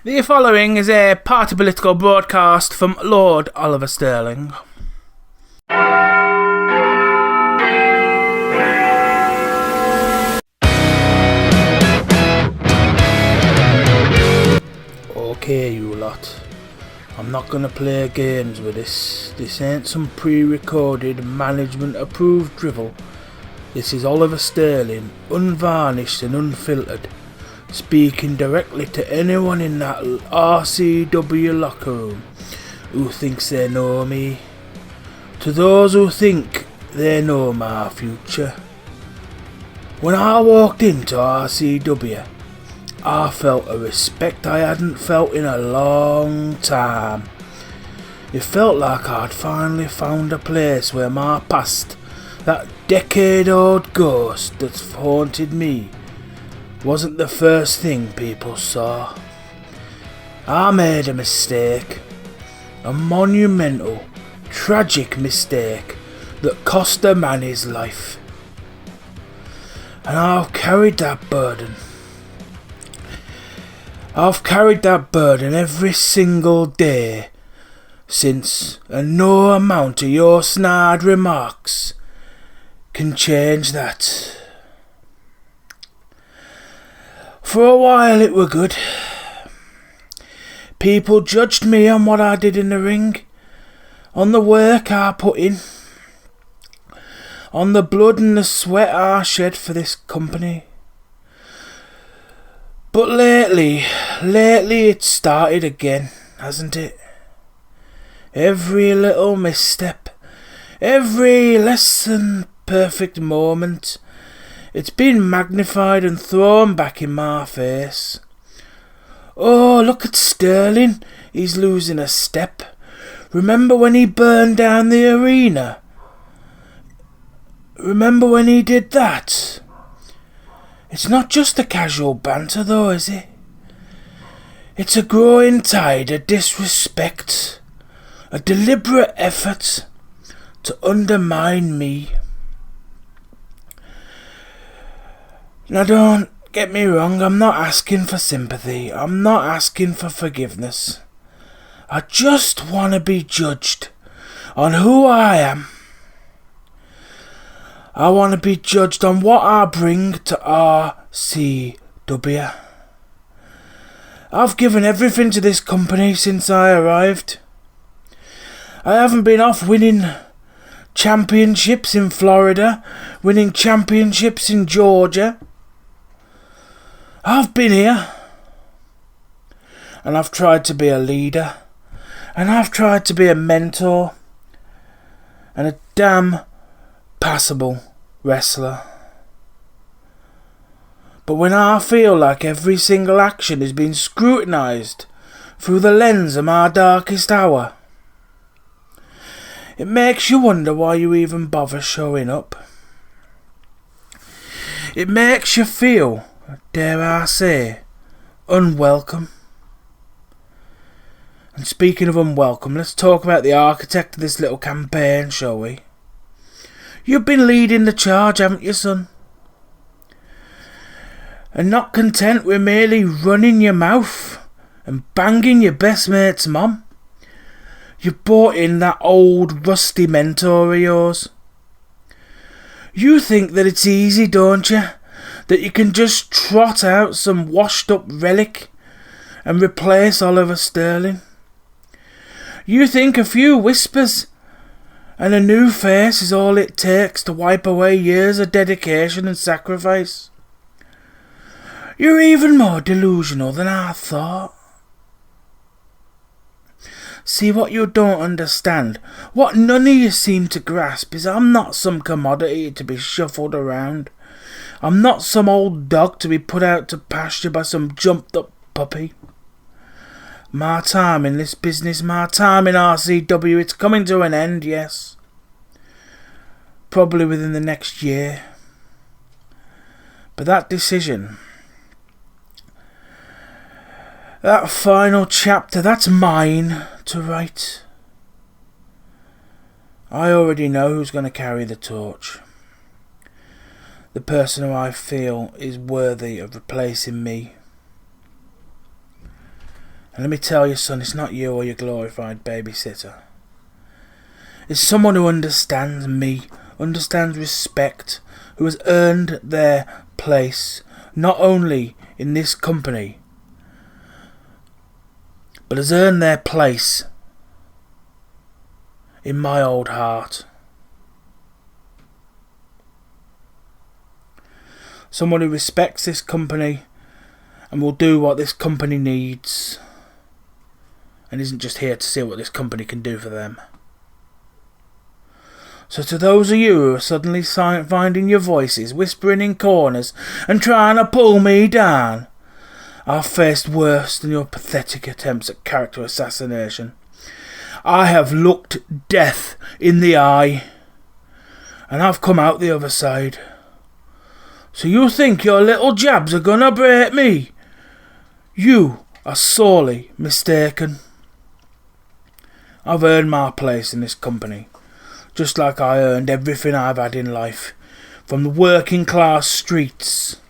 The following is a party political broadcast from Lord Oliver Sterling. Okay, you lot. I'm not gonna play games with this. This ain't some pre-recorded, management-approved drivel. This is Oliver Sterling, unvarnished and unfiltered, speaking directly to anyone in that RCW locker room who thinks they know me. To those who think they know my future. When I walked into RCW, I felt a respect I hadn't felt in a long time. It felt like I'd finally found a place where my past, that decade-old ghost that's haunted me, wasn't the first thing people saw. I made a mistake. A monumental, tragic mistake that cost a man his life. And I've carried that burden. I've carried that burden every single day since, and no amount of your snide remarks can change that. For a while it were good. People judged me on what I did in the ring, on the work I put in, on the blood and the sweat I shed for this company. But lately it's started again, hasn't it? Every little misstep, every less than perfect moment, it's been magnified and thrown back in my face. Oh, look at Sterling, he's losing a step. Remember when he burned down the arena? Remember when he did that? It's not just a casual banter though, is it? It's a growing tide of disrespect, a deliberate effort to undermine me. Now don't get me wrong, I'm not asking for sympathy, I'm not asking for forgiveness. I just want to be judged on who I am. I want to be judged on what I bring to RCW. I've given everything to this company since I arrived. I haven't been off winning championships in Florida, winning championships in Georgia. I've been here, and I've tried to be a leader, and I've tried to be a mentor, and a damn passable wrestler. But when I feel like every single action is being scrutinised through the lens of my darkest hour, it makes you wonder why you even bother showing up. It makes you feel, dare I say, unwelcome. And speaking of unwelcome, let's talk about the architect of this little campaign, shall we? You've been leading the charge, haven't you, son? And not content with merely running your mouth and banging your best mate's mum, you've brought in that old rusty mentor of yours. You think that it's easy, don't you? That you can just trot out some washed up relic and replace Oliver Sterling. You think a few whispers and a new face is all it takes to wipe away years of dedication and sacrifice. You're even more delusional than I thought. See, what you don't understand, what none of you seem to grasp, is I'm not some commodity to be shuffled around. I'm not some old dog to be put out to pasture by some jumped up puppy. My time in this business, my time in RCW, it's coming to an end, yes. Probably within the next year. But that decision, that final chapter, that's mine to write. I already know who's going to carry the torch. The person who I feel is worthy of replacing me. And let me tell you, son, it's not you or your glorified babysitter. It's someone who understands me, understands respect, who has earned their place, not only in this company, but has earned their place in my old heart. Someone who respects this company and will do what this company needs, and isn't just here to see what this company can do for them. So to those of you who are suddenly finding your voices, whispering in corners and trying to pull me down, I've faced worse than your pathetic attempts at character assassination. I have looked death in the eye, and I've come out the other side. So you think your little jabs are gonna break me? You are sorely mistaken. I've earned my place in this company, just like I earned everything I've had in life, from the working class streets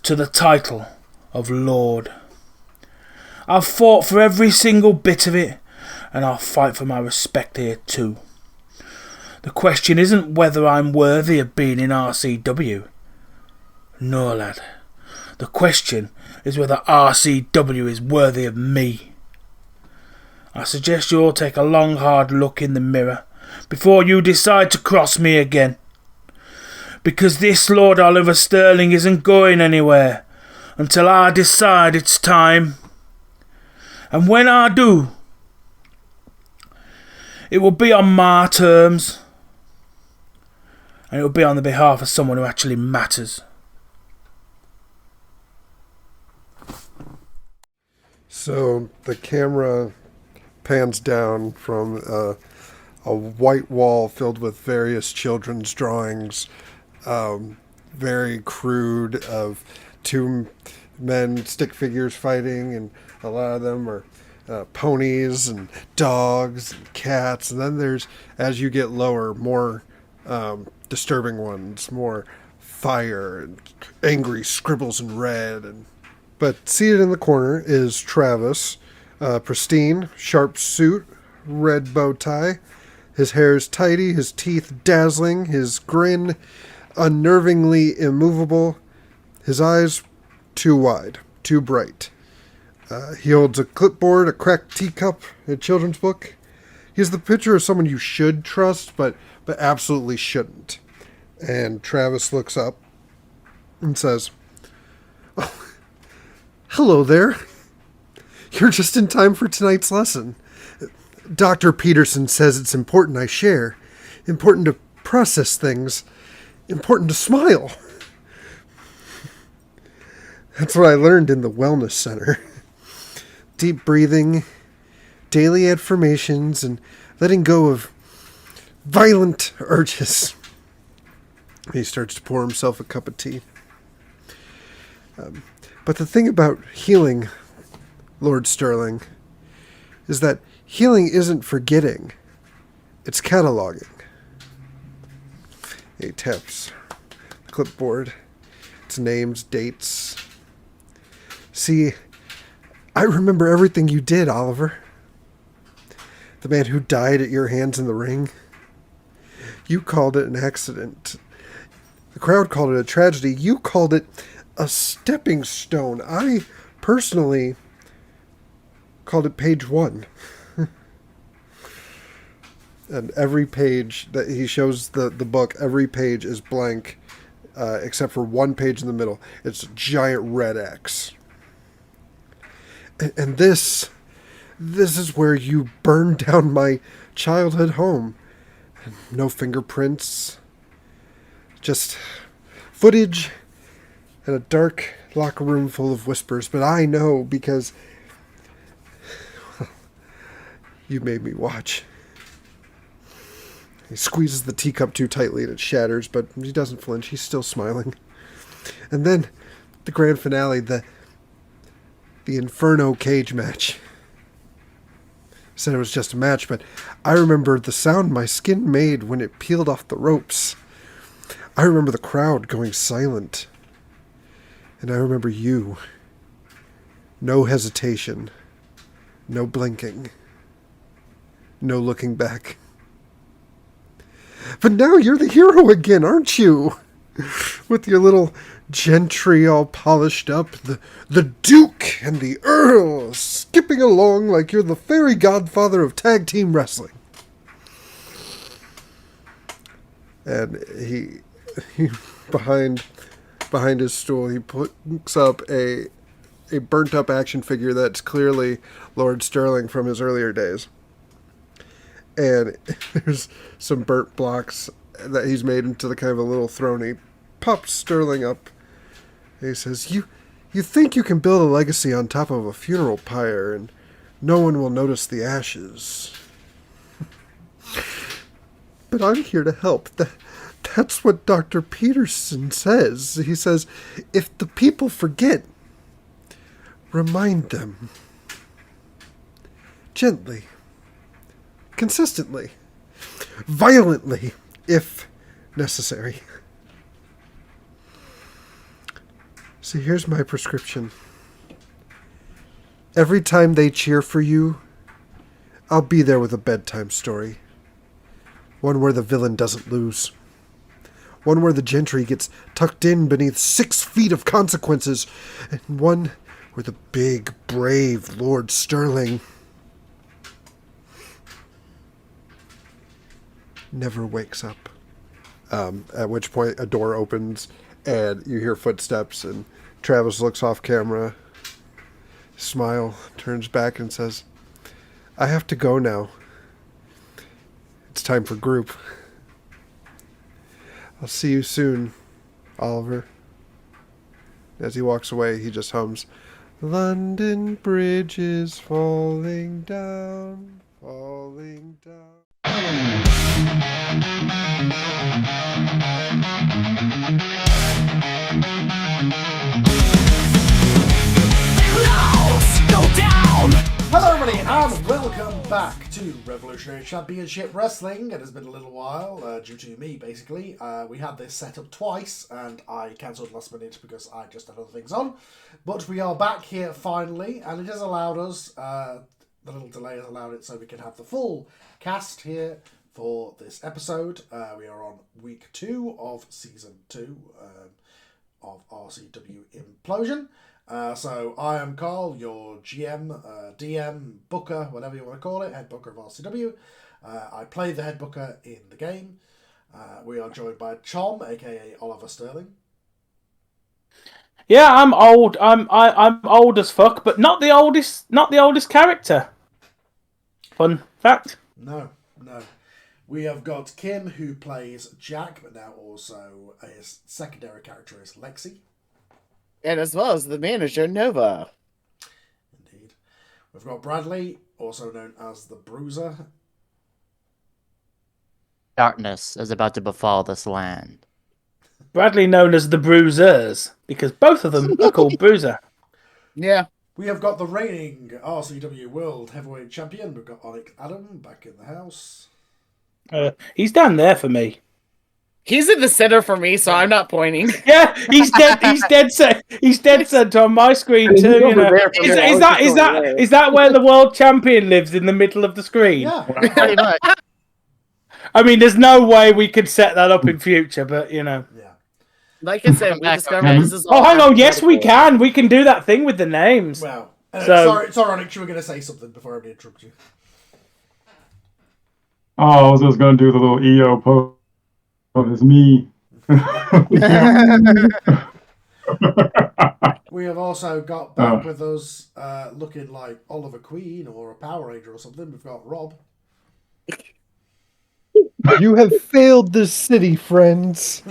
to the title of Lord. I've fought for every single bit of it, and I'll fight for my respect here too. The question isn't whether I'm worthy of being in RCW. No, lad. The question is whether RCW is worthy of me. I suggest you all take a long hard look in the mirror before you decide to cross me again. Because this Lord Oliver Sterling isn't going anywhere until I decide it's time. And when I do, it will be on my terms. And it will be on the behalf of someone who actually matters. So the camera pans down from a white wall filled with various children's drawings, very crude, of two men, stick figures fighting, and a lot of them are ponies and dogs and cats. And then there's, as you get lower, more disturbing ones, more fire and angry scribbles in red. But seated in the corner is Travis, pristine, sharp suit, red bow tie. His hair is tidy, his teeth dazzling, his grin unnervingly immovable, his eyes too wide, too bright. He holds a clipboard, a cracked teacup, a children's book. He's the picture of someone you should trust, but absolutely shouldn't. And Travis looks up and says, "Oh, hello there. You're just in time for tonight's lesson. Dr. Peterson says it's important I share, important to process things, important to smile. That's what I learned in the wellness center. Deep breathing, daily affirmations, and letting go of violent urges." He starts to pour himself a cup of tea. But the thing about healing, Lord Sterling, is that healing isn't forgetting. It's cataloging. He taps the clipboard. It's names, dates. "See, I remember everything you did, Oliver. The man who died at your hands in the ring. You called it an accident. The crowd called it a tragedy. You called it a stepping stone. I personally called it page 1. And every page that he shows the book, every page is blank, except for one page in the middle. It's a giant red X. And this is where you burned down my childhood home. No fingerprints, just footage and a dark locker room full of whispers. But I know because you made me watch." He squeezes the teacup too tightly and it shatters, but he doesn't flinch. He's still smiling. And then the grand finale, the Inferno cage match. He said it was just a match, but I remember the sound my skin made when it peeled off the ropes. I remember the crowd going silent. And I remember you. No hesitation. No blinking. No looking back. But now you're the hero again, aren't you? With your little gentry all polished up, the Duke and the Earl skipping along like you're the fairy godfather of tag team wrestling. And he behind his stool, he puts up a burnt up action figure that's clearly Lord Sterling from his earlier days. And there's some burnt blocks that he's made into the kind of a little throne. He pops Sterling up. And he says, You think you can build a legacy on top of a funeral pyre and no one will notice the ashes. But I'm here to help. That's what Dr. Peterson says. He says, if the people forget, remind them. Gently. Consistently. Violently, if necessary. See, here's my prescription. Every time they cheer for you, I'll be there with a bedtime story. One where the villain doesn't lose. One where the gentry gets tucked in beneath 6 feet of consequences. And one where the big, brave Lord Sterling never wakes up. At which point a door opens and you hear footsteps and Travis looks off camera, smile, turns back and says, I have to go now. It's time for group. I'll see you soon, Oliver. As he walks away, he just hums, London Bridge is falling down, falling down. Hello everybody and welcome back to Revolutionary Championship Wrestling. It has been a little while, due to me basically. We had this set up twice and I cancelled last minute because I just had other things on. But we are back here finally and it has allowed us, the little delay has allowed it so we can have the full cast here for this episode. We are on week 2 of season 2 of RCW Implosion. So I am Carl, your GM, DM, booker, whatever you want to call it, head booker of RCW. I play the head booker in the game. We are joined by Tom, aka Oliver Sterling. Yeah, I'm old. I'm old as fuck, but not the oldest character. Fun fact. No. We have got Kim, who plays Jack, but now also his secondary character is Lexi. And as well as the manager, Nova. Indeed. We've got Bradley, also known as the Bruiser. Darkness is about to befall this land. Bradley known as the Bruisers, because both of them are called Bruiser. Yeah. We have got the reigning RCW World Heavyweight Champion. We've got Onyx Adam back in the house. He's down there for me. He's in the center for me, so I'm not pointing. Yeah, he's dead. He's dead center on my screen too. You know, is that where the world champion lives, in the middle of the screen? Yeah. Pretty much. I mean, there's no way we could set that up in future, but you know. Yeah. Like I said, we discovered this is all. Oh, hang on. Yes, we can. We can do that thing with the names. Well, So- sorry, Onyx, you were going to say something before I interrupt you. Oh, I was just gonna do the little EO pose. It's me. We have also got back with us, looking like Oliver Queen or a Power Ranger or something. We've got Rob. You have failed this city, friends.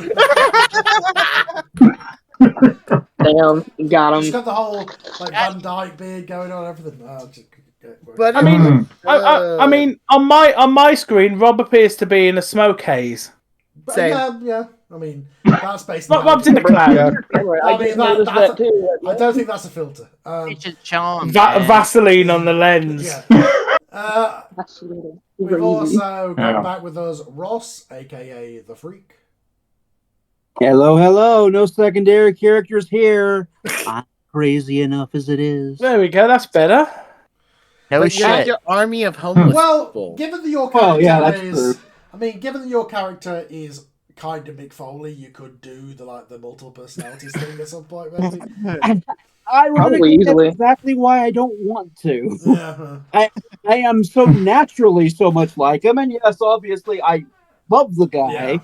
Damn, got He's him. got the whole like Van Dyke beard going on, everything. But I mean, I mean, on my screen, Rob appears to be in a smoke haze. But Same. yeah. I mean, that's basically. Rob's in the cloud. Yeah. I mean, that too. I don't think that's a filter. Ancient charm. Vaseline on the lens. Yeah. We've also got back with us Ross, aka the Freak. Hello. No secondary characters here. I'm crazy enough as it is. There we go. That's better. No But you have shit. your army of homeless Well, people. given that your Well, character yeah, that's is, true. I mean, given that your character is kind of Mick Foley, you could do the multiple personalities thing at some point, maybe. Ironically, that's easily. exactly why I don't want to. Yeah. I am so naturally so much like him, and yes, obviously I love the guy,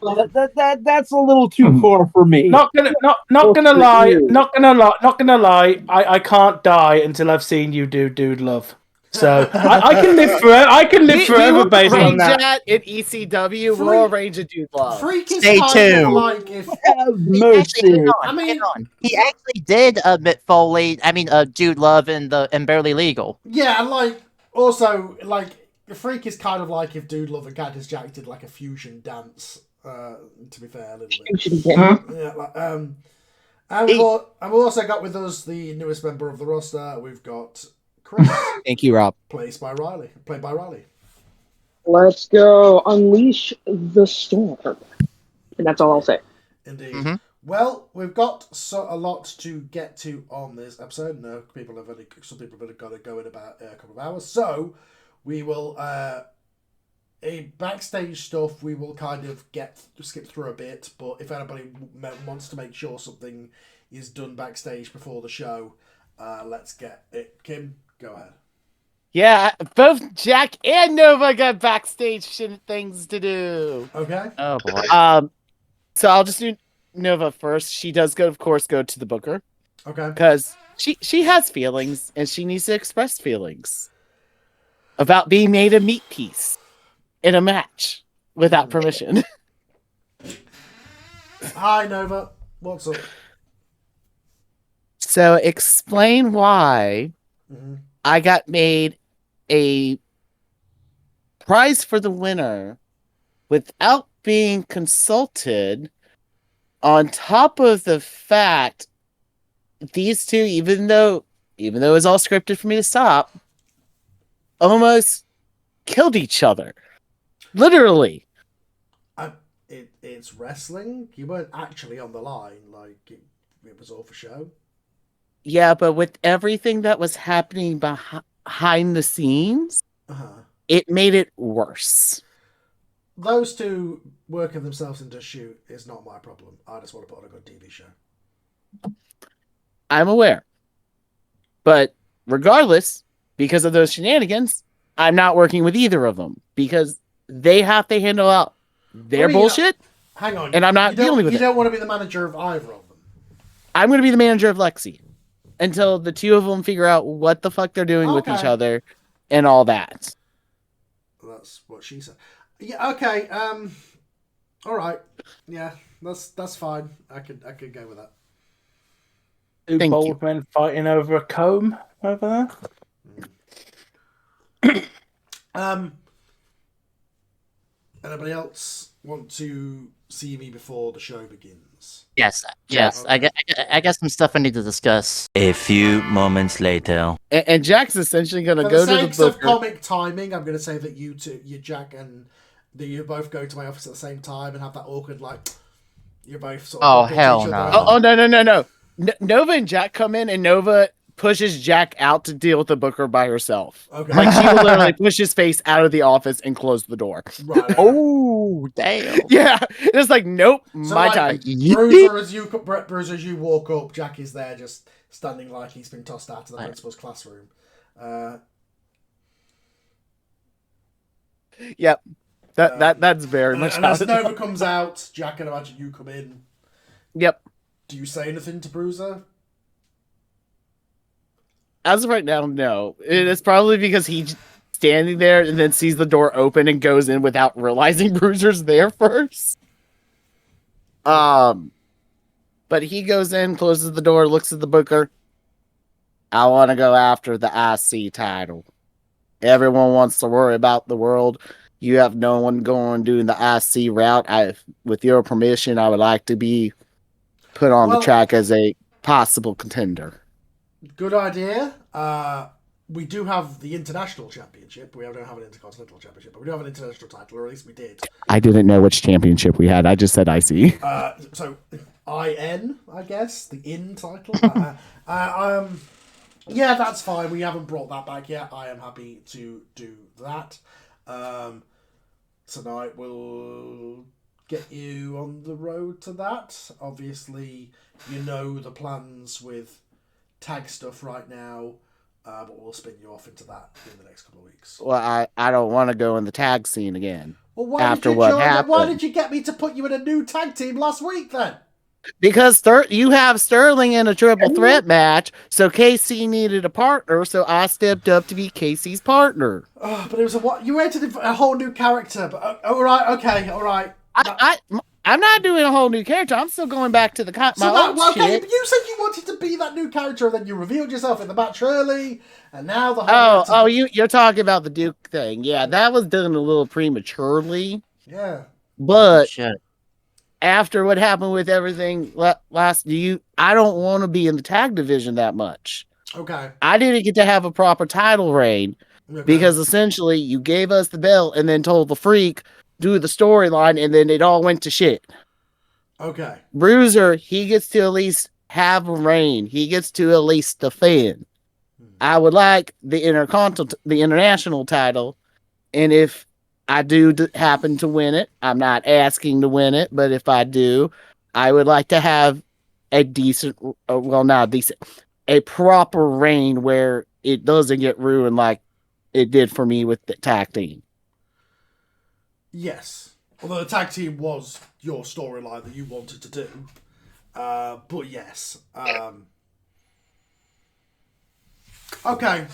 but that's a little too far for me. Not gonna lie. I can't die until I've seen you do Dude Love. So I can live forever. I can live We forever will based on arrange that. that in ECW. Freak- We'll arrange a dude love. Freak is Stay kind of tuned. like if Have He actually, mercy. I mean- hang on. He actually did admit Foley. I mean, Jude Love in Barely Legal. yeah, and like also like Freak is kind of like if Dude Love and Candice Jack did like a fusion dance. To be fair, a little bit. Yeah, like, and we've also got with us the newest member of the roster. We've got Chris, Thank you, Rob. played by Riley. Let's go unleash the storm. And that's all I'll say. Indeed. Mhm. Well, we've got a lot to get to on this episode. No, some people have got to go in about a couple of hours. So we will backstage stuff. We will kind of skip through a bit. But if anybody wants to make sure something is done backstage before the show, let's get it. Kim, go ahead. Yeah, both Jack and Nova got backstage things to do. Okay. Oh boy. So I'll just do Nova first. She does of course go to the booker Okay. because she has feelings and she needs to express feelings about being made a meat piece in a match without permission. Hi, Nova. What's up? So explain why Mhm. I got made a prize for the winner without being consulted, on top of the fact these two, even though it was all scripted for me to stop, almost killed each other. Literally. It's wrestling. You weren't actually on the line. Like it was all for show. Yeah, but with everything that was happening behind the scenes, it made it worse. Those two working themselves into a shoot is not my problem. I just want to put on a good TV show. I'm aware. But regardless, because of those shenanigans, I'm not working with either of them because they have to handle out their bullshit. Hang on. And I'm not dealing with it. You don't want to be the manager of either of them. I'm going to be the manager of Lexi until the two of them figure out what the fuck they're doing with each other and all that. That's what she said. Yeah. Okay. All right. Yeah. That's fine. I could go with that. Two Thank bald you. men fighting over a comb over there. Anybody else want to see me before the show begins? Yes. Okay. I got some stuff I need to discuss. A few moments later. And Jack's essentially going to For go the to the sake of booker. comic timing, I'm going to say that you Jack, and that you both go to my office at the same time and have that awkward, like, you're both sort of... Oh, bumping into hell each no. other. Oh, no. Nova and Jack come in and Nova pushes Jack out to deal with the booker by herself. Okay. Like she will literally push his face out of the office and close the door. Right, okay. Oh, damn. Yeah, it's like nope, So, my like, time. Bruiser, as you walk up, Jack is there just standing like he's been tossed out of the principal's classroom. Yep, that's very much And how as it Nova comes out, Jack can imagine you come in. Yep. Do you say anything to Bruiser? As of right now, no. It is probably because he's standing there and then sees the door open and goes in without realizing Bruiser's there first. But he goes in, closes the door, looks at the booker. I want to go after the IC title. Everyone wants to worry about the world. You have no one going doing the IC route. With your permission, I would like to be put on the track as a possible contender. Good idea. we do have the international championship. We don't have an intercontinental championship, but we do have an international title, or at least we did. I didn't know which championship we had. I just said IC. So IN, I guess, the IN title. Yeah, that's fine. We haven't brought that back yet. I am happy to do that. Tonight we'll get you on the road to that. Obviously, you know the plans with tag stuff right now, but we'll spin you off into that in the next couple of weeks. Well, I don't want to go in the tag scene again. Well, why after did you what join? happened. Why did you get me to put you in a new tag team last week then? Because you have Sterling in a triple threat match, so KC needed a partner, so I stepped up to be KC's partner. Oh, but it was you waited a whole new character. But all right, okay, all right. I'm not doing a whole new character. I'm still going back to the okay, but you said you wanted to be that new character, and then you revealed yourself in the match early, and now the whole. You're talking about the Duke thing. Yeah, that was done a little prematurely. Yeah. But after what happened with everything last, I don't want to be in the tag division that much. Okay. I didn't get to have a proper title reign because essentially you gave us the belt and then told the Freak do the storyline, and then it all went to shit. Okay. Bruiser, he gets to at least have a reign. He gets to at least defend. I would like the international title, and if I do happen to win it, I'm not asking to win it, but if I do, I would like to have a decent, a proper reign where it doesn't get ruined like it did for me with the tag team. Yes. Although the tag team was your storyline that you wanted to do. But yes. Okay.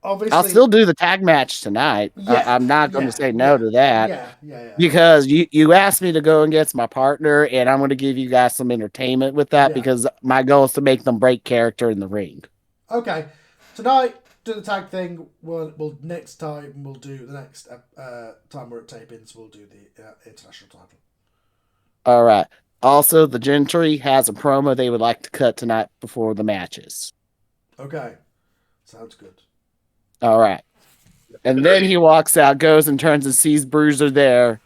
Obviously, I'll still do the tag match tonight. Yeah, I'm not going to say no to that. Yeah. Because you asked me to go and get my partner, and I'm going to give you guys some entertainment with that because my goal is to make them break character in the ring. Okay. Tonight, do the tag thing. We'll next time we'll do the next time we're at tapings. We'll do the international title. All right. Also, the Gentry has a promo they would like to cut tonight before the matches. Okay. Sounds good. All right. And then he walks out, goes and turns and sees Bruiser there,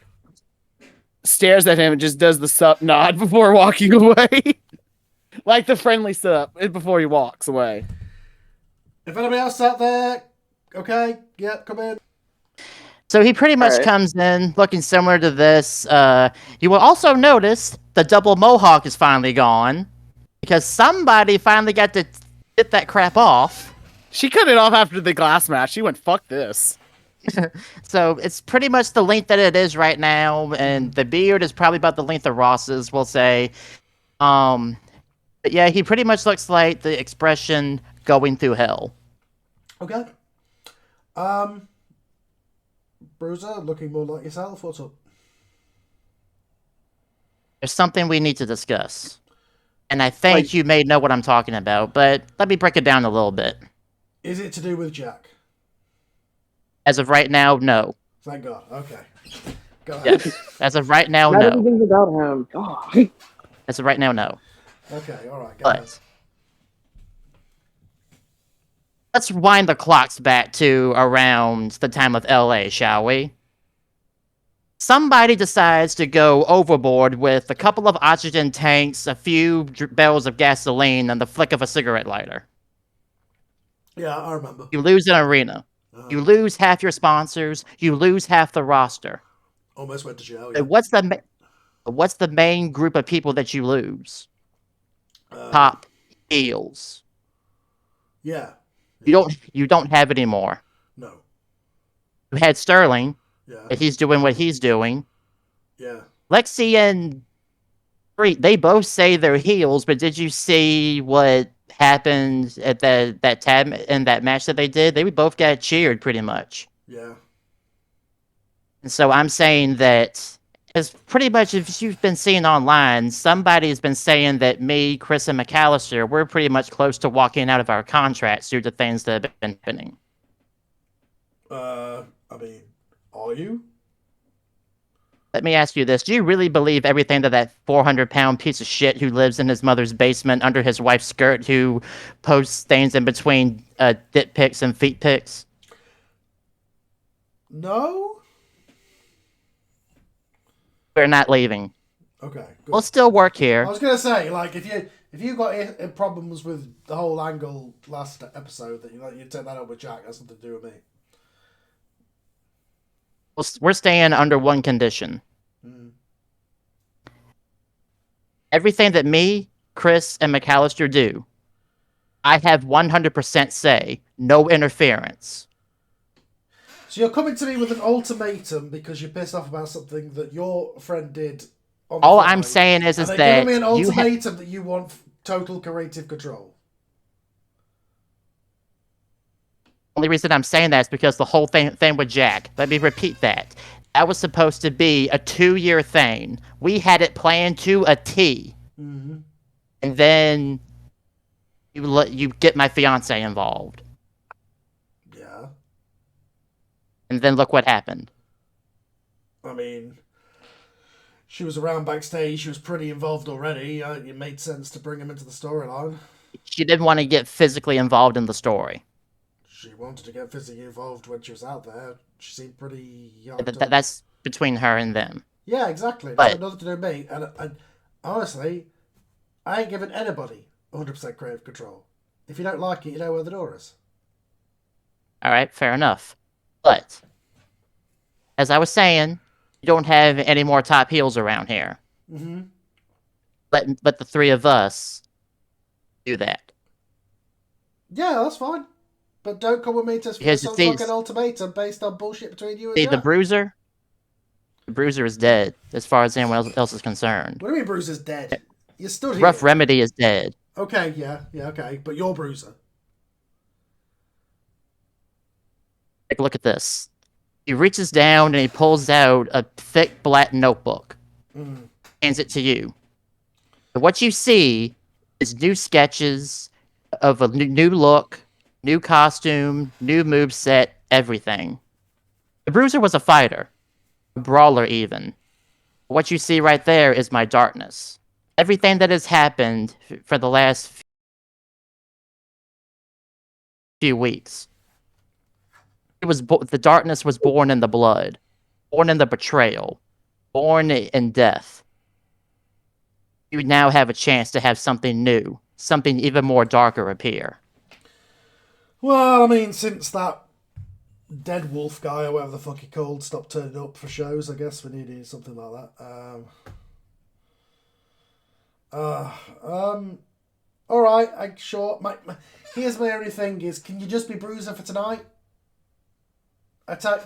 stares at him and just does the sup nod before walking away. Like the friendly sup before he walks away. If anybody else out there, okay, come in. So he pretty much comes in looking similar to this. You will also notice the double mohawk is finally gone because somebody finally got to get that crap off. She cut it off after the glass match. She went, fuck this. So it's pretty much the length that it is right now, and the beard is probably about the length of Ross's, we'll say. But yeah, he pretty much looks like the expression going through hell. Okay. Bruiser, looking more like yourself. What's up? There's something we need to discuss. And I think you may know what I'm talking about, but let me break it down a little bit. Is it to do with Jack? As of right now, no. Thank God. Okay. Go ahead. Yes. As of right now, Not no. everything's about him. God. As of right now, no. Okay, alright, go ahead. Let's wind the clocks back to around the time of LA, shall we? Somebody decides to go overboard with a couple of oxygen tanks, a few barrels of gasoline, and the flick of a cigarette lighter. Yeah, I remember. You lose an arena. You lose half your sponsors. You lose half the roster. Almost went to jail. Yeah. What's the main group of people that you lose? Top heels. Yeah. You don't have it anymore. No. You had Sterling. Yeah. And he's doing what he's doing. Yeah. Lexi and Freak, they both say they're heels, but did you see what happened at that match that they did? They both got cheered pretty much. Yeah. And so I'm saying that as pretty much if you've been seeing online, somebody's been saying that me, Chris, and McAllister, we're pretty much close to walking out of our contracts due to things that have been happening. I mean, are you? Let me ask you this. Do you really believe everything that 400-pound piece of shit who lives in his mother's basement under his wife's skirt who posts things in between dick pics and feet pics? No? We're not leaving. Okay, good. We'll still work I here. was gonna say, like, if you got problems with the whole angle last episode, that you take that up with Jack. That's nothing to do with me. We're staying under one condition. Everything that me, Chris, and McAllister do, I have 100% say. No interference. So you're coming to me with an ultimatum because you're pissed off about something that your friend did on the All fly, I'm saying is and they're that giving me an you ultimatum that you want total creative control. only reason I'm saying that is because the whole thing with Jack. Let me repeat that. That was supposed to be a 2-year thing. We had it planned to a T. Mm-hmm. And then you get my fiance involved. Yeah. And then look what happened. I mean, she was around backstage. She was pretty involved already. It made sense to bring him into the storyline. She didn't want to get physically involved in the story. She wanted to get physically involved when she was out there. She seemed pretty young. That's between her and them. Yeah, exactly. But That's nothing to do with me. And honestly, I ain't giving anybody 100% creative control. If you don't like it, you know where the door is. all right, fair enough. But as I was saying, you don't have any more top heels around here. Mm-hmm. Let the three of us do that. Yeah, that's fine. But don't come with me to Because some see- fucking ultimatum based on bullshit between you and See, Jack. the Bruiser is dead, as far as anyone else is concerned. What do you mean Bruiser's dead? You stood here. Rough Remedy is dead. Okay, yeah, okay. But you're Bruiser. Take a look at this. He reaches down and he pulls out a thick black notebook. Hands it to you. And what you see is new sketches of a new look, new costume, new moveset, everything. The Bruiser was a fighter. A brawler, even. What you see right there is my darkness. Everything that has happened for the last few weeks. The darkness was born in the blood, born in the betrayal, born in death. You now have a chance to have something new, something even more darker appear. Well, I mean, since that Dead Wolf guy, or whatever the fuck he called, stopped turning up for shows, I guess we needed something like that. Alright, sure. Here's my only thing is, can you just be Bruiser for tonight?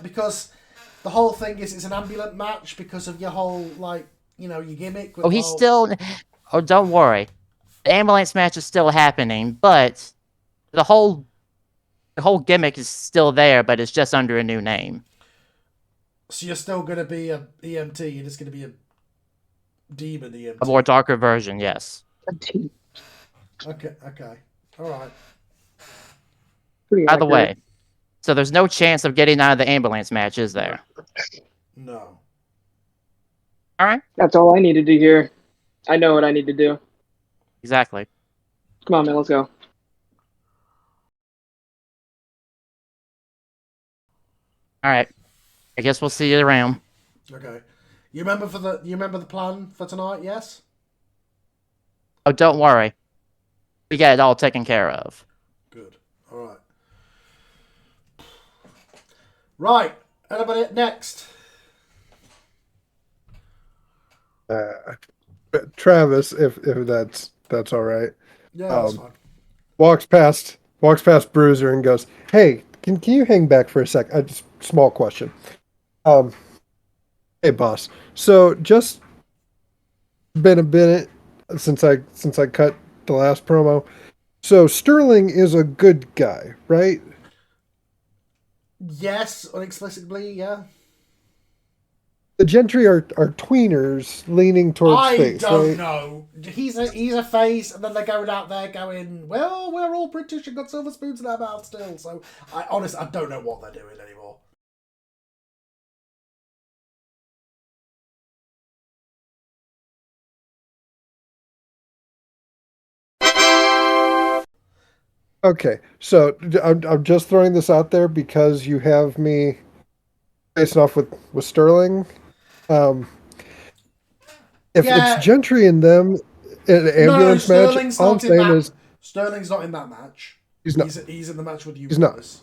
Because the whole thing is it's an ambulant match because of your whole, like, you know, your gimmick. With Oh, don't worry. The ambulance match is still happening, but the whole gimmick is still there, but it's just under a new name. So you're still going to be a EMT, you're just going to be a demon EMT. A more darker version, yes. Okay. Alright. By the way, so there's no chance of getting out of the ambulance match, is there? No. Alright. That's all I needed to hear. I know what I need to do. Exactly. Come on, man, let's go. Alright. I guess we'll see you around. Okay. You remember the plan for tonight, yes? Oh, don't worry. We got it all taken care of. Good. Alright. Right. Anybody next? Travis, if that's all right. Yeah, that's fine. Walks past Bruiser and goes, "Hey, can you hang back for a sec? Just small question. Hey boss. So just been a minute since I cut the last promo. So Sterling is a good guy, right? Yes, unexplicably, yeah. The Gentry are tweeners leaning towards face, I don't right? know. He's a face, and then they're going out there going, well, we're all British and got silver spoons in our mouth still. So, I don't know what they're doing anymore. Okay, so I'm just throwing this out there because you have me facing off with Sterling. Um, if it's Yeah. Gentry and them in an No, ambulance match, Sterling's all I'm not in saying that. is Sterling's not in that match. he's not. He's in the match with you He's not. guys.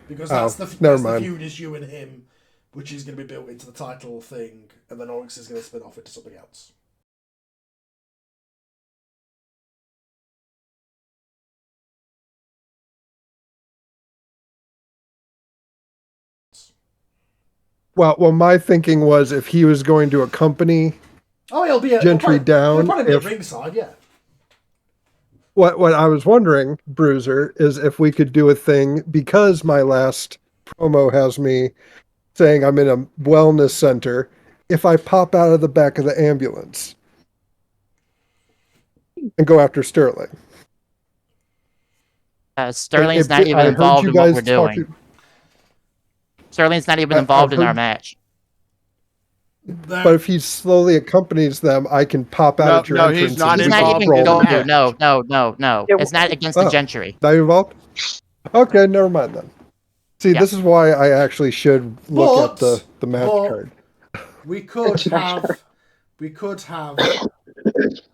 Because Oh, that's never the mind. feud is you and him, which is going to be built into the title thing, and then Onyx is going to spin off into something else. Well, my thinking was if he was going to accompany Oh, Gentry down, He'll probably be at if ringside, yeah. what I was wondering, Bruiser, is if we could do a thing because my last promo has me saying I'm in a wellness center. If I pop out of the back of the ambulance and go after Sterling. Sterling's not even I heard involved you in what we're guys doing. talking. Sterling's not even I've involved in heard- our match. But if he slowly accompanies them, I can pop out at your no, entrance. he's not and He's we not can involved even in brawl the together. going. match. No. Yeah, It's not against the Oh. Gentry. Not involved? Okay, never mind then. See, Yeah. this is why I actually should look at the match card. We could Smash have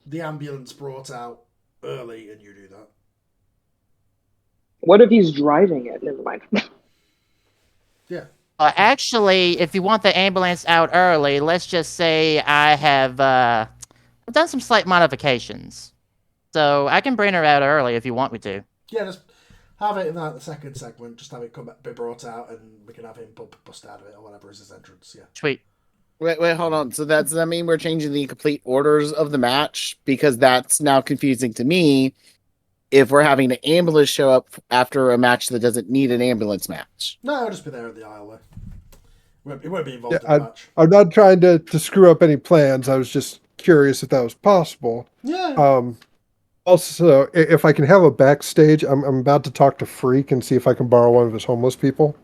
the ambulance brought out early, and you do that. What if he's driving it? Never mind. Yeah. Actually, if you want the ambulance out early, let's just say I have I've done some slight modifications. So I can bring her out early if you want me to. Yeah, just have it in the second segment. Just have it be brought out, and we can have him bust out of it or whatever is his entrance. Yeah. Sweet. Wait, hold on. So does that mean we're changing the complete orders of the match? Because that's now confusing to me if we're having an ambulance show up after a match that doesn't need an ambulance match. No, I'll just be there in the aisle there. He won't be involved Yeah, in the match. I'm not trying to screw up any plans. I was just curious if that was possible. Yeah. Also, if I can have a backstage, I'm about to talk to Freak and see if I can borrow one of his homeless people.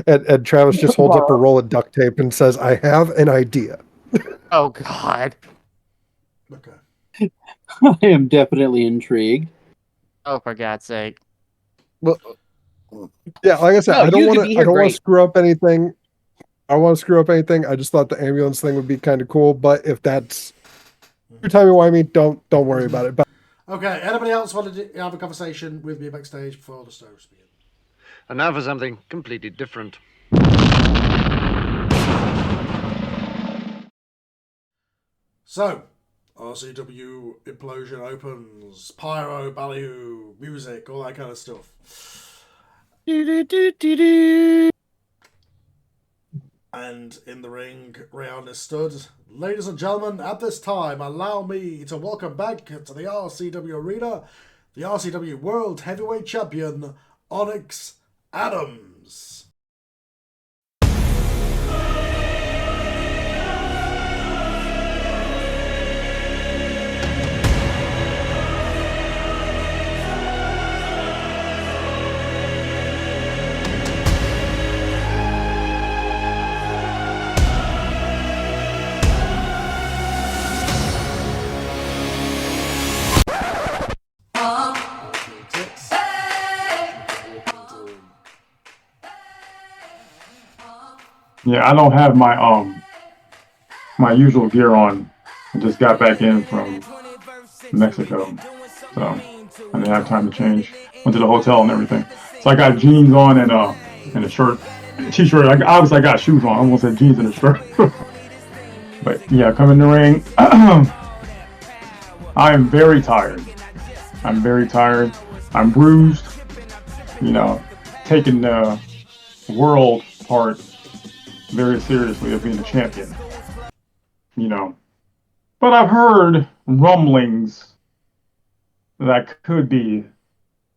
And Travis just holds up a roll of duct tape and says, "I have an idea." Oh God. Okay. I am definitely intrigued. Oh, for God's sake. Well, Yeah, like I said, No, I don't you want could be to. here I don't want great. to screw up anything. I don't want to screw up anything. I just thought the ambulance thing would be kind of cool. But if that's every time you want me, don't worry about it. But Okay. Anybody else want to have a conversation with me backstage before the stoves begin? And now for something completely different. So, RCW Implosion opens, pyro, ballyhoo, music, all that kind of stuff. And in the ring, Rayon is stood. Ladies and gentlemen, at this time, allow me to welcome back to the RCW arena the RCW World Heavyweight Champion, Onyx Adams. Yeah, I don't have my usual gear on. I just got back in from Mexico, so I didn't have time to change. Went to the hotel and everything. So I got jeans on and a shirt, t-shirt. Obviously I got shoes on. I almost had jeans and a shirt. But yeah, come in the ring. I am very tired. I'm very tired. I'm bruised. You know, taking the world part very seriously of being a champion. You know, but I've heard rumblings that I could be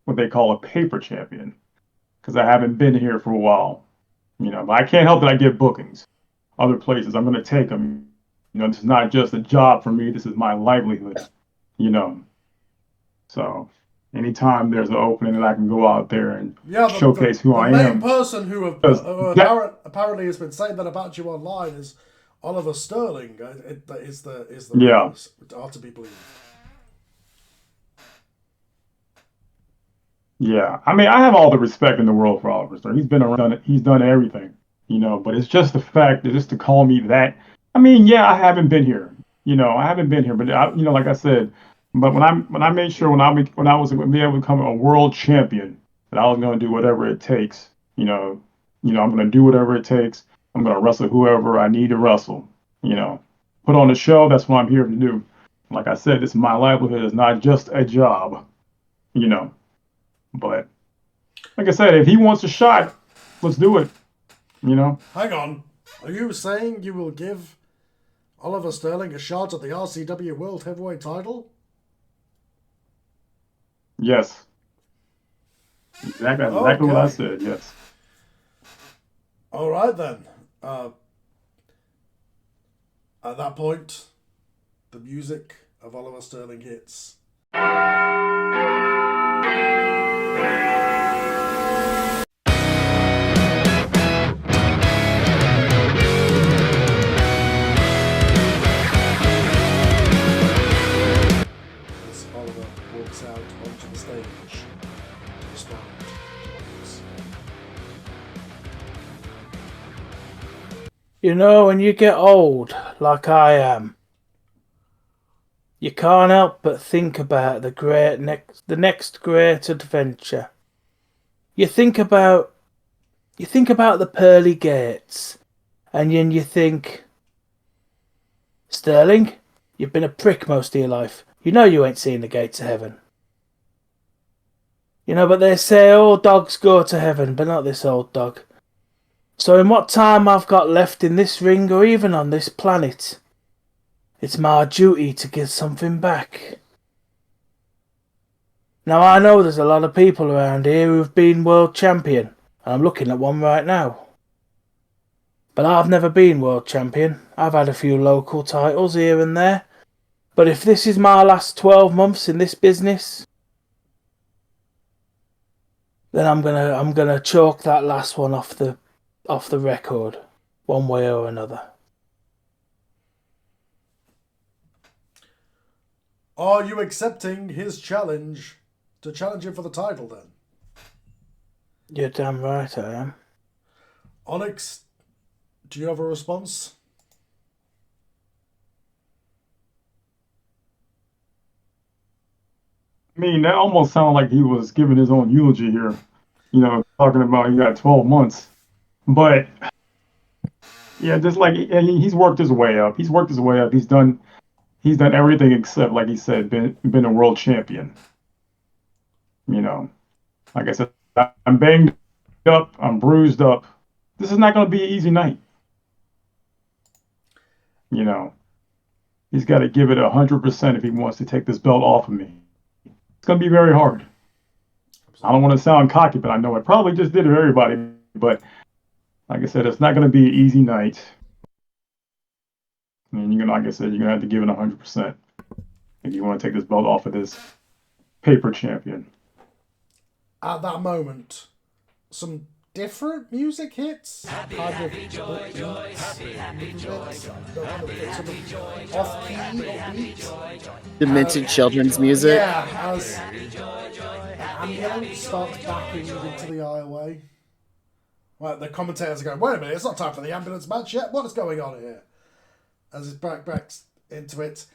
what they call a paper champion because I haven't been here for a while. You know, but I can't help that I get bookings other places. I'm going to take them. You know, this is not just a job for me. This is my livelihood. You know, so anytime there's an opening that I can go out there and showcase who I am. The main person who apparently has been saying that about you online is Oliver Sterling. Is the Yeah. are to be believed. Yeah, I mean, I have all the respect in the world for Oliver Stone. He's been around, he's done everything, but it's just the fact that just to call me that. I mean, yeah, I haven't been here. I haven't been here, but like I said, but when I made sure when I was going to be able to become a world champion, that I was going to do whatever it takes. I'm going to do whatever it takes. I'm going to wrestle whoever I need to wrestle. You know, put on a show. That's what I'm here to do. Like I said, this is my livelihood. It's not just a job. You know. But like I said, if he wants a shot, let's do it. Hang on. Are you saying you will give Oliver Sterling a shot at the RCW World Heavyweight title? Yes. Exactly what I said. Yes. All right then. At that point, the music of Oliver Sterling hits. As Oliver walks out onto the stage to respond to Onyx. You know, when you get old, like I am, you can't help but think about the next great adventure. You think about the pearly gates, and then you think, Sterling, you've been a prick most of your life. You know you ain't seen the gates of heaven. But they say all dogs go to heaven, but not this old dog. So in what time I've got left in this ring or even on this planet, it's my duty to give something back. Now I know there's a lot of people around here who've been world champion, and I'm looking at one right now. But I've never been world champion. I've had a few local titles here and there. But if this is my last 12 months in this business, then I'm gonna chalk that last one off the record, one way or another. Are you accepting his challenge to challenge him for the title then? You're damn right I am. Onyx, do you have a response? I mean, that almost sounded like he was giving his own eulogy here. Talking about he got 12 months. But yeah, just like he's worked his way up. He's worked his way up. He's done everything except, like he said, been a world champion. Like I said, I'm banged up. I'm bruised up. This is not going to be an easy night. He's got to give it 100% if he wants to take this belt off of me. It's going to be very hard. I don't want to sound cocky, but I know I probably just did it to everybody. But like I said, it's not going to be an easy night. And like I said, you're going to have to give it 100% if you want to take this belt off of this paper champion. At that moment, some different music hits. Happy joy, joy, happy joy, Off key or beat. Demented children's music. Yeah, as ambulance starts backing into the aisleway. Well, the commentators are going, wait a minute, it's not time for the ambulance match yet. What is going on here? As it backs into it.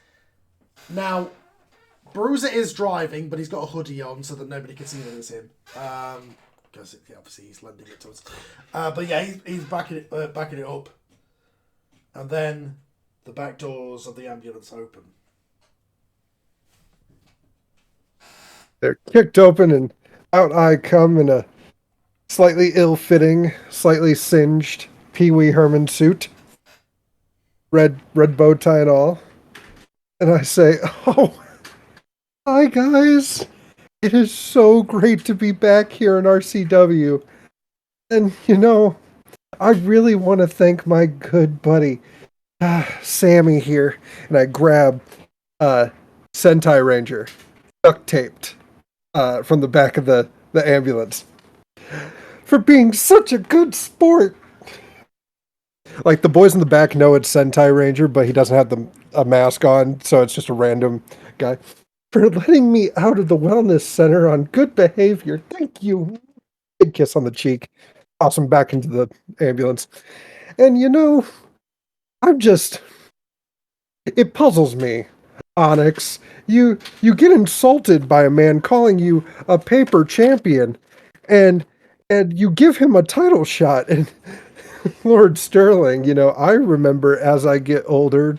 Now, Bruiser is driving, but he's got a hoodie on so that nobody can see that it's him. Because obviously he's lending it to us. But yeah, he's backing it up. And then the back doors of the ambulance open. They're kicked open and out I come in a slightly ill-fitting, slightly singed Pee Wee Herman suit. Red bow tie and all. And I say, oh, hi guys. It is so great to be back here in RCW. And, I really want to thank my good buddy, Sammy here. And I grab Sentai Ranger, duct taped from the back of the ambulance, for being such a good sport. Like, the boys in the back know it's Sentai Ranger, but he doesn't have a mask on, so it's just a random guy. for letting me out of the wellness center on good behavior. Thank you. Big kiss on the cheek. Toss him back into the ambulance. And I'm just... It puzzles me, Onyx. You get insulted by a man calling you a paper champion, and you give him a title shot. And Lord Sterling, I remember as I get older,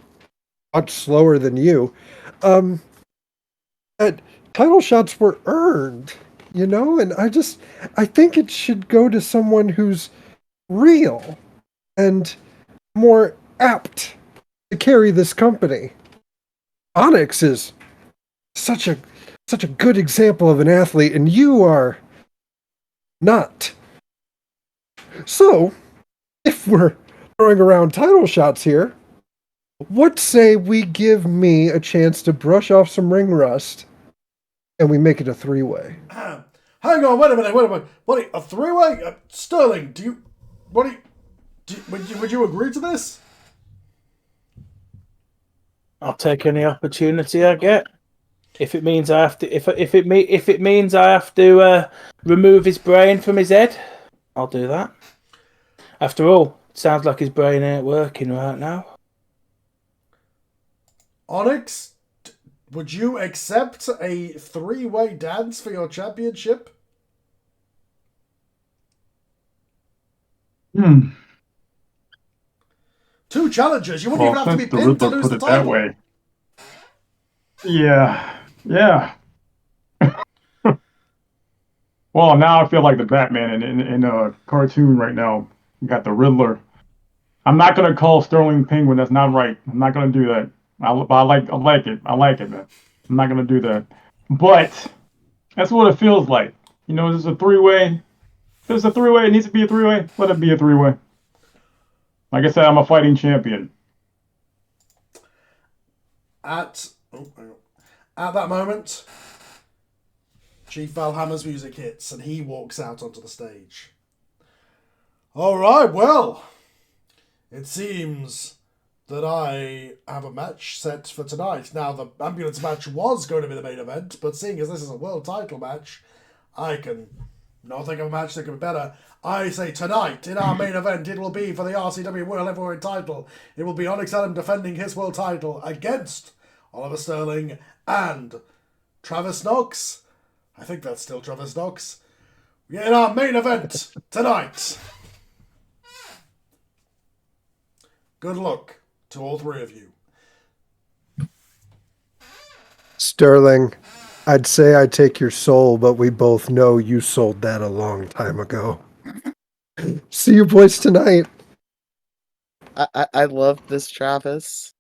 much slower than you, that title shots were earned, and I think it should go to someone who's real and more apt to carry this company. Onyx is such a good example of an athlete, and you are not. So, if we're throwing around title shots here, what say we give me a chance to brush off some ring rust, and we make it a three-way? Hang on, wait a minute. What, a three-way? Sterling, would you agree to this? I'll take any opportunity I get. If it means I have to, if it means I have to remove his brain from his head, I'll do that. After all, it sounds like his brain ain't working right now. Onyx, would you accept a three-way dance for your championship? Two challengers. You wouldn't even have to be pinned to lose the title. That way. Yeah. Well, now I feel like the Batman in a cartoon right now. You got the Riddler. I'm not gonna call Sterling Penguin. That's not right. I'm not gonna do that. I like it. I like it, man. I'm not gonna do that. But that's what it feels like. There's a three-way. If there's a three-way, it needs to be a three-way. Let it be a three-way. Like I said, I'm a fighting champion. At that moment, Chief Valhammer's music hits and he walks out onto the stage. All right, well, it seems that I have a match set for tonight. Now, the ambulance match was going to be the main event, but seeing as this is a world title match, I can not think of a match that could be better. I say tonight, in our main event, it will be for the RCW World Heavyweight title. It will be Onyx Adam defending his world title against Oliver Sterling and Travis Knox. I think that's still Travis Knox. In our main event tonight. Good luck to all three of you. Sterling, I'd say I take your soul, but we both know you sold that a long time ago. See you boys tonight. I love this, Travis.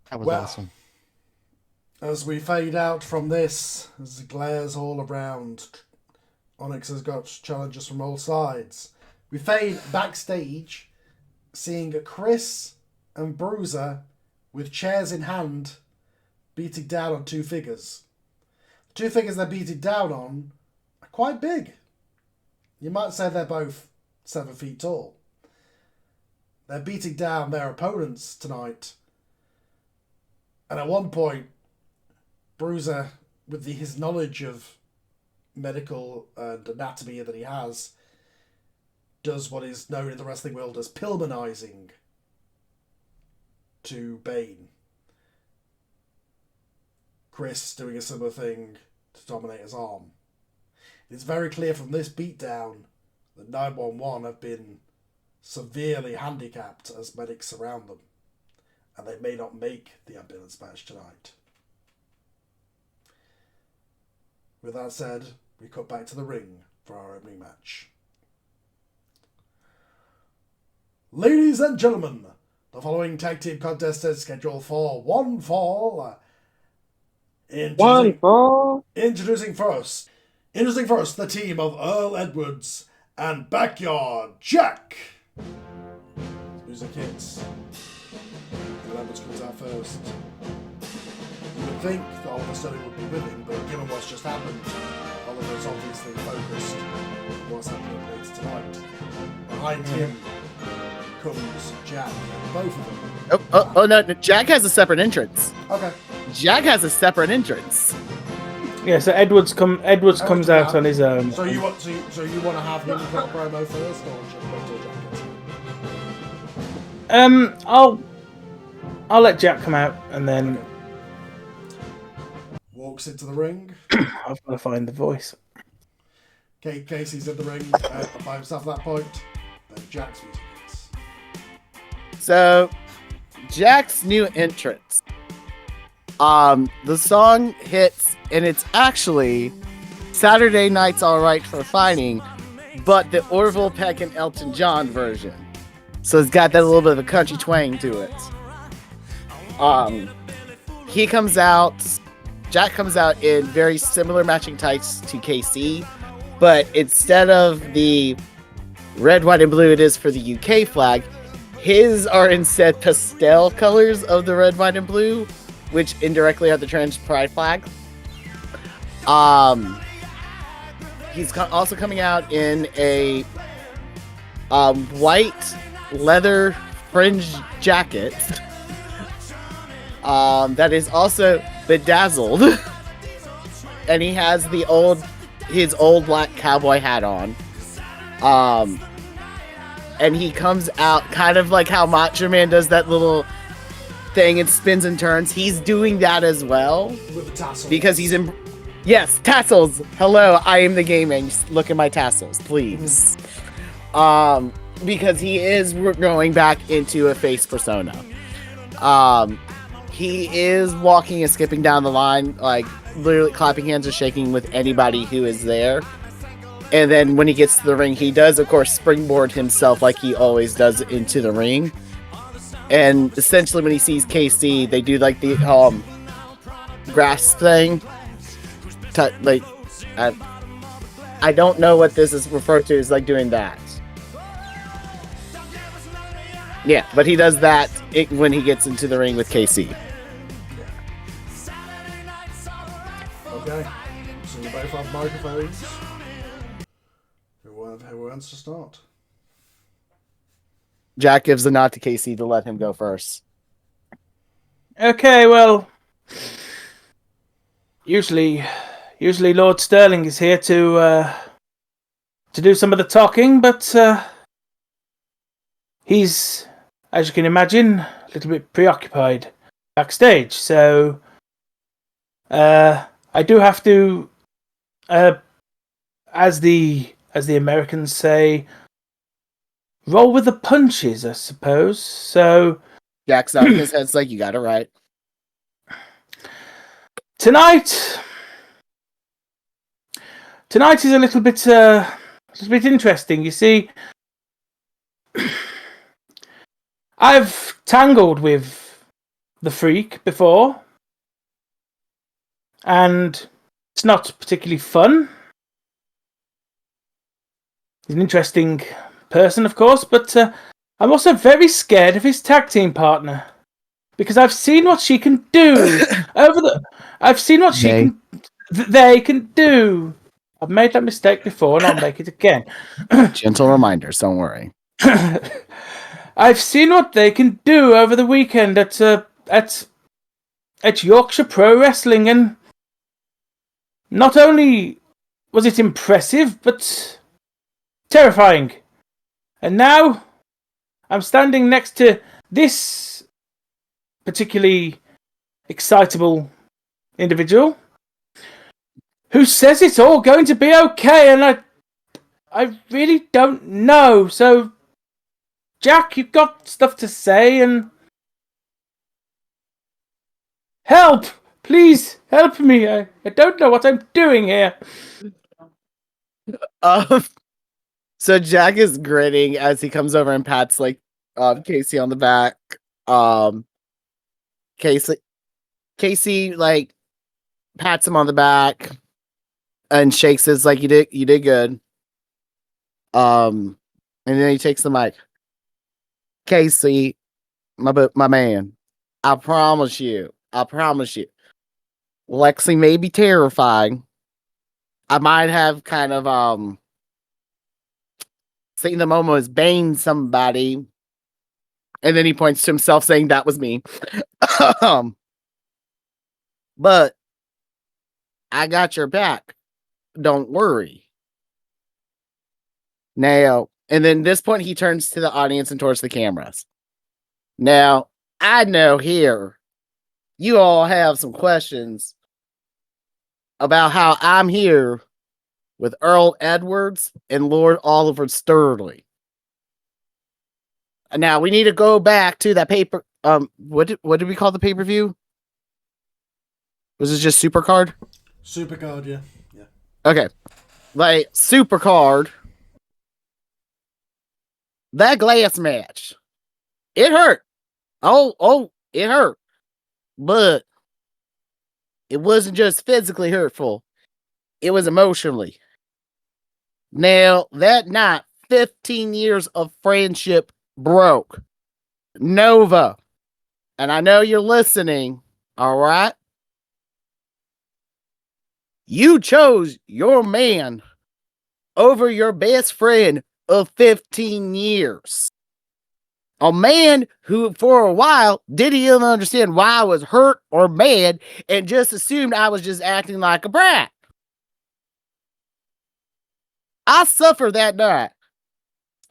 That was awesome. As we fade out from this, as it glares all around, Onyx has got challenges from all sides. We fade backstage, seeing Chris and Bruiser with chairs in hand beating down on two figures. The two figures they're beating down on are quite big. You might say they're both 7 feet tall. They're beating down their opponents tonight. And at one point, Bruiser, with his knowledge of medical and anatomy that he has, does what is known in the wrestling world as Pillmanizing to Bane. Chris doing a similar thing to Dominator's arm. It's very clear from this beatdown that 911 have been severely handicapped as medics surround them, and they may not make the ambulance match tonight. With that said, we cut back to the ring for our opening match. Ladies and gentlemen, the following tag team contest is scheduled for one fall. Introducing first, the team of Earl Edwards and Backyard Jack. Music hits. Earl Edwards comes out first. You would think that Oliver Sterling would be with him, but given what's just happened, Oliver's obviously focused on what's happening later tonight. Behind him comes Jack. Both of them. Oh no, Jack has a separate entrance. Okay. Jack has a separate entrance. Yeah, so Edwards comes out on his own. So you want to have him cut a promo first, or just wait till Jack gets in? I'll let Jack come out and then Walks into the ring. I've got to find the voice. Casey's in the ring by himself at that point. Then Jack's music hits. So, Jack's new entrance. The song hits, and it's actually Saturday Night's Alright for Fighting, but the Orville Peck and Elton John version. So it's got that little bit of a country twang to it. He comes out, Jack comes out in very similar matching tights to KC, but instead of the red, white, and blue it is for the UK flag, his are instead pastel colors of the red, white, and blue, which indirectly are the trans pride flag. He's also coming out in a white leather fringe jacket that is also bedazzled, and he has his old black cowboy hat on. And he comes out kind of like how Macho Man does that little thing and spins and turns. He's doing that as well. With the tassels. Because he's in... Yes, tassels. Hello, I am the game man. Look at my tassels, please. Because he is going back into a face persona. He is walking and skipping down the line, like literally clapping hands or shaking with anybody who is there. And then when he gets to the ring, he does, of course, springboard himself like he always does into the ring. And essentially when he sees KC, they do like the grasp thing. I don't know what this is referred to as, like doing that. Yeah, but he does that when he gets into the ring with KC. Okay, so we both have microphones. Who wants to start? Jack gives the nod to KC to let him go first. Okay, well, usually Lord Sterling is here to do some of the talking, but he's, as you can imagine, a little bit preoccupied backstage. So I do have to, as the Americans say, roll with the punches, I suppose. So Jack's nodding his head's like, you got it right. Tonight is a little bit interesting. You see, I've tangled with the Freak before, and it's not particularly fun. He's an interesting person, of course, but I'm also very scared of his tag team partner, because I've seen what she can do I've seen what they can do. I've made that mistake before, and I'll make it again. Gentle reminders, don't worry. I've seen what they can do over the weekend at Yorkshire Pro Wrestling, and not only was it impressive, but terrifying. And now I'm standing next to this particularly excitable individual who says it's all going to be okay, and I really don't know. So, Jack, you've got stuff to say, and help! Please help me. I don't know what I'm doing here. So Jack is grinning as he comes over and pats like Casey on the back. Casey like pats him on the back and shakes his like you did good. And then he takes the mic. Casey, my man, I promise you. Lexi may be terrifying. I might have kind of seen the moment as bane somebody, And then he points to himself saying that was me. But I got your back. Don't worry. Now, and then this point he turns to the audience and towards the cameras. Now, I know here you all have some questions about how I'm here with Earl Edwards and Lord Oliver Stirling. Now we need to go back to that paper. What did we call the pay-per-view? Was it just Supercard? Supercard, yeah. Okay. Like Supercard. That glass match. It hurt. Oh, it hurt. But it wasn't just physically hurtful. It was emotionally. Now, that night, 15 years of friendship broke. Nova. And I know you're listening, all right? You chose your man over your best friend of 15 years. A man who, for a while, didn't even understand why I was hurt or mad and just assumed I was just acting like a brat. I suffered that night.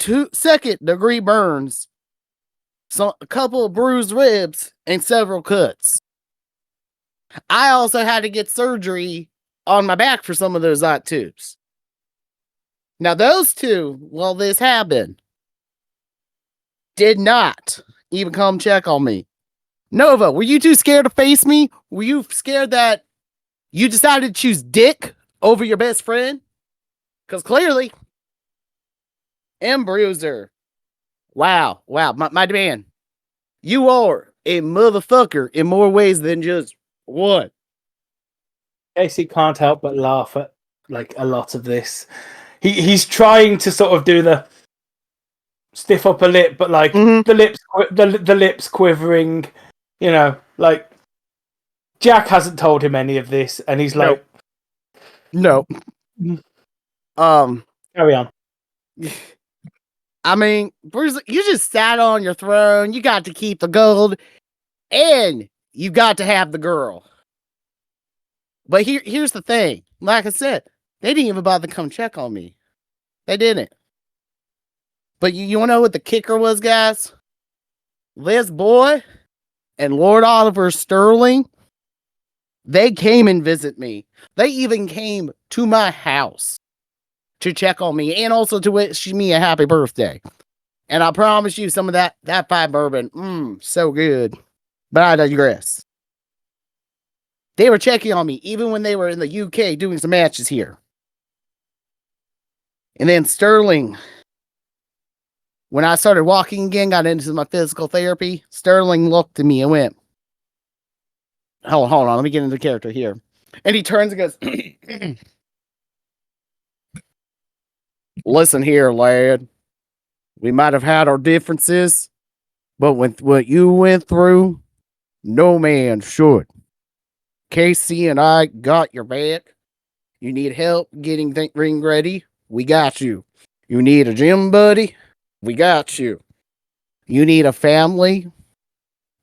2 second-degree burns, a couple of bruised ribs, and several cuts. I also had to get surgery on my back for some of those eye tubes. Now, those two, while this happened, did not even come check on me. Nova, were you too scared to face me? Were you scared that you decided to choose Dick over your best friend? Because clearly, M. Bruiser. Wow, my man. You are a motherfucker in more ways than just one. Casey can't help but laugh at like a lot of this. He's trying to sort of do the stiff upper lip, but like the lips quivering. You know, like Jack hasn't told him any of this, and he's like, "No." Carry on. I mean, Bruce, you just sat on your throne. You got to keep the gold, and you got to have the girl. But here's the thing. Like I said, they didn't even bother to come check on me. They didn't. But you want to know what the kicker was, guys? This boy and Lord Oliver Stirling, they came and visit me. They even came to my house to check on me and also to wish me a happy birthday. And I promise you some of that fine bourbon, so good. But I digress. They were checking on me even when they were in the UK doing some matches here. And then Stirling, when I started walking again, got into my physical therapy, Stirling looked at me and went, hold on, let me get into character here. And he turns and goes, listen here, lad. We might have had our differences, but with what you went through, no man should. Casey and I got your back. You need help getting the ring ready? We got you. You need a gym buddy? We got you. You need a family?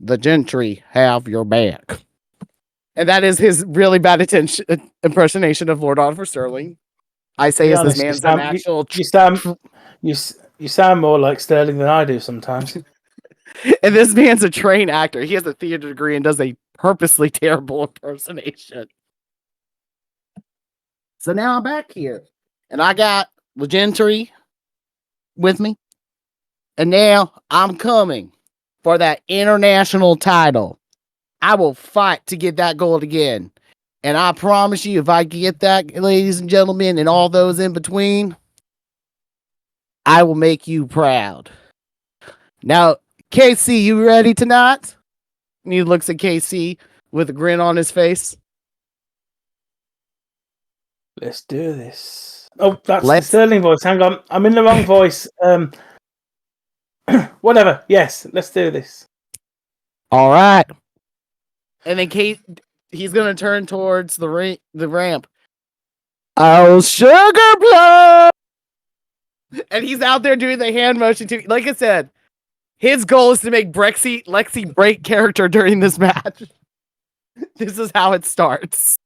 The gentry have your back. And that is his really bad impersonation of Lord Oliver Stirling. I say as this man's an actual... You sound more like Sterling than I do sometimes. And this man's a trained actor. He has a theater degree and does a purposely terrible impersonation. So now I'm back here. And I got Legentry with me. And now I'm coming for that international title. I will fight to get that gold again. And I promise you, if I get that, ladies and gentlemen, and all those in between, I will make you proud. Now, KC, you ready tonight? And he looks at KC with a grin on his face. Let's do this. Oh, that's the Sterling voice. Hang on. I'm in the wrong voice. Whatever. Yes, let's do this. All right. And then he's going to turn towards the ramp. Oh, sugar plum! And he's out there doing the hand motion too. Like I said, His goal is to make Lexi break character during this match. This is how it starts.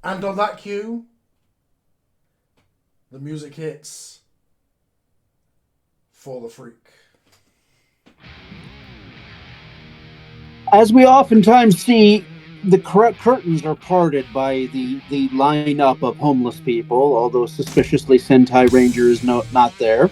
And on that cue, the music hits for the Freak. As we oftentimes see, the curtains are parted by the lineup of homeless people, although suspiciously Sentai Ranger is not there.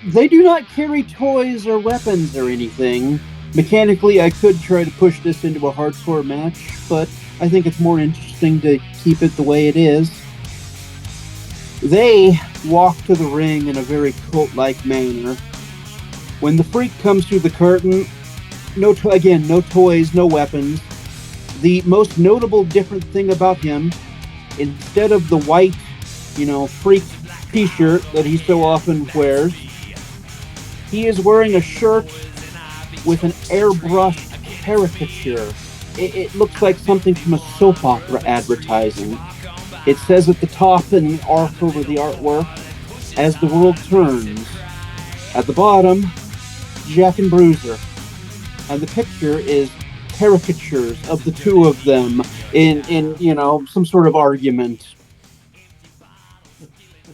They do not carry toys or weapons or anything. Mechanically, I could try to push this into a hardcore match, but I think it's more interesting to keep it the way it is. They walk to the ring in a very cult-like manner. When the Freak comes through the curtain, no toys, no weapons. The most notable different thing about him, instead of the white, Freak t-shirt that he so often wears, he is wearing a shirt with an airbrushed caricature. It looks like something from a soap opera advertising. It says at the top in the arc over the artwork, "As the world turns." At the bottom, Jack and Bruiser. And the picture is caricatures of the two of them in some sort of argument.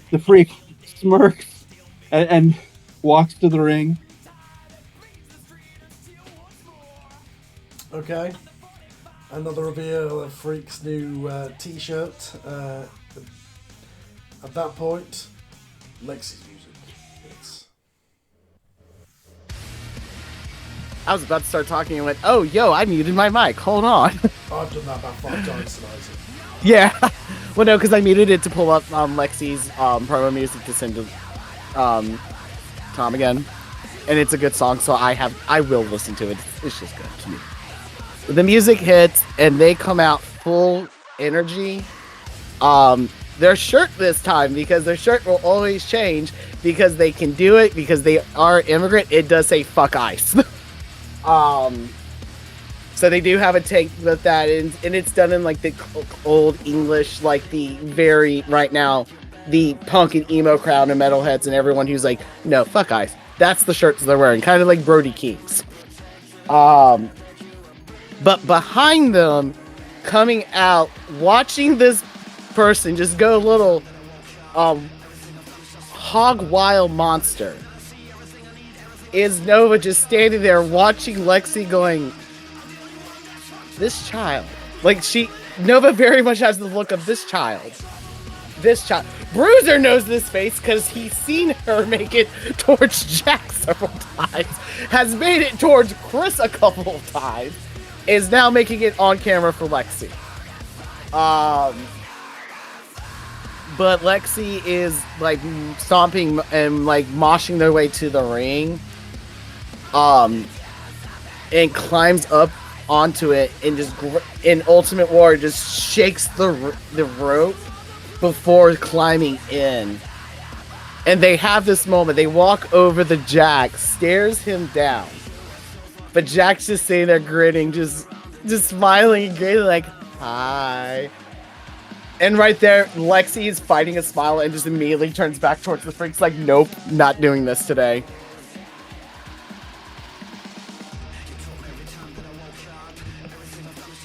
The Freak smirks and walks to the ring. Okay. Another reveal of Freak's new t-shirt. At that point, Lexi's music hits. I was about to start talking and went, "Oh, yo, I muted my mic. Hold on." I've done that about 5 times tonight. Yeah. Well, no, because I muted it to pull up Lexi's promo music to send to Tom again, and it's a good song, so I will listen to it. It's just good to me. The music hits, and they come out full energy. Their shirt this time, because their shirt will always change, because they can do it, because they are immigrant. It does say "fuck ice." So they do have a take with that, and it's done in like the old English, like the very right now, the punk and emo crowd and metalheads and everyone who's like, no, fuck ice. That's the shirts they're wearing, kind of like Brody Kings. But behind them, coming out, watching this person just go a little hog wild monster, is Nova just standing there watching Lexi going, this child. Like, Nova very much has the look of this child. This child. Bruiser knows this face because he's seen her make it towards Jack several times, has made it towards Chris a couple of times, is now making it on camera for Lexi. But Lexi is like stomping and like moshing their way to the ring, and climbs up onto it and just in Ultimate Warrior just shakes the rope before climbing in. And they have this moment. They walk over the Jack, stares him down, but Jack's just sitting there grinning, just smiling and grinning like, hi. And right there, Lexi is fighting a smile and just immediately turns back towards the Freaks like, nope, not doing this today.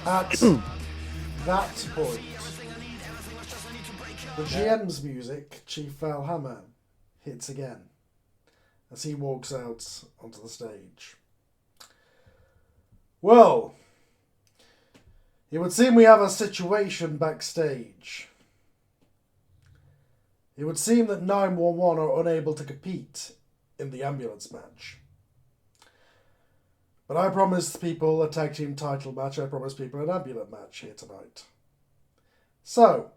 At that point, the GM's music, Chief Valhammer, hits again as he walks out onto the stage. Well, it would seem we have a situation backstage. It would seem that 911 are unable to compete in the ambulance match. But I promised people a tag team title match. I promised people an ambulance match here tonight. So,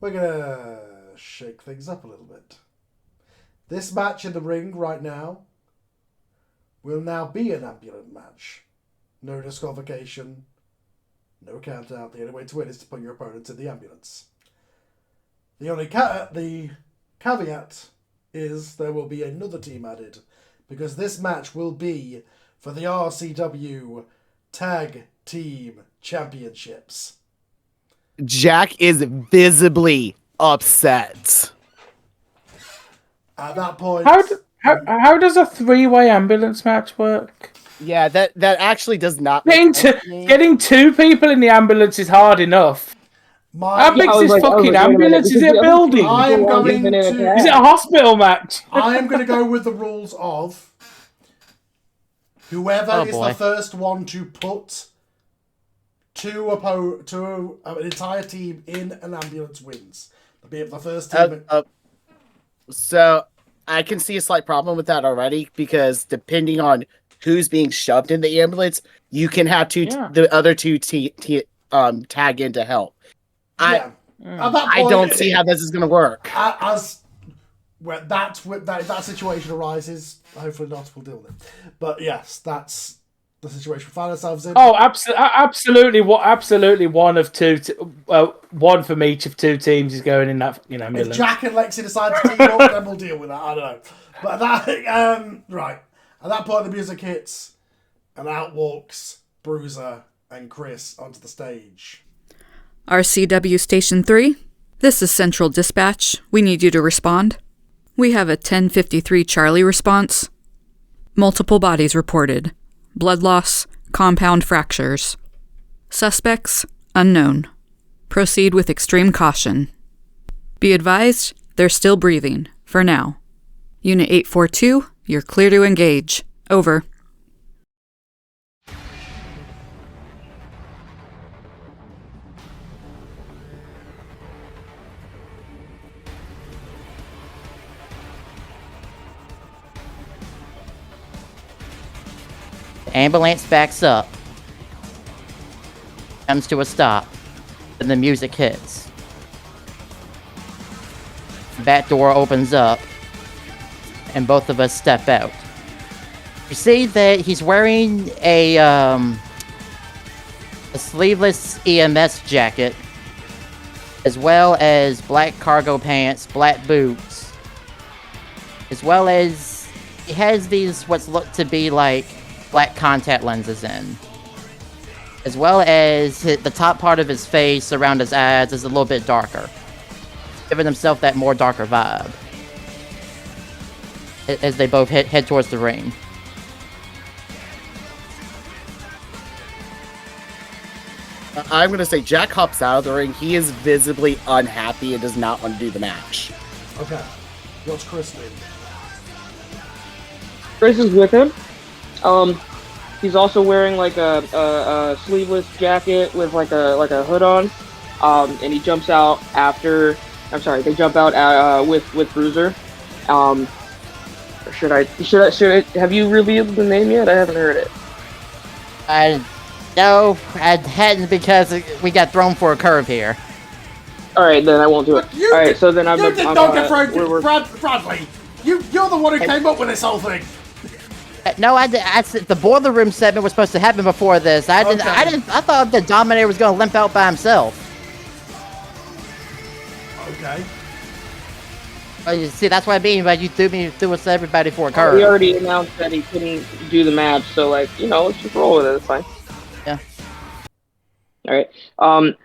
we're going to shake things up a little bit. This match in the ring right now will now be an ambulance match. No disqualification, no count out. The only way to win is to put your opponent in the ambulance. The only the caveat is there will be another team added, because this match will be for the RCW Tag Team Championships. Jack is visibly upset. At that point, How does a 3-way ambulance match work? Yeah, that actually does not make sense to me. Getting 2 people in the ambulance is hard enough. How big's this fucking ambulance? Is it a building? I am going to. Is it a hospital match? I am going to go with the rules of whoever is the first one to put an entire team in an ambulance wins. Be it the first team. So I can see a slight problem with that already, because depending on who's being shoved in the ambulance, you can have the other two tag in to help. At that point, I don't see how this is going to work. As that situation arises, hopefully not, we'll deal with it. But yes, that's the situation we find ourselves in. Oh, absolutely! Absolutely, one of two. One from each of 2 teams is going in that. Ambulance. If Jack and Lexi decide to team up, then we'll deal with that. I don't know. But that right at that point, the music hits, and out walks Bruiser and Chris onto the stage. RCW Station 3, this is Central Dispatch. We need you to respond. We have a 1053 Charlie response. Multiple bodies reported. Blood loss, compound fractures. Suspects, unknown. Proceed with extreme caution. Be advised, they're still breathing, for now. Unit 842, you're clear to engage. Over. The ambulance backs up. Comes to a stop. And the music hits. The back door opens up. And both of us step out. You see that he's wearing a sleeveless EMS jacket, as well as black cargo pants, black boots, as well as he has these what's looked to be like black contact lenses in, as well as the top part of his face around his eyes is a little bit darker, giving himself that more darker vibe as they both head towards the ring. I'm going to say Jack hops out of the ring. He is visibly unhappy and does not want to do the match. Okay. What's Chris doing? Chris is with him. He's also wearing like a sleeveless jacket with like a hood on. And he jumps out after. I'm sorry, they jump out with Bruiser. Should I? Have you revealed the name yet? I haven't heard it. No, I hadn't, because we got thrown for a curve here. All right, then I won't do it. All right, so then I'm. You did not get thrown, Bradley. You're the one who came up with this whole thing. No, the boiler room segment was supposed to happen before this. I thought the Dominator was going to limp out by himself. Okay. You see, that's what I mean by you threw us everybody for a curve. He already announced that he couldn't do the match, so let's just roll with it. It's fine. Yeah. All right.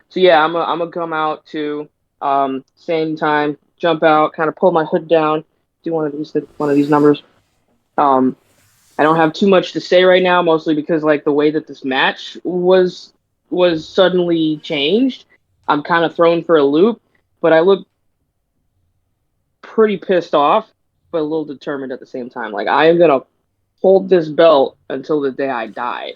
So yeah, I'm gonna come out to same time, jump out, kind of pull my hood down, do one of these numbers. I don't have too much to say right now, mostly because like the way that this match was suddenly changed, I'm kind of thrown for a loop, but I look pretty pissed off, but a little determined at the same time. Like, I am gonna hold this belt until the day I die.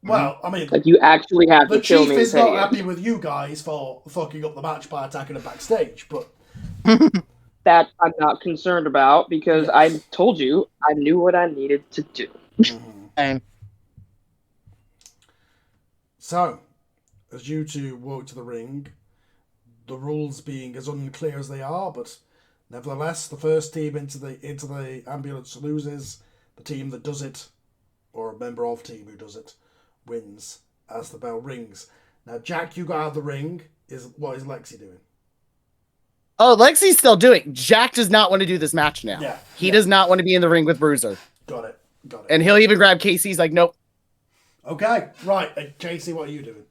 Well, I mean, like, you actually have to kill me. The chief is not happy with you guys for fucking up the match by attacking him backstage, but that I'm not concerned about, because I told you I knew what I needed to do. So, as you two walk to the ring, the rules being as unclear as they are, but nevertheless, the first team into the ambulance loses. The team that does it, or a member of team who does it, wins as the bell rings. Now, Jack, you got out of the ring. What is Lexi doing? Oh, Lexi's still doing. Jack does not want to do this match now. Yeah. He does not want to be in the ring with Bruiser. Got it. And he'll even grab Casey. He's like, nope. Okay, right. Casey, what are you doing?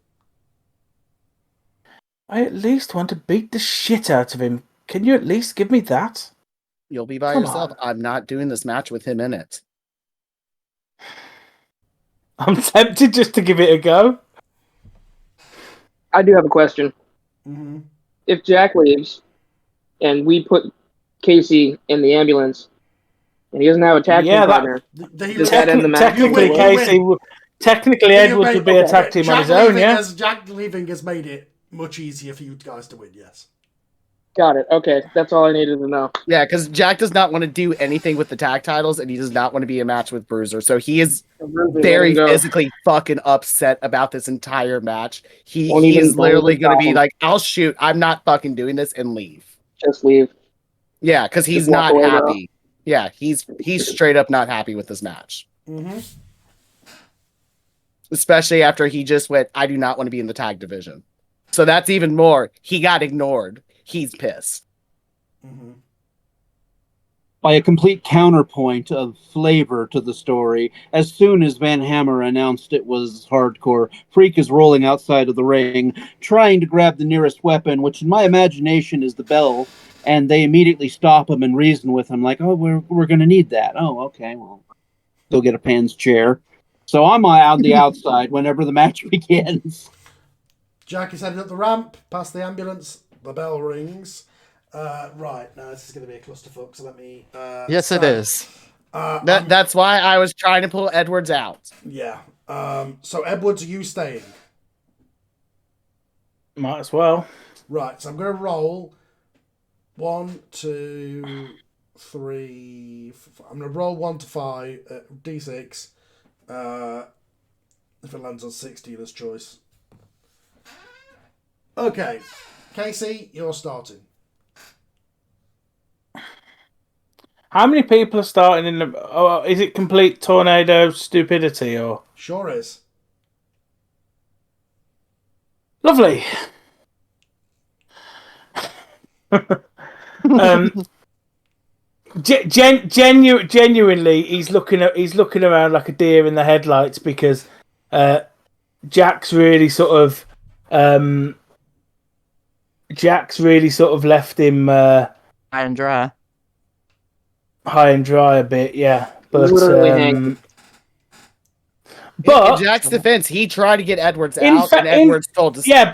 I at least want to beat the shit out of him. Can you at least give me that? You'll be by Come yourself. on. I'm not doing this match with him in it. I'm tempted just to give it a go. I do have a question. Mm-hmm. If Jack leaves and we put Casey in the ambulance and he doesn't have a tag team Yeah, that partner, does that end the match? technically You win. Casey, technically Edwards would be a tag team on his own. Yeah. Jack leaving has made it much easier for you guys to win. Yes. Got it. Okay, that's all I needed to know. Yeah, because Jack does not want to do anything with the tag titles, and he does not want to be a match with Bruiser. So he is very physically fucking upset about this entire match. He is literally going to be like, "I'll shoot. I'm not fucking doing this," and leave. Just leave. Yeah, because he's not happy. Yeah, he's straight up not happy with this match. Mm-hmm. Especially after he just went, "I do not want to be in the tag division." So that's even more. He got ignored. He's pissed. Mm-hmm. By a complete counterpoint of flavor to the story, as soon as Van Hammer announced it was hardcore, Freak is rolling outside of the ring, trying to grab the nearest weapon, which in my imagination is the bell, and they immediately stop him and reason with him, like, "Oh, we're going to need that. Oh, okay, well, go get a Pan's chair." So I'm on the outside whenever the match begins. Jack is heading up the ramp, past the ambulance. The bell rings. Right, now this is going to be a clusterfuck, so let me... yes, it is. That's why I was trying to pull Edwards out. Yeah. So, Edwards, are you staying? Might as well. Right, so I'm going to roll 1, 2, 3... I'm going to roll 1 to 5, D6. If it lands on 6, dealer's choice. Okay. Casey, you're starting. How many people are starting in the... Oh, is it complete tornado stupidity or... Sure is. Lovely. Genuinely, he's looking around like a deer in the headlights because Jack's really sort of left him High and dry. High and dry a bit, yeah. But Literally in Jack's defense, he tried to get Edwards out, and Edwards told us. Yeah,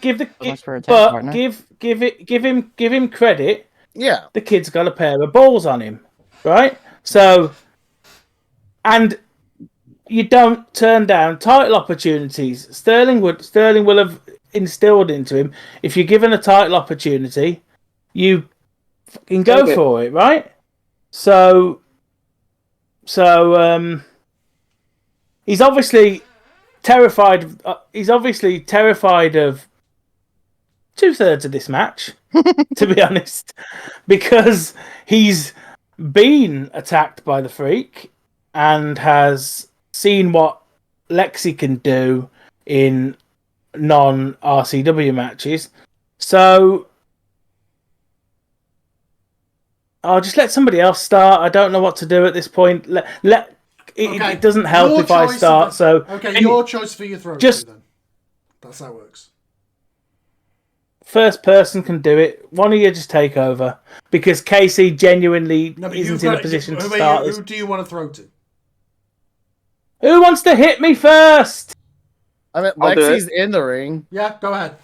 give him credit. Yeah, the kid's got a pair of balls on him, right? So, and you don't turn down title opportunities. Sterling will have instilled into him, if you're given a title opportunity, you fucking go for it, right? So he's obviously terrified. He's obviously terrified of 2/3 of this match, to be honest, because he's been attacked by the Freak and has seen what Lexi can do in non-RCW matches. So I'll just let somebody else start. I don't know what to do at this point. It doesn't help if I start. Your choice for your throw. Just then. That's how it works. First person can do it. One of you just take over because Casey genuinely isn't in a position to start. Who do you want to throw to? Who wants to hit me first? I mean, Lexi's in the ring. Yeah, go ahead.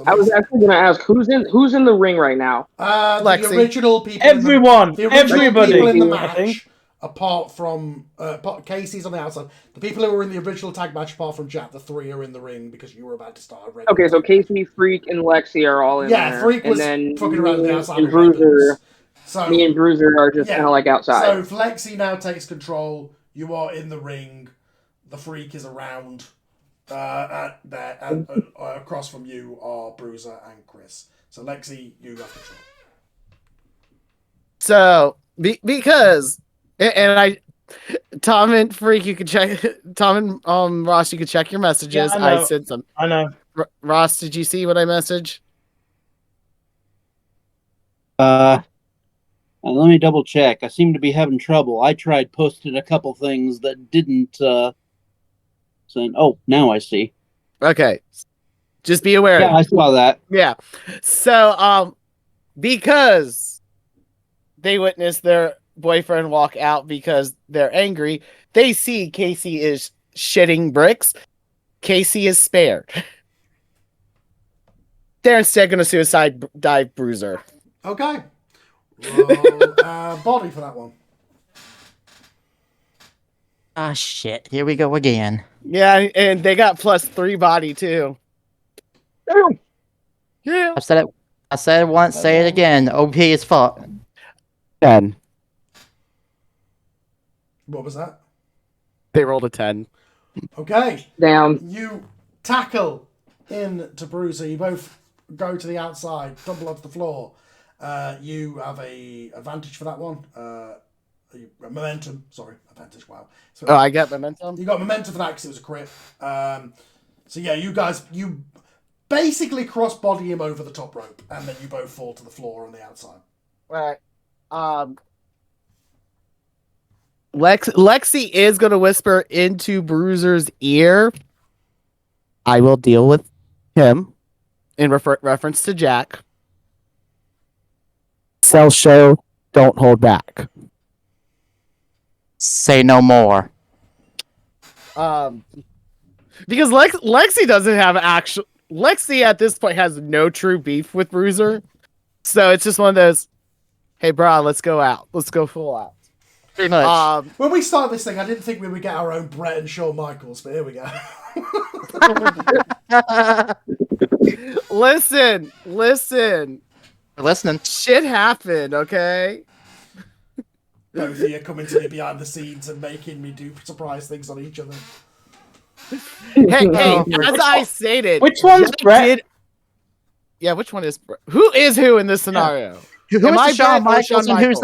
I was actually going to ask who's in the ring right now. The original people. Everybody people in the match, apart from Casey's on the outside. The people who were in the original tag match, apart from Jack, the 3 are in the ring because you were about to start. Okay, so Casey, Freak, and Lexi are all in there. Yeah, Freak was and then fucking around the outside. And Bruiser. Me and Bruiser are just kind of like outside. So if Lexi now takes control, you are in the ring. The Freak is around. Across from you are Bruiser and Chris. So Lexi, you have control. So because Tom and Freak, you can check. Tom and Ross, you can check your messages. Yeah, I sent some. I know. Ross, did you see what I messaged? Let me double check. I seem to be having trouble. I tried posting a couple things that didn't. Oh, now I see. Okay, just be aware. Yeah, I saw that. Yeah. So, because they witness their boyfriend walk out because they're angry. They see Casey is shitting bricks. Casey is spared. They're instead going to suicide dive Bruiser. Okay. Roll body for that one. Ah, shit. Here we go again. Yeah, and they got +3 body too. Yeah. I said it once, say it again. OP as fuck. 10. What was that? They rolled a 10. Okay. Down. You tackle into Bruiser. You both go to the outside, tumble onto the floor. You have a advantage for that one. Momentum. Sorry, advantage. Wow. So, Oh, I got momentum? You got momentum for that because it was a crit. So yeah, you guys, you basically cross-body him over the top rope, and then you both fall to the floor on the outside. Right. Lexi is going to whisper into Bruiser's ear. I will deal with him in reference to Jack. Sell show, don't hold back. Say no more. Because Lexi doesn't have actual. Lexi at this point has no true beef with Bruiser, so it's just one of those. Hey, brah, let's go out. Let's go full out. Pretty much. When we started this thing, I didn't think we would get our own Brett and Shawn Michaels, but here we go. Listen. We're listening. Shit happened, okay? Both of you coming to me behind the scenes and making me do surprise things on each other. Hey, as I stated, Which one's Brett? Yeah, which one is Brett? Who is who in this scenario? Who's the Shawn Michaels and who's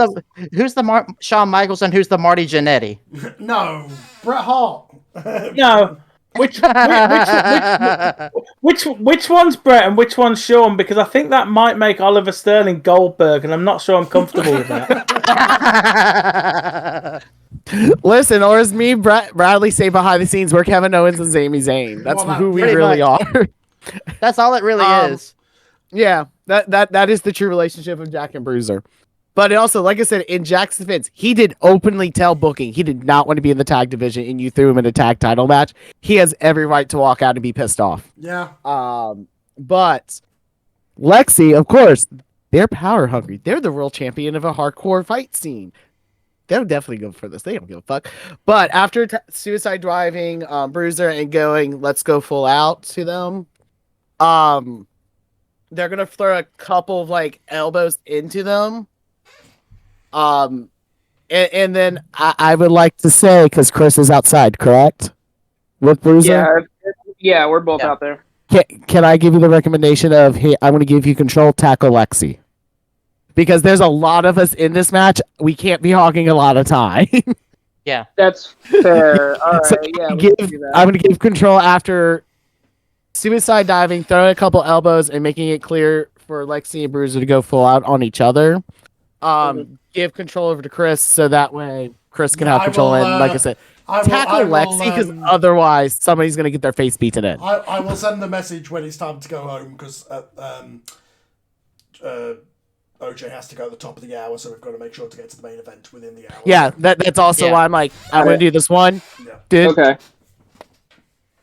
the Shawn Michaels and who's the Marty Jannetty? No, Bret Hart. No. Which one's Brett and which one's Sean? Because I think that might make Oliver Sterling Goldberg, and I'm not sure I'm comfortable with that. Listen, or as me, Bradley say behind the scenes, we're Kevin Owens and Sami Zayn. That's who we really are. That's all it really is. Yeah, that is the true relationship of Jack and Bruiser. But also, like I said, in Jack's defense, he did openly tell booking he did not want to be in the tag division, and you threw him in a tag title match. He has every right to walk out and be pissed off. Yeah. But Lexi, of course, they're power hungry. They're the real champion of a hardcore fight scene. They'll definitely go for this. They don't give a fuck. But after suicide driving Bruiser and going, let's go full out to them, they're gonna throw a couple of like elbows into them. And then I would like to say, because Chris is outside, correct? With Bruiser? Yeah, we're both out there. Can I give you the recommendation of, hey, I want to give you control, tackle Lexi? Because there's a lot of us in this match. We can't be hogging a lot of time. Yeah. That's fair. All right, So yeah. I'm going to give control after suicide diving, throwing a couple elbows, and making it clear for Lexi and Bruiser to go full out on each other. Give control over to Chris so that way Chris can have control. And like I said, tackle Lexi because otherwise somebody's going to get their face beaten in. I will send the message when it's time to go home because OJ has to go at the top of the hour, so we've got to make sure to get to the main event within the hour. Yeah, that's also why I'm like, I'm going to do this one. Yeah. Dude. Okay.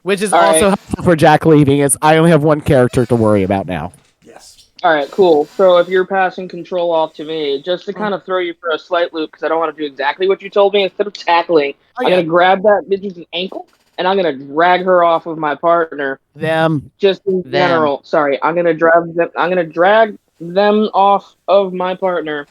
Which is also helpful for Jack leaving, is I only have one character to worry about now. Yes. All right, cool. So if you're passing control off to me, just to kind of throw you for a slight loop, because I don't want to do exactly what you told me, instead of tackling, I'm going to grab that bitch's ankle, and I'm going to drag her off of my partner. Just in general. Sorry, I'm going to drag them off of my partner,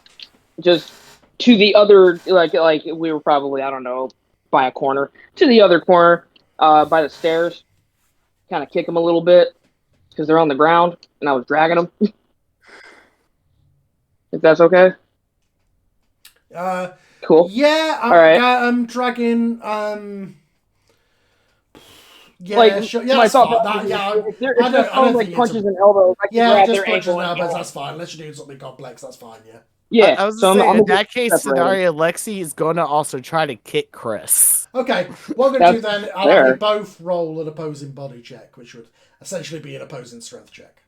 just to the other, like we were probably, I don't know, by a corner, to the other corner, by the stairs, kind of kick them a little bit, because they're on the ground, and I was dragging them. If that's okay? Cool. Yeah, I'm dragging, yeah, like, sure. Yeah, my that's thought fine. if they're I don't like think punches and elbows, I can grab just their punches ankle and and elbows, that's fine. Unless you're doing something complex, that's fine, yeah. Yeah, I was so saying, I'm in that case scenario, Lexi is going to also try to kick Chris. Okay, what we're going to do then, I'll have you both roll an opposing body check, which would essentially be an opposing strength check.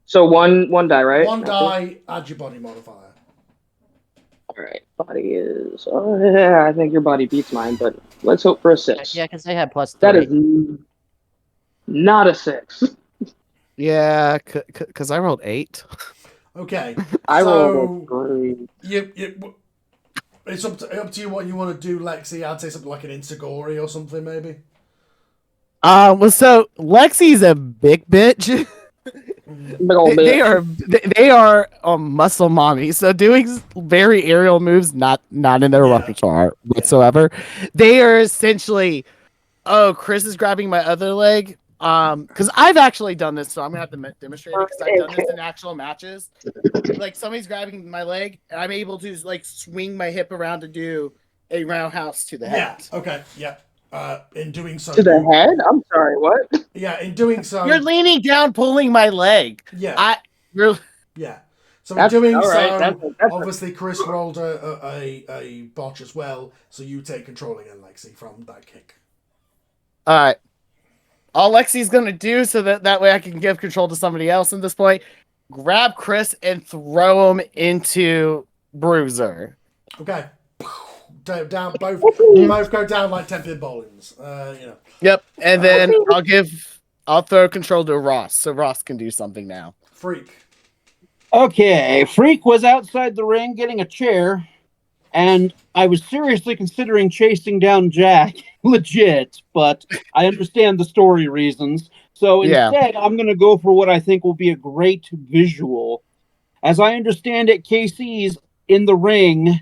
So one die, right? One die, add your body modifier. All right, body is. Yeah, I think your body beats mine, but let's hope for a 6. Yeah, because they had +3. That is not a 6. Yeah, because I rolled 8. Okay, I rolled so a 3. it's up to you what you want to do, Lexi. I'd say something like an Insagori or something, maybe. Well, so Lexi's a big bitch. Big old They are muscle mommy. So doing very aerial moves not in their repertoire whatsoever. They are essentially, oh, Chris is grabbing my other leg. Because I've actually done this, so I'm gonna have to demonstrate it because I've done this in actual matches. Like somebody's grabbing my leg, and I'm able to like swing my hip around to do a roundhouse to the head. Yeah. Okay. Yeah. In doing so, To the head? I'm sorry, what? Yeah. In doing so, You're leaning down, pulling my leg. Yeah. You're. Yeah. So in doing all right. so, That's obviously Chris rolled a botch as well. So you take control again, Lexi, from that kick. All right. All Lexi's gonna do so that way I can give control to somebody else at this point. Grab Chris and throw him into Bruiser. Okay. Down both go down like 10 pinballings. You know. Yep. And then I'll throw control to Ross so Ross can do something now. Freak. Okay, Freak was outside the ring getting a chair, and I was seriously considering chasing down Jack, legit, but I understand the story reasons. So instead, I'm going to go for what I think will be a great visual. As I understand it, KC's in the ring.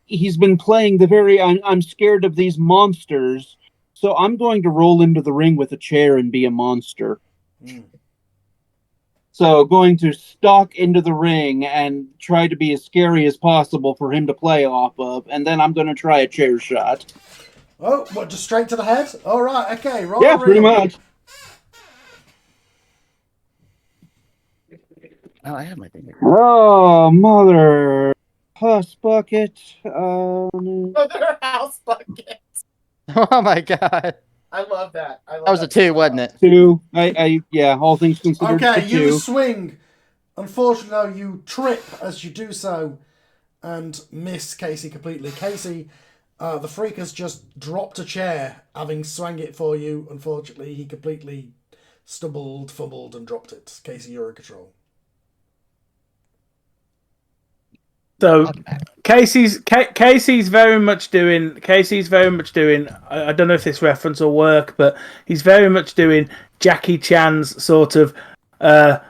He's been playing the very I'm scared of these monsters. So I'm going to roll into the ring with a chair and be a monster. So going to stalk into the ring and try to be as scary as possible for him to play off of, and then I'm going to try a chair shot. Oh, what, just straight to the head? All right, okay. Roll yeah, pretty much. Oh, I have my thing here. Oh, mother puss bucket. Mother house bucket. Oh my god. I love that. That was a 2, wasn't it? 2. Yeah, all things considered. Okay, you 2. swing. Unfortunately, you trip as you do so and miss Casey completely. Casey, the Freak has just dropped a chair, having swung it for you. Unfortunately, he completely stumbled, fumbled, and dropped it. Casey, you're in control. So Casey's very much doing. I don't know if this reference will work, but he's very much doing Jackie Chan's sort of oh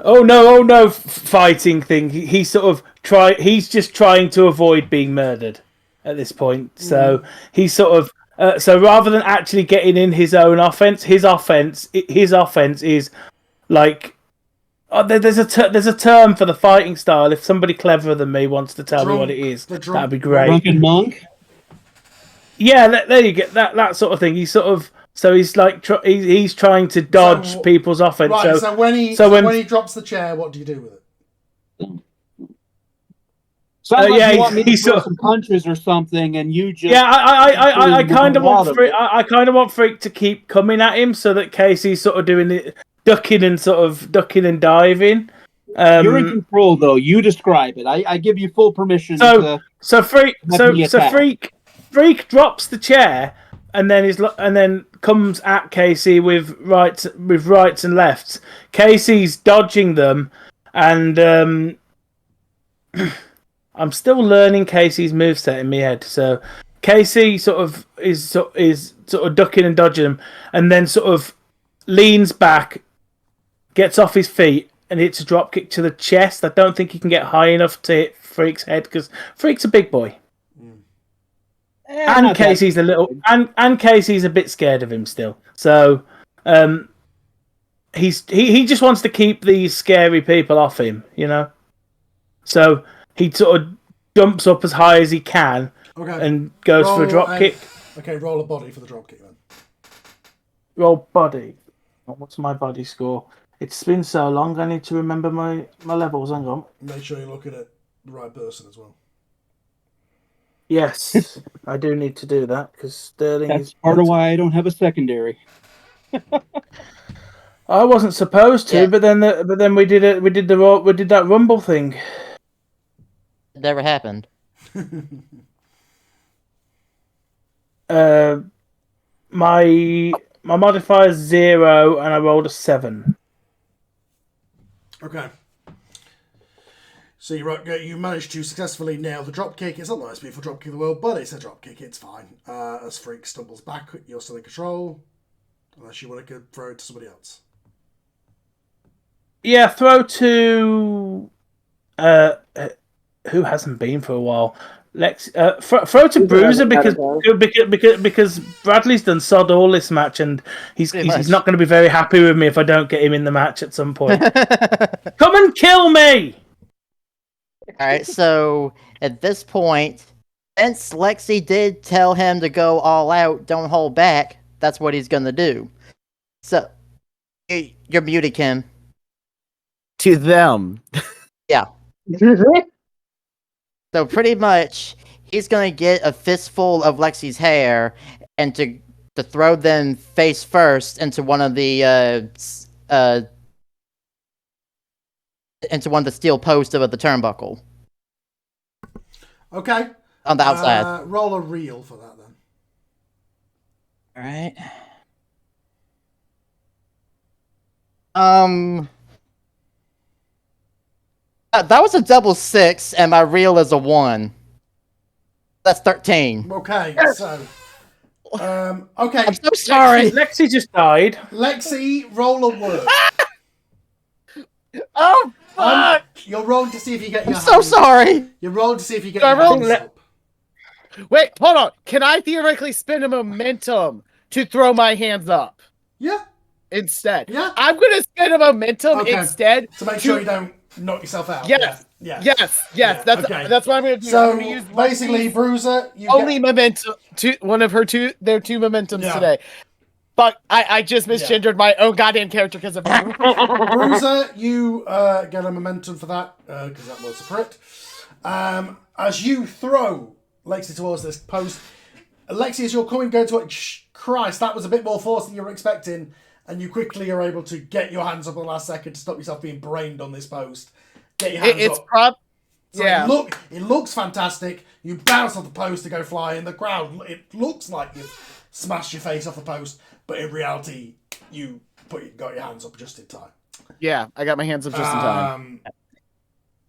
no fighting thing. He's sort of he's just trying to avoid being murdered at this point. So he's sort of so rather than actually getting in his own offense, his offense is like. Oh, there's a term for the fighting style. If somebody cleverer than me wants to tell me what it is, that'd be great. Drunken monk. Yeah, there you get that sort of thing. He's sort of he's like he's trying to dodge people's offense. Right. So when he drops the chair, what do you do with it? Sounds like you want me to throw some punches or something, and you just I kind of want Freak to keep coming at him so that Casey's sort of doing it. Ducking and diving. You're in control, though. You describe it. I give you full permission. So Freak drops the chair and then comes at Casey with rights and lefts. Casey's dodging them, and I'm still learning Casey's moveset in my head. So Casey is ducking and dodging them, and then sort of leans back. Gets off his feet and hits a drop kick to the chest. I don't think he can get high enough to hit Freak's head because Freak's a big boy. And Casey's and Casey's a bit scared of him still. So he just wants to keep these scary people off him, you know. So he sort of jumps up as high as he can and goes for a drop kick. Okay, roll a body for the drop kick then. Roll body. What's my body score? It's been so long, I need to remember my levels. Hang on. Make sure you're looking at the right person as well. Yes, I do need to do that because Sterling That's is part of why I don't have a secondary. I wasn't supposed to, but then we did that Rumble thing. It never happened. My modifier is 0, and I rolled a 7. Okay. So you managed to successfully nail the drop kick. It's not the most beautiful drop kick in the world, but it's a drop kick. It's fine. As Freak stumbles back, you're still in control. Unless you want to throw it to somebody else. Yeah, throw to who hasn't been for a while. Lex, throw to Bruiser because Bradley's done sod all this match, and he's not going to be very happy with me if I don't get him in the match at some point. Come and kill me! All right, so at this point, since Lexi did tell him to go all out, don't hold back, that's what he's gonna do. So, you're muted, Kim. To them. Yeah. So pretty much, he's gonna get a fistful of Lexi's hair and to throw them face first into one of the steel posts of the turnbuckle. Okay. On the outside. Roll a reel for that then. All right. That was a double 6, and my reel is a 1. That's 13. Okay, so. Okay. I'm so sorry. Lexi just died. Lexi, roll a word. Oh, fuck! You're rolling to see if you get your I'm so sorry. You're rolling to see if you get your hands up. Wait, hold on. Can I theoretically spend a momentum to throw my hands up? Yeah. Instead. Yeah. I'm going to spend a momentum instead. To make sure you don't knock yourself out. Yes. Yeah. Yes. Yeah, That's okay. that's what I'm going to do. So I'm gonna use basically, Bruiser, you only momentum. One of their two momentums today. But I just misgendered my own goddamn character because of Bruiser, you get a momentum for that because that was a crit. As you throw Lexi towards this post, Lexi, as you're going to it, Christ, that was a bit more force than you were expecting, and you quickly are able to get your hands up at the last second to stop yourself being brained on this post. Get your hands up. It looks fantastic. You bounce off the post to go fly in the crowd. It looks like you've smashed your face off the post, but in reality, you got your hands up just in time. Yeah, I got my hands up just in time.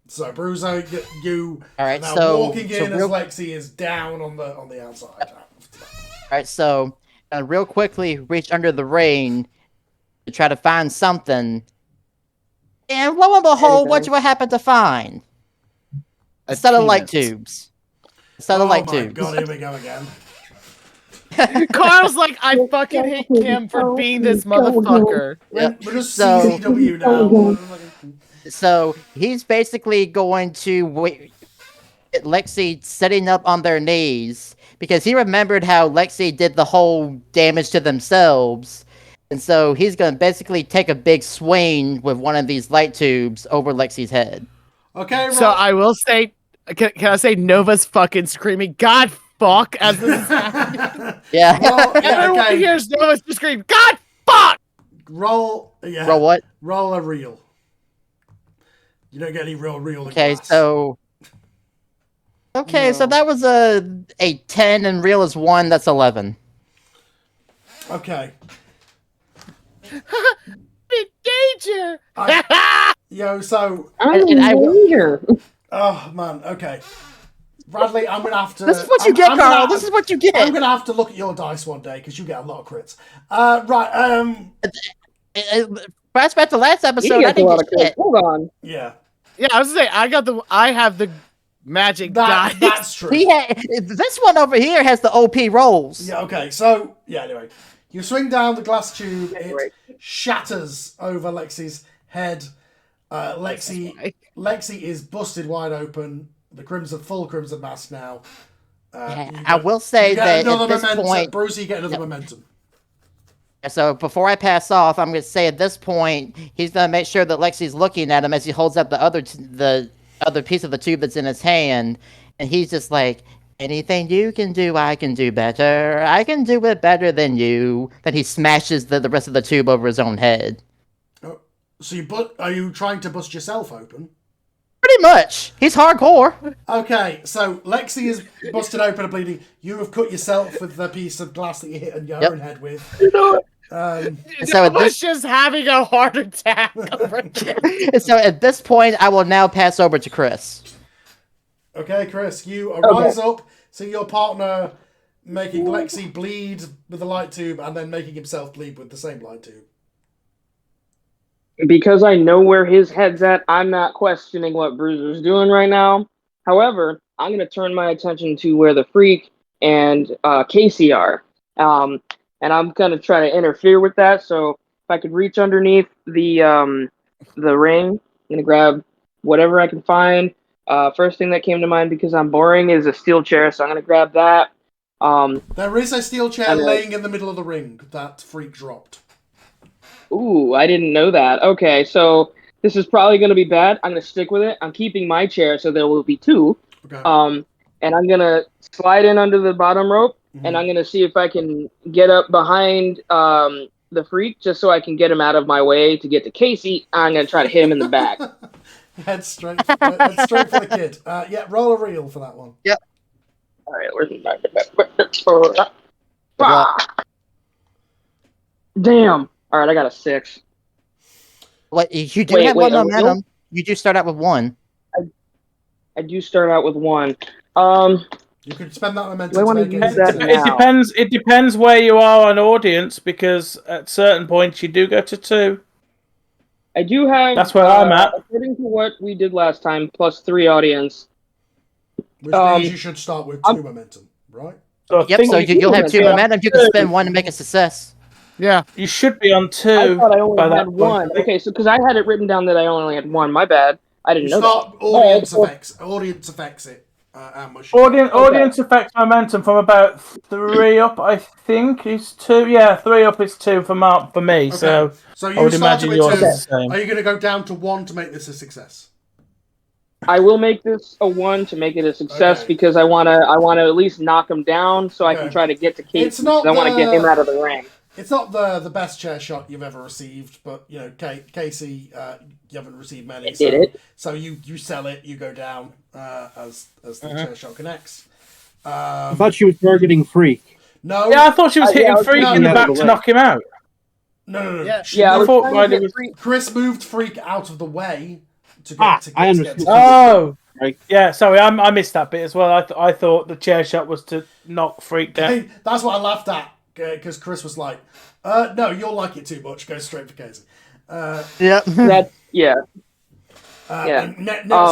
So Bruiser, you all right, now so walking in as Lexi is down on the outside. All right, so real quickly, reach under the ring to try to find something, and lo and behold, what you happen to find? A set of light tubes. Oh my god, here we go again. Carl's like, I fucking hate Kim for being this motherfucker. Yep. We're just CCW now. So he's basically going to get Lexi sitting up on their knees because he remembered how Lexi did the whole damage to themselves. And so he's going to basically take a big swing with one of these light tubes over Lexi's head. Okay, so I will say, can I say Nova's fucking screaming, God fuck, as this is happening? Yeah. Everyone hears Nova's just scream, God fuck! Roll what? Roll a reel. You don't get any real. Okay, so that was a 10 and real is 1. That's 11. Okay. In danger. So I'm in danger. Oh man. Okay. Bradley, I'm gonna have to. This is what you get, Carl. This is what you get. I'm gonna have to look at your dice one day because you get a lot of crits. Right. Flashback to last episode. I didn't get shit. Hold on. Yeah. Yeah, I was gonna say I have the magic dice. That's true. This one over here has the OP rolls. Yeah. Okay. So anyway, you swing down the glass tube. It shatters over Lexi's head. Lexi is busted wide open. The full crimson mask now. I will say that at this point, Bruce, you get another momentum. So before I pass off, I'm going to say at this point, he's going to make sure that Lexi's looking at him as he holds up the other piece of the tube that's in his hand, and he's just like, anything you can do, I can do better. I can do it better than you. Then he smashes the rest of the tube over his own head. Oh, so are you trying to bust yourself open? Pretty much. He's hardcore. Okay, so Lexi is busted open and bleeding. You have cut yourself with the piece of glass that you hit your own head with. So at this, just having a heart attack. so at this point, I will now pass over to Chris. Okay, Chris, you rise up, see your partner making Lexi bleed with the light tube and then making himself bleed with the same light tube. Because I know where his head's at, I'm not questioning what Bruiser's doing right now. However, I'm going to turn my attention to where the Freak and Casey are. And I'm going to try to interfere with that. So if I could reach underneath the ring, I'm going to grab whatever I can find. First thing that came to mind, because I'm boring, is a steel chair. So I'm going to grab that. There is a steel chair laying in the middle of the ring that Freak dropped. Ooh, I didn't know that. Okay, so this is probably going to be bad. I'm going to stick with it. I'm keeping my chair, so there will be two. Okay. And I'm going to slide in under the bottom rope, and I'm going to see if I can get up behind the Freak, just so I can get him out of my way to get to Casey. I'm going to try to hit him in the back. Head straight for the kid. Yeah, roll a reel for that one. Yep. All right, where's the Damn. All right, I got a 6. What you do have one momentum. You do start out with 1. I do start out with 1. You could spend that momentum. Do I want to use that now? It depends. It depends where you are on audience, because at certain points you do go to 2. I do have. That's where I'm at. According to what we did last time, plus 3 audience. Which means you should start with 2 momentum, right? So Yep. So you'll have 2 momentum. You can spend 1 to make a success. Yeah, you should be on 2. I thought I only by had that 1. point. Okay, so because I had it written down that I only had 1. My bad. I didn't know that. Audience affects it. How much? Audience affects momentum from about 3 up. I think is 2. Yeah, 3 up is 2 for me. Okay. So I you would started imagine with yours 2. is the same. Are you going to go down to 1 to make this a success? I will make this a 1 to make it a success because I wanna at least knock him down so I can try to get to Casey. I want to get him out of the ring. It's not the best chair shot you've ever received, but you know, Casey, you haven't received many. So you sell it, you go down as the chair shot connects. I thought she was targeting Freak. No. Yeah, I thought she was hitting Freak in the back to knock him out. No. Yeah, I thought Chris moved Freak out of the way to get to I understand. Oh, right. Yeah. Sorry, I missed that bit as well. I thought the chair shot was to knock Freak down. That's what I laughed at, because Chris was like, "No, you'll like it too much. Go straight for Casey." Next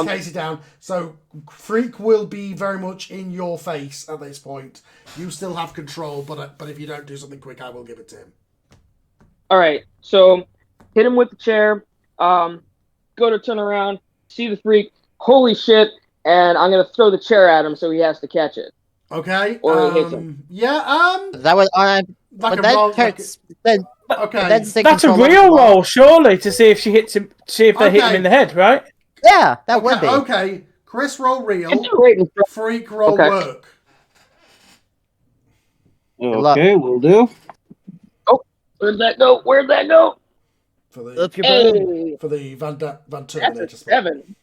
Casey down. So Freak will be very much in your face at this point. You still have control, but if you don't do something quick, I will give it to him. All right, so hit him with the chair. Go to turn around, see the Freak. Holy shit! And I'm gonna throw the chair at him so he has to catch it. Okay. Or he hits him. Yeah. That was like that hurts. Okay. That's a real roll, surely, to see if she hits him. See if they hit him in the head, right? Yeah, that would be. Okay. Chris roll real. Freak roll work. Okay, we'll do. Oh, where'd that go? For the Van Terminator. That's a 7.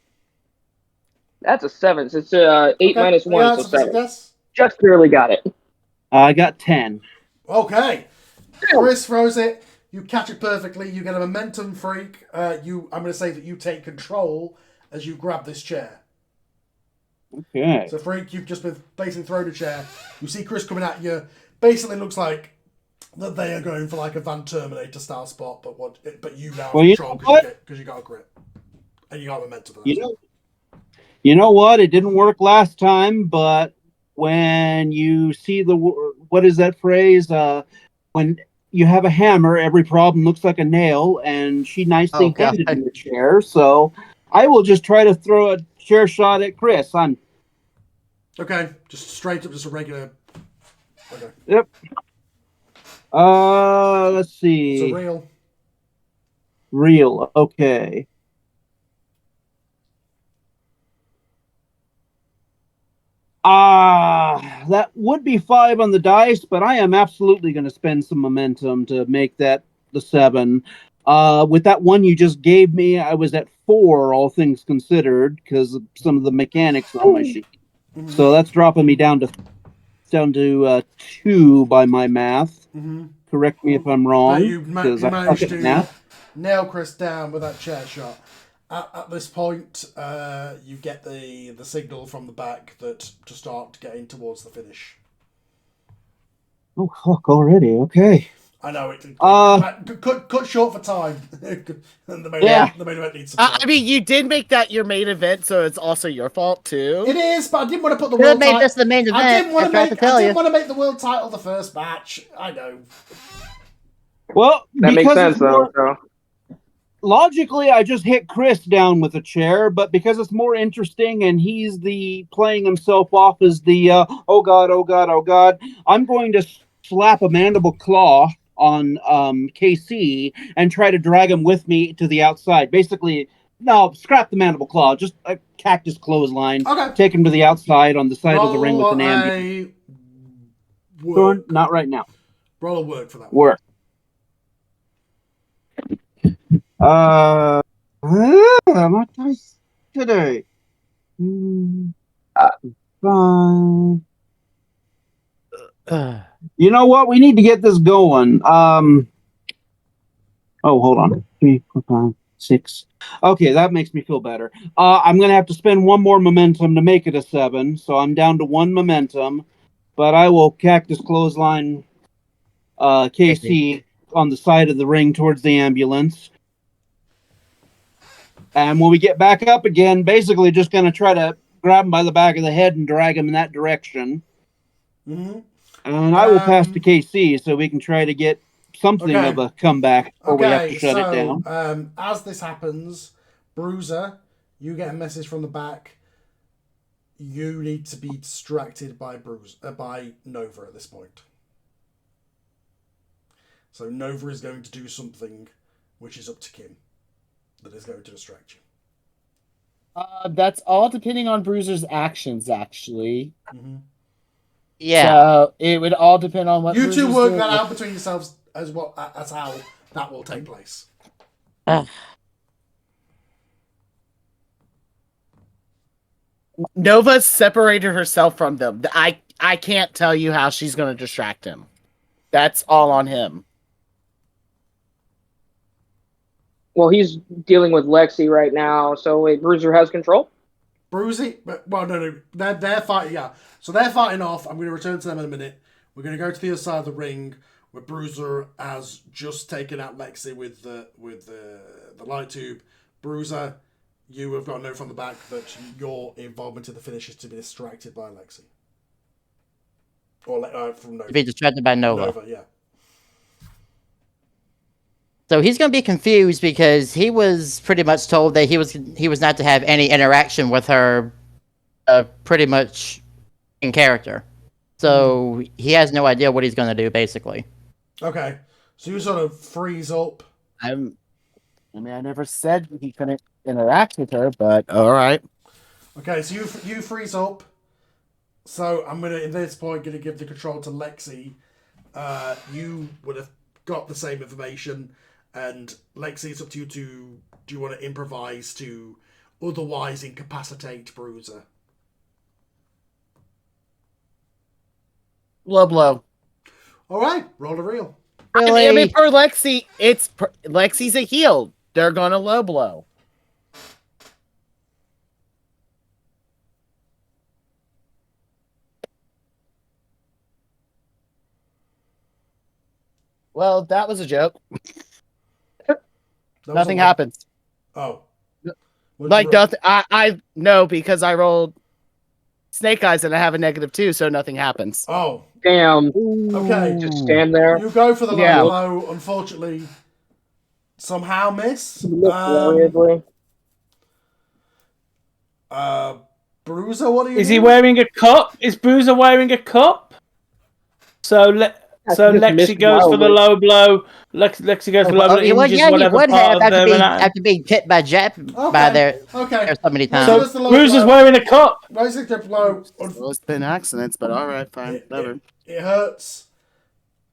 That's a 7. So it's 8 minus 1, so 7. Just barely got it. I got 10. Okay. Chris throws it. You catch it perfectly. You get a momentum Freak. I'm going to say that you take control as you grab this chair. Okay. So Freak, you've just been basically thrown a chair. You see Chris coming at you. Basically looks like that they are going for like a Van Terminator style spot, but you now have control because you got a grip. And you got momentum for that. You know what? It didn't work last time, but when you see what is that phrase? When you have a hammer, every problem looks like a nail, and she nicely handed me the chair. So I will just try to throw a chair shot at Chris. Okay, just straight up, just a regular. Okay. Yep. Let's see. So real. Real. Okay. That would be 5 on the dice, but I am absolutely going to spend some momentum to make that the 7. With that one you just gave me, I was at 4, all things considered, because of some of the mechanics on my sheet. So that's dropping me down to 2 by my math. Correct me if I'm But wrong, you because I suck managed at to math. nail Chris down with that chair shot. At this point, you get the signal from the back that to start getting towards the finish. Oh, fuck, already. Okay. I know it. Cut short for time. And the main event needs some time. I mean, you did make that your main event, so it's also your fault too. It is, but I didn't want to put the Could have world made title. this the main event. I didn't want to I tried make. to tell I you. didn't want to make the world title the first match. I know. Well, That makes because sense, it's though. more, So. logically, I just hit Chris down with a chair, but because it's more interesting and he's the playing himself off as the oh god, oh god, oh god, I'm going to slap a mandible claw on KC and try to drag him with me to the outside. Basically, no, scrap the mandible claw, just a cactus clothesline. Okay. Take him to the outside on the side of the ring with an Roll ambulance. a work. Not right now. Roll a work for that. Work. My dice today. 5. You know what? We need to get this going. Oh, hold on. 3, 4, 5, 6. Okay, that makes me feel better. I'm gonna have to spend 1 more momentum to make it a 7, so I'm down to 1 momentum. But I will cactus clothesline KC on the side of the ring towards the ambulance. And when we get back up again, basically just gonna try to grab him by the back of the head and drag him in that direction. Mm-hmm. And I will pass to KC so we can try to get something of a comeback before we have to shut it down. As this happens, Bruiser, you get a message from the back. You need to be distracted by by Nova at this point. So Nova is going to do something which is up to Kim that is going to distract you. That's all depending on Bruiser's actions, actually. Mm-hmm. Yeah. So it would all depend on what you Bruiser's two work doing. that out between yourselves as how that will take place. Nova's separated herself from them. I can't tell you how she's going to distract him. That's all on him. Well, he's dealing with Lexi right now, so wait, Bruiser has control? Bruiser? Well, no. They're fighting, yeah. So they're fighting off. I'm going to return to them in a minute. We're going to go to the other side of the ring where Bruiser has just taken out Lexi with the light tube. Bruiser, you have got a note from the back that your involvement in the finish is to be distracted by Lexi. Or from Nova. To be distracted by Nova. Nova, yeah. So he's going to be confused because he was pretty much told that he was not to have any interaction with her, pretty much in character. So he has no idea what he's going to do, basically. Okay, so you sort of freeze up. I never said he couldn't interact with her, but all right. Okay, so you freeze up. So I'm gonna at this point gonna give the control to Lexi. You would have got the same information. And Lexi, it's up to you do you want to improvise to otherwise incapacitate Bruiser? Low blow. All right, roll a reel. Really? I mean, for Lexi, Lexi's a heel. They're gonna low blow. Well, that was a joke. Nothing happens. Oh. Like nothing. I know because I rolled snake eyes and I have a -2, so nothing happens. Oh. Damn. Okay. Just stand there. You go for the Yeah. low blow, unfortunately somehow miss. Weirdly. Bruiser, what are you Is doing? he wearing a cup? Is Bruiser wearing a cup? So Lexi goes for the low blow. Lexi goes for the low blow. Injures you whatever would part have of them. after being hit by by their so many times. So Bruiser's wearing a cup. Basically, blow. Well, it's been accidents, but all right, fine, whatever. It hurts,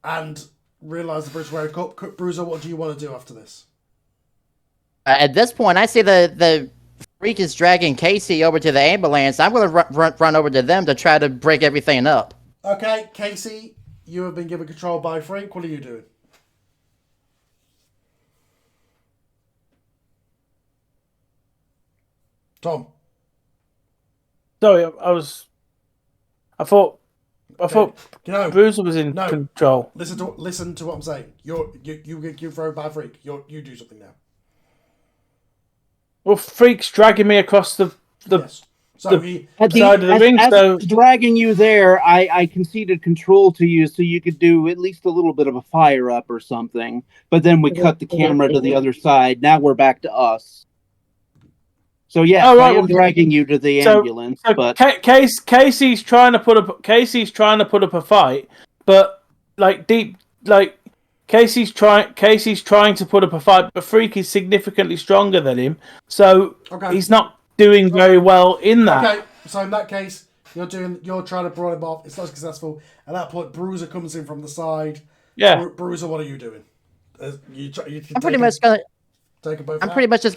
and realise the Bruiser wearing a cup. Bruiser, what do you want to do after this? At this point, I see the Freak is dragging Casey over to the ambulance. I'm going to run over to them to try to break everything up. Okay, Casey, you have been given control by Freak. What are you doing? Tom. Sorry, I thought No. Bruiser was in control. Listen to what I'm saying. You throw by Freak. You do something now. Well, Freak's dragging me across the yes. So the side of the ring. So dragging you there, I conceded control to you so you could do at least a little bit of a fire up or something. But then we cut the camera to the other side. Now we're back to us. So yeah, I am dragging you to the ambulance. But Casey's trying to put up a fight, but Casey's trying to put up a fight, but Freak is significantly stronger than him, so he's not doing very well in that. Okay, so in that case, you're trying to brawl him off. It's not successful. At that point, Bruiser comes in from the side. Yeah, Bruiser, what are you doing? I'm pretty much just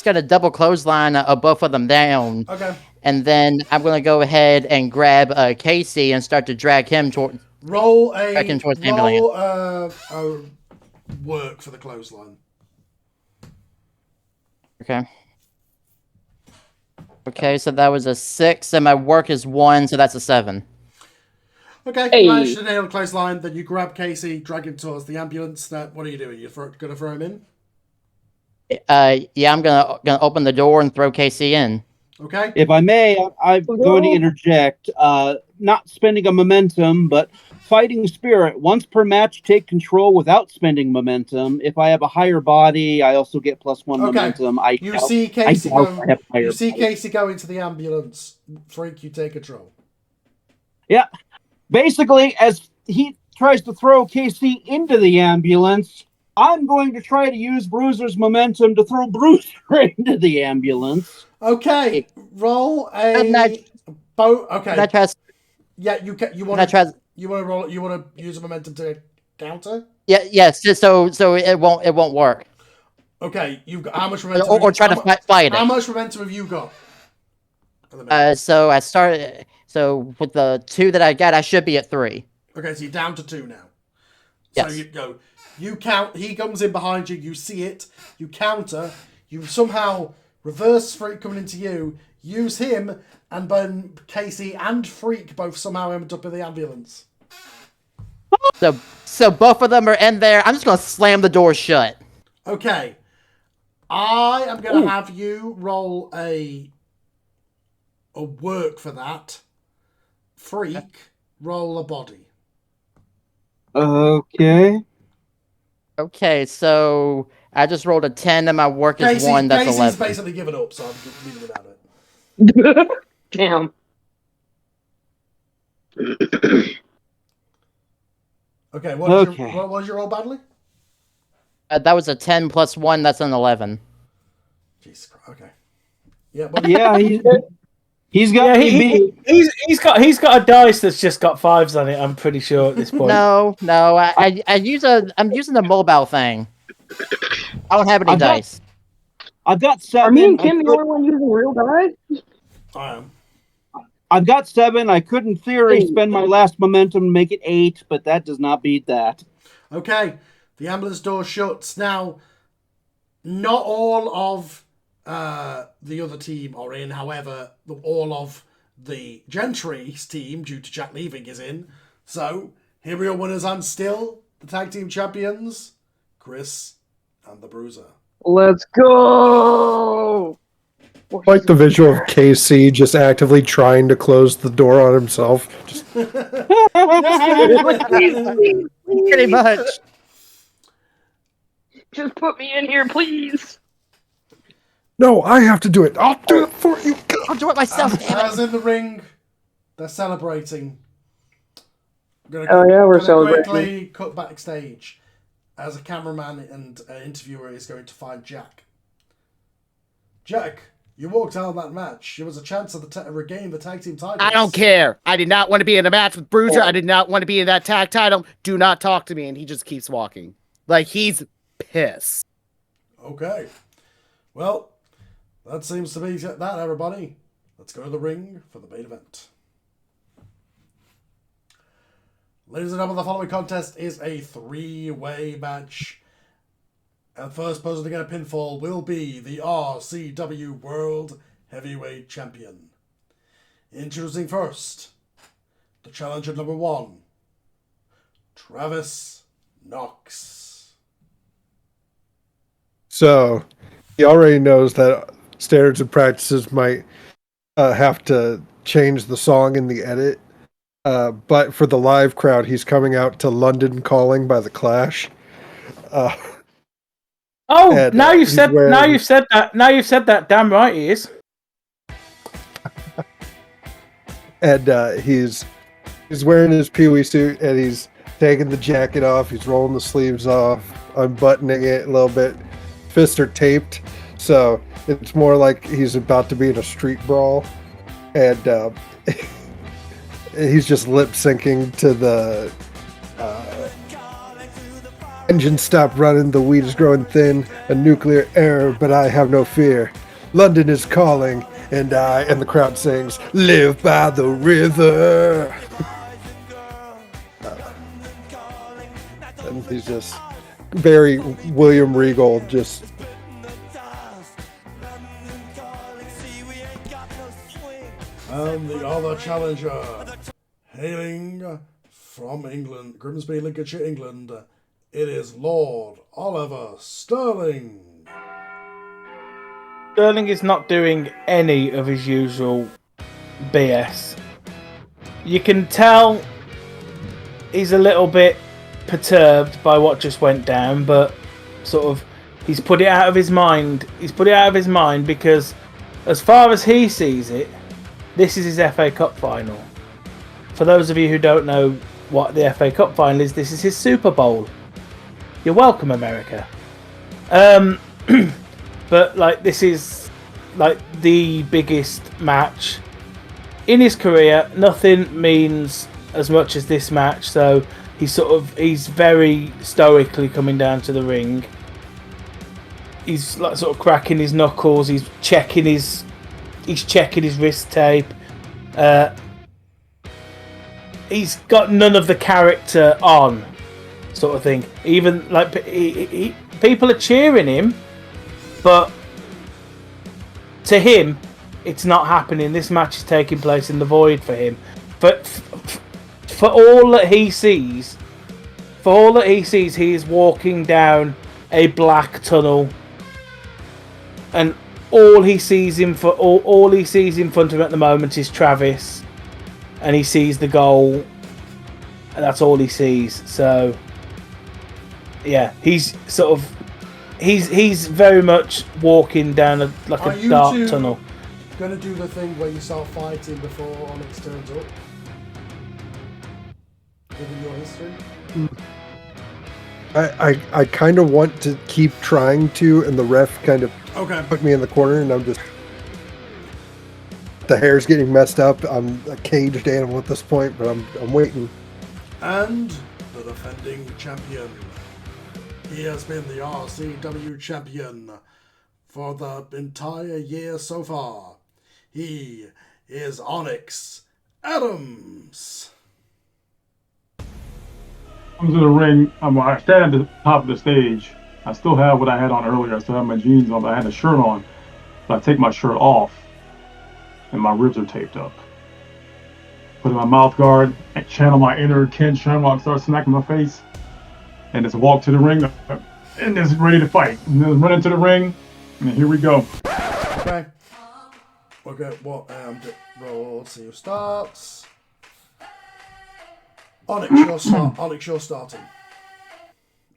gonna double clothesline both of them down. Okay. And then I'm gonna go ahead and grab Casey and start to drag him towards the ambulance. Work for the clothesline. Okay, so that was a 6, and my work is 1, so that's a 7. Okay, managed to nail the clothesline. Then you grab Casey, drag him towards the ambulance. What are you doing? You're gonna throw him in? Yeah, I'm gonna open the door and throw Casey in. Okay. If I may, I'm going to interject. Not spending a momentum, but fighting spirit. Once per match, take control without spending momentum. If I have a higher body, I also get +1 momentum. You see Casey go into the ambulance. Freak, you take control. Yeah. Basically, as he tries to throw Casey into the ambulance, I'm going to try to use Bruiser's momentum to throw Bruiser into the ambulance. Okay, roll a boat. Okay. Yeah, you want to roll. You want to use a momentum to counter. Yeah. Yes. So it won't work. Okay, you've got how much momentum? Or try to fight it. How much momentum have you got? So I started. So with the 2 that I got, I should be at 3. Okay, so you're down to 2 now. Yes. So you go. You count. He comes in behind you. You see it. You counter. You somehow reverse Freak coming into you. Use him, and then Casey and Freak both somehow end up in the ambulance. So both of them are in there. I'm just gonna slam the door shut. Okay. I am gonna have you roll a work for that. Freak, roll a body. Okay, so I just rolled a 10 and my work is 1. That's Casey's 11. basically given up, so I'm leaving without it. Damn. Okay, what was your roll badly? That was a 10 plus 1. That's an 11. Jesus Christ. Okay. Yeah. He's got he's got a dice that's just got 5s on it. I'm pretty sure at this point. No. I'm using the mobile thing. I don't have any dice. I've got 7. Are me and Kim the only one using real dice? I am. I've got 7. I could, in theory, spend my last momentum to make it 8, but that does not beat that. Okay, the ambulance door shuts. Now, not all of the other team are in. However, all of the Gentry's team, due to Jack leaving, is in. So, here are your winners and still the tag team champions, Chris and the Bruiser. Let's go! I like the visual of KC just actively trying to close the door on himself. Just... Pretty much. Just put me in here, please. No, I have to do it. I'll do it for you. I'll do it myself. As in the ring, they're celebrating. We're celebrating. Quickly cut backstage as a cameraman and interviewer is going to find Jack. Jack, you walked out of that match. There was a chance to regain the tag team title. I don't care. I did not want to be in a match with Bruiser. I did not want to be in that tag title. Do not talk to me. And he just keeps walking. Like, he's pissed. Okay. Well, that seems to be that, everybody. Let's go to the ring for the main event. Ladies and gentlemen, the following contest is a 3-way match. And the first person to get a pinfall will be the RCW World Heavyweight Champion. Introducing first, the challenger number 1, Travis Knox. So, he already knows that standards and practices might have to change the song in the edit. But for the live crowd, he's coming out to London Calling by The Clash. And, now you've said that. Now you've said that. Damn right he is. And he's wearing his Pee-wee suit, and he's taking the jacket off. He's rolling the sleeves off, unbuttoning it a little bit. Fists are taped, so it's more like he's about to be in a street brawl. And he's just lip syncing to the engine stop running, the weed is growing thin, a nuclear error, but I have no fear. London is calling, and the crowd sings, live by the river. And he's just very William Regal, just. And the other challenger, hailing from England, Grimsby, Lincolnshire, England, it is Lord Oliver Sterling. Sterling is not doing any of his usual BS. You can tell he's a little bit perturbed by what just went down, but sort of he's put it out of his mind. He's put it out of his mind because as far as he sees it, this is his FA Cup final. For those of you who don't know what the FA Cup final is, this is his Super Bowl. You're welcome, America. But like this is like the biggest match in his career. Nothing means as much as this match, so he's very stoically coming down to the ring. He's like sort of cracking his knuckles. He's checking his wrist tape. He's got none of the character on, sort of thing. Even like people are cheering him, but to him, it's not happening. This match is taking place in the void for him. But for all that he sees, he is walking down a black tunnel, and all he sees in front of him at the moment is Travis, and he sees the goal, and that's all he sees. So, yeah, he's very much walking down a dark tunnel. Gonna do the thing where you start fighting before Onyx turns up? Given your history? I kind of want to keep trying to, and the ref kind of put me in the corner, and I'm just. The hair's getting messed up. I'm a caged animal at this point, but I'm waiting. And the defending champion. He has been the RCW champion for the entire year so far. He is Onyx Adams. Comes to the ring. I stand at the top of the stage. I still have what I had on earlier. I still have my jeans on, but I had a shirt on. But I take my shirt off, and my ribs are taped up. Put in my mouth guard, and channel my inner Ken Shamrock, start smacking my face, and just walk to the ring, and just ready to fight. And then run into the ring, and here we go. Okay. Okay, what roll, see who starts. Onyx, you're starting.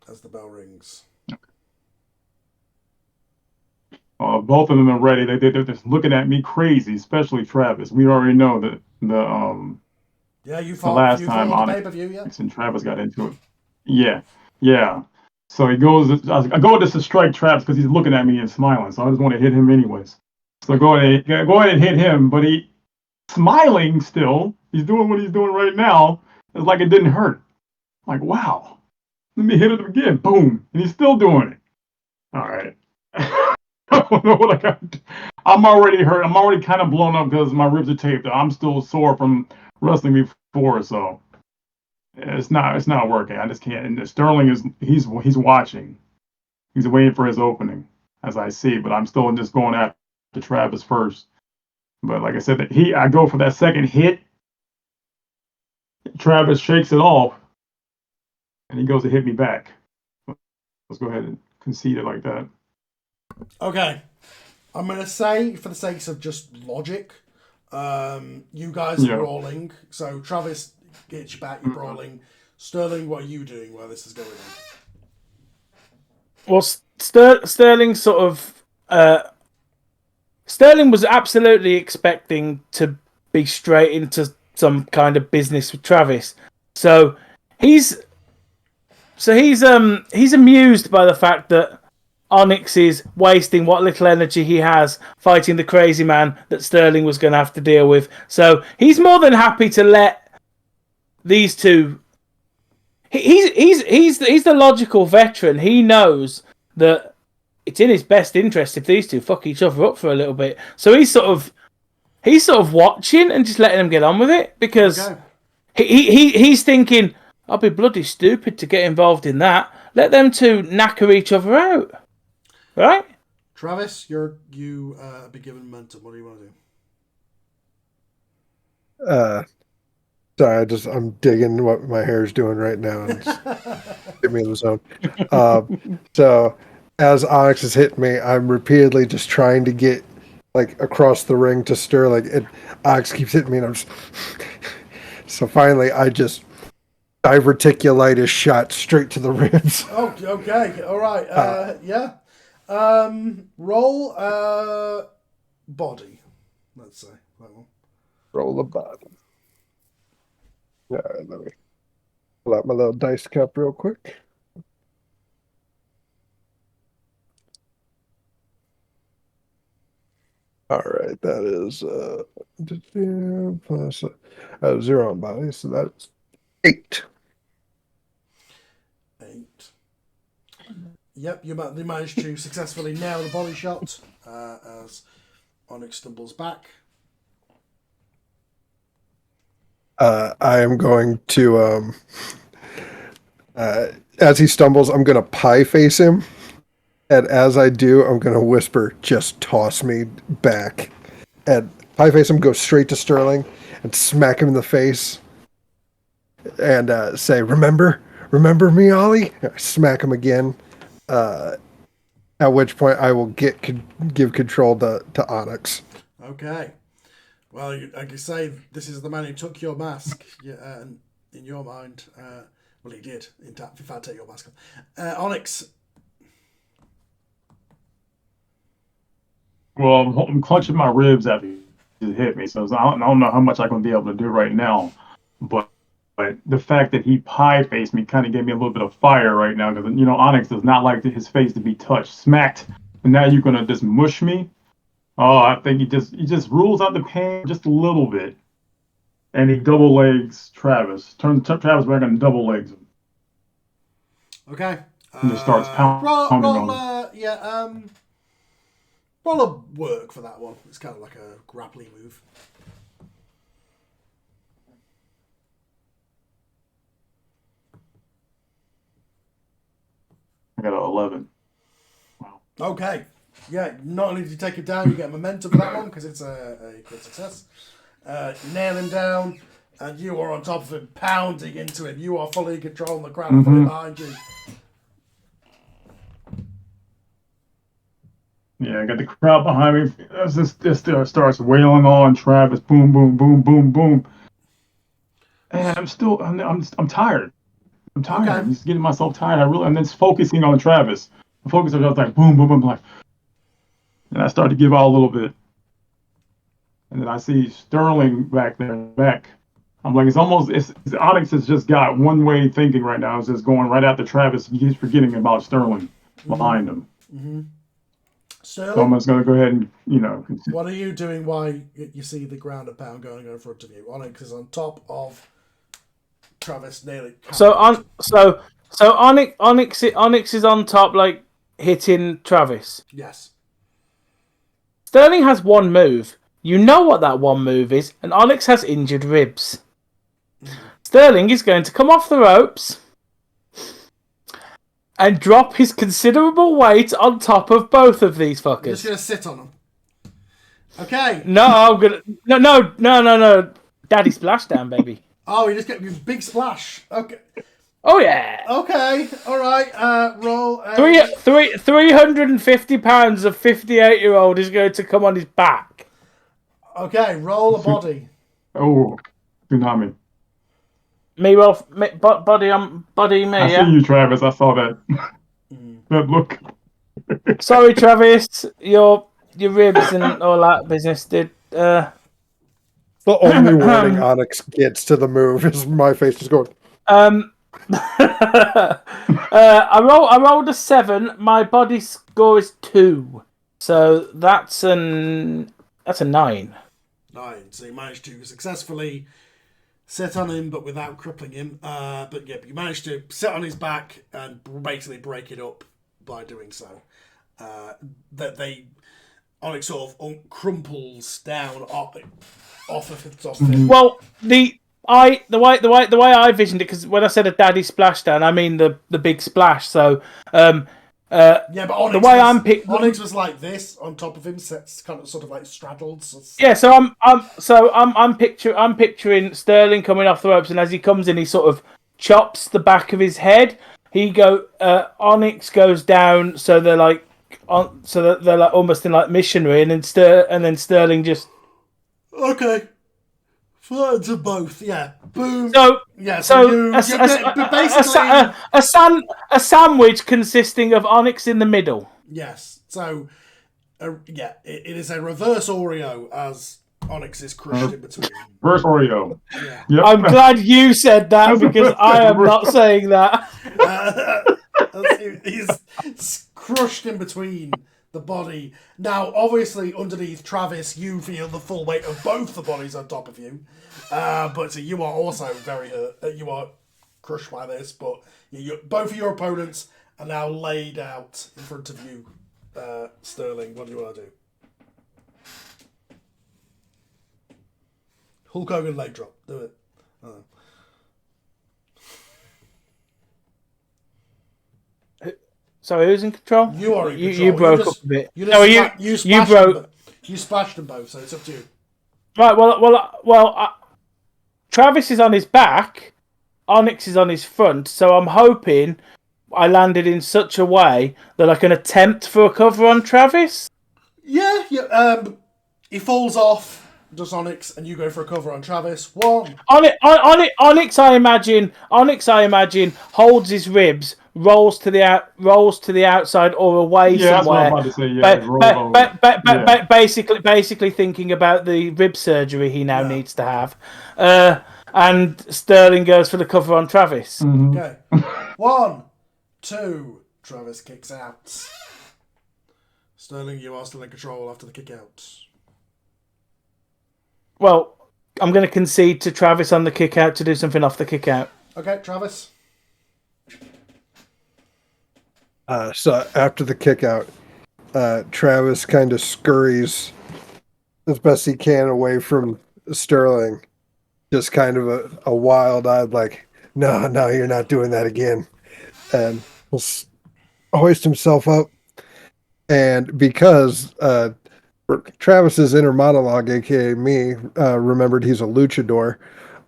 As the bell rings. Both of them are ready. They're just looking at me crazy, especially Travis. We already know that the last time Onyx and Travis got into it. Yeah. So he goes. I go just to strike Travis because he's looking at me and smiling. So I just want to hit him anyways. So go ahead and hit him, but he smiling still. He's doing what he's doing right now. It's like it didn't hurt. Like, wow. Let me hit him again. Boom. And he's still doing it. All right. don't know what I got. I'm already hurt. I'm already kind of blown up because my ribs are taped. I'm still sore from wrestling before, so it's not working. I just can't. And Sterling he's watching. He's waiting for his opening, as I see. But I'm still just going after Travis first. But like I said, I go for that second hit. Travis shakes it off, and he goes to hit me back. Let's go ahead and concede it like that. Okay. I'm going to say, for the sake of just logic, you guys are brawling. So Travis gets you back, you're brawling. Sterling, what are you doing while this is going on? Well, Sterling sort of... Sterling was absolutely expecting to be straight into some kind of business with Travis. So he's amused by the fact that Onyx is wasting what little energy he has fighting the crazy man that Sterling was going to have to deal with. So he's more than happy to let these two. He's the logical veteran. He knows that it's in his best interest if these two fuck each other up for a little bit. So he's sort of watching and just letting them get on with it because he's thinking, I'll be bloody stupid to get involved in that. Let them two knacker each other out. Right? Travis, you be given momentum. What do you want to do? Sorry, I'm digging what my hair's doing right now and get me in the zone. So as Onyx is hitting me, I'm repeatedly just trying to get like across the ring to Sterling, and Onyx keeps hitting me, and I'm just so finally I just diverticulitis shot straight to the ribs. Oh, okay, all right, yeah. Roll body. Let's say that one. Roll a body. Yeah, let me pull out my little dice cup real quick. All right, that is plus 0 on body, so that's 8. 8. Yep, you managed to successfully nail the body shot as Onyx stumbles back. I am going to, as he stumbles, I'm going to pie face him. And as I do, I'm going to whisper, just toss me back. And pie face him, go straight to Sterling and smack him in the face. And say, remember me, Ollie? I smack him again. At which point I will give control to Onyx. Okay. Well, like you say, this is the man who took your mask. Yeah, in your mind, well, he did. In fact, take your mask off. Onyx. Well, I'm clutching my ribs after he hit me, so I don't know how much I'm going to be able to do right now. But the fact that he pie faced me kind of gave me a little bit of fire right now because Onyx does not like his face to be touched, smacked, and now you're going to just mush me. Oh, I think he just rules out the pain just a little bit, and he double legs Travis. Turns Travis back and double legs him. Okay. And just starts pounding on him. Roll a work for that one. It's kind of like a grappling move. I got an 11. Wow. Okay. Yeah, not only did you take him down, you get momentum for that one because it's a good success. Nail him down, and you are on top of him, pounding into him. You are fully in control, and the crowd fully behind you. Yeah, I got the crowd behind me. As this starts wailing on Travis, boom, boom, boom, boom, boom. And I'm tired. I'm tired. Okay. I'm just getting myself tired. I'm then focusing on Travis. I'm focusing on like boom, boom, boom, like, and I start to give out a little bit. And then I see Sterling back there. I'm like, Onyx has just got one way thinking right now. It's just going right after Travis. He's forgetting about Sterling behind him. Mm-hmm. Sterling, So I'm just going to go ahead and, what are you doing while you see the ground and pound going in front of you? Onyx is on top of Travis nearly. So Onyx is on top, like hitting Travis. Yes. Sterling has one move. You know what that one move is, and Onyx has injured ribs. Sterling is going to come off the ropes and drop his considerable weight on top of both of these You're fuckers. just going to sit on them. Okay. No, I'm gonna. No. Daddy splashdown, baby. Oh, you just get a big splash. Okay. Oh yeah. Okay. All right. Roll. 350 pounds of 58-year-old is going to come on his back. Okay. Roll a body. Oh, tsunami. Body me. I see you, Travis. I saw that. That look. Sorry, Travis. Your ribs and all that business did. The only warning Onyx gets to the move is my face is going. I rolled a 7. My body score is 2, so that's a 9. 9. So you managed to successfully sit on him, but without crippling him. But yeah, you managed to sit on his back and basically break it up by doing so. Onyx sort of crumples down off of him. Well, the way I visioned it, because when I said a daddy splashdown, I mean the big splash. So yeah, but Onyx the way Onyx was like this on top of him, kind of sort of like straddled. Yeah, so I'm picturing Sterling coming off the ropes, and as he comes in, he sort of chops the back of his head. Onyx goes down, so they're like almost in like missionary, and then Sterling just okay. Flattens them both, yeah. Boom. So yeah. basically a sandwich consisting of Onyx in the middle. Yes. So yeah, it is a reverse Oreo as Onyx is crushed in between. Reverse Oreo. Yeah. Yep. I'm glad you said that because I am not saying that. He's crushed in between the body. Now, obviously, underneath Travis, you feel the full weight of both the bodies on top of you. But so you are also very hurt. You are crushed by this, but both of your opponents are now laid out in front of you. Sterling, what do you want to do? Hulk Hogan leg drop. Do it. Sorry, who's in control? You are in control. You broke up a bit. You splashed them both, so it's up to you. Right. Well. Travis is on his back. Onyx is on his front. So I'm hoping I landed in such a way that I can attempt for a cover on Travis. Yeah. He falls off. Does Onyx, and you go for a cover on Travis. Onyx, I imagine, holds his ribs, rolls to the outside or away somewhere. That's what I'm about to say. Basically thinking about the rib surgery he now needs to have. And Sterling goes for the cover on Travis. Mm-hmm. Okay. 1, 2. Travis kicks out. Sterling, you are still in control after the kick out. Well, I'm going to concede to Travis on the kick out to do something off the kick out. Okay, Travis. So after the kick out, Travis kind of scurries as best he can away from Sterling. Just kind of a wild-eyed, like, no, you're not doing that again. And he'll hoist himself up. And because Travis's inner monologue, aka me, remembered he's a luchador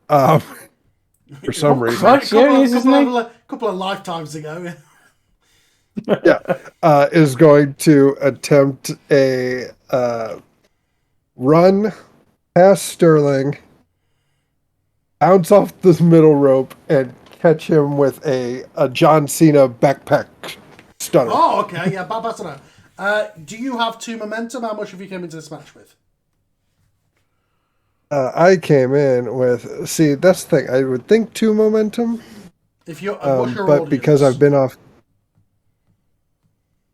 for some reason. A couple of lifetimes ago. Is going to attempt a run past Sterling, bounce off this middle rope, and catch him with a John Cena backpack stunner. Oh, okay, yeah, Babasana. Do you have 2 momentum? How much have you come into this match with? I came in with... See, that's the thing. I would think 2 momentum. What's your but audience? because I've been off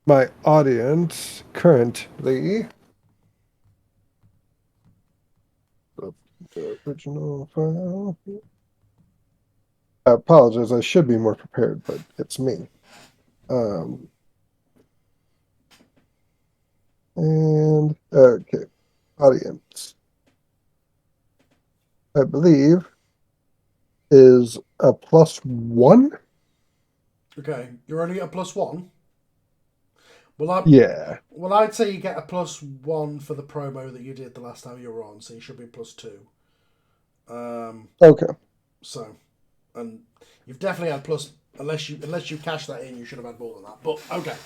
my audience currently... The original file... I apologize. I should be more prepared, but it's me. And Okay. Audience, I believe, is a +1. Okay, you're only at a +1. Yeah. Well, I'd say you get a +1 for the promo that you did the last time you were on, so you should be +2. Okay. So, and you've definitely had plus unless you cash that in, you should have had more than that. But okay.